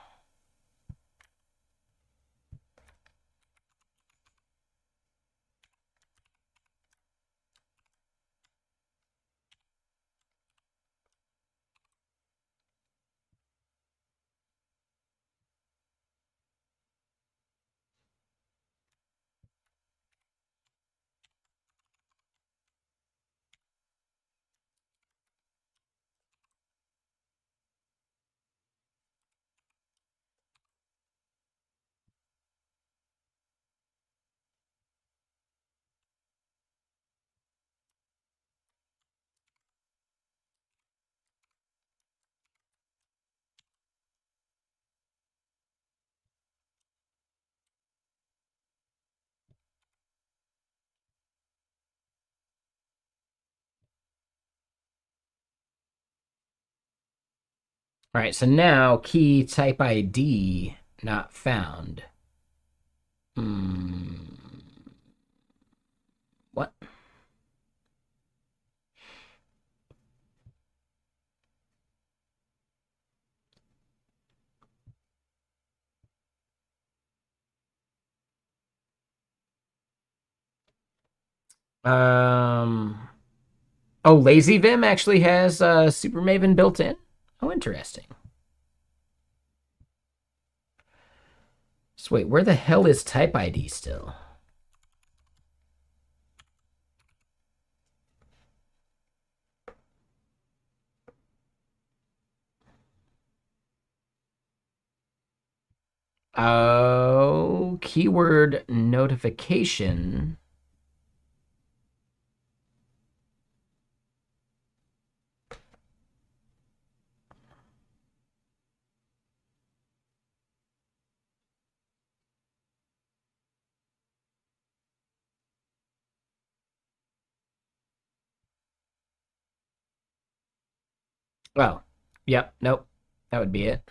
All right, so now key type ID not found. What? Um. Oh, Lazy Vim actually has Super Maven built in. Oh, interesting. So wait, where the hell is type ID still? Oh, keyword notification. Well, yep, nope. That would be it.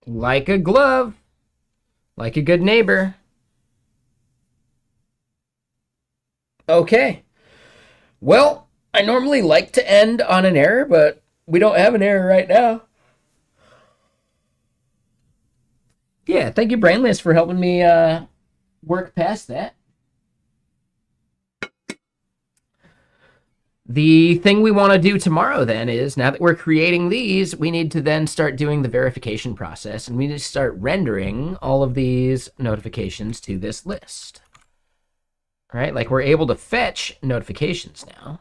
Like a glove, like a good neighbor. Okay. Well, I normally like to end on an error, but we don't have an error right now. Yeah, thank you, Brainless, for helping me work past that. The thing we want to do tomorrow then is now that we're creating these, we need to then start doing the verification process and we need to start rendering all of these notifications to this list. All right, like we're able to fetch notifications now.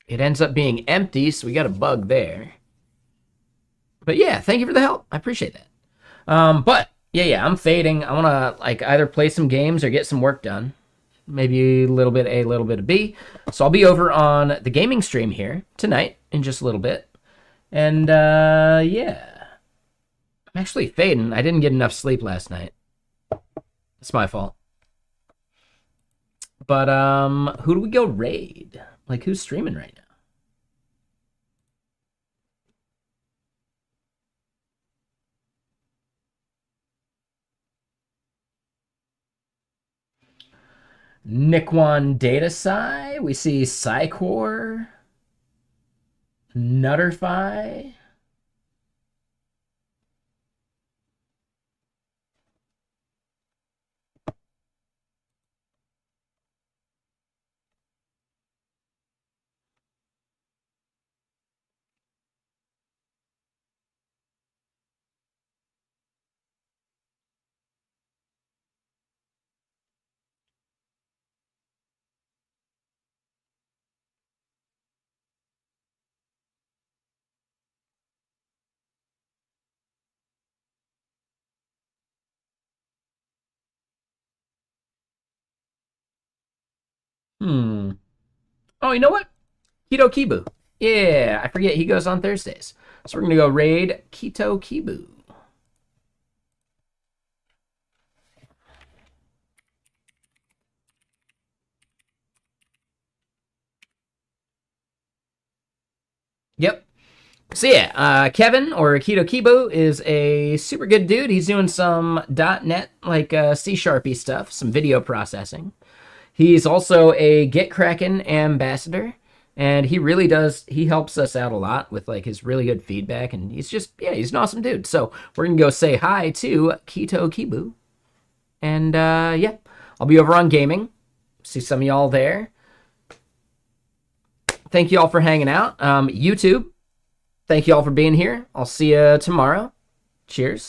It ends up being empty, so we got a bug there. But yeah, thank you for the help. I appreciate that. But yeah, I'm fading. I want to like either play some games or get some work done. Maybe a little bit A, a little bit of B. So I'll be over on the gaming stream here tonight in just a little bit. And yeah, I'm actually fading. I didn't get enough sleep last night. It's my fault. But who do we go raid? Like who's streaming right now? Nikwan Datasci. We see Psycore, Nutterfi. Hmm. Oh, you know what? Keto Kibu. Yeah, I forget he goes on Thursdays. So we're gonna go raid Keto Kibu. Yep. So yeah, Kevin or Keto Kibu is a super good dude. He's doing some .NET like C Sharpy stuff, some video processing. He's also a Get Kraken ambassador, and he really does. He helps us out a lot with like his really good feedback, and he's just he's an awesome dude. So we're gonna go say hi to Keto Kibu, and yeah, I'll be over on gaming. See some of y'all there. Thank you all for hanging out. YouTube, thank you all for being here. I'll see you tomorrow. Cheers.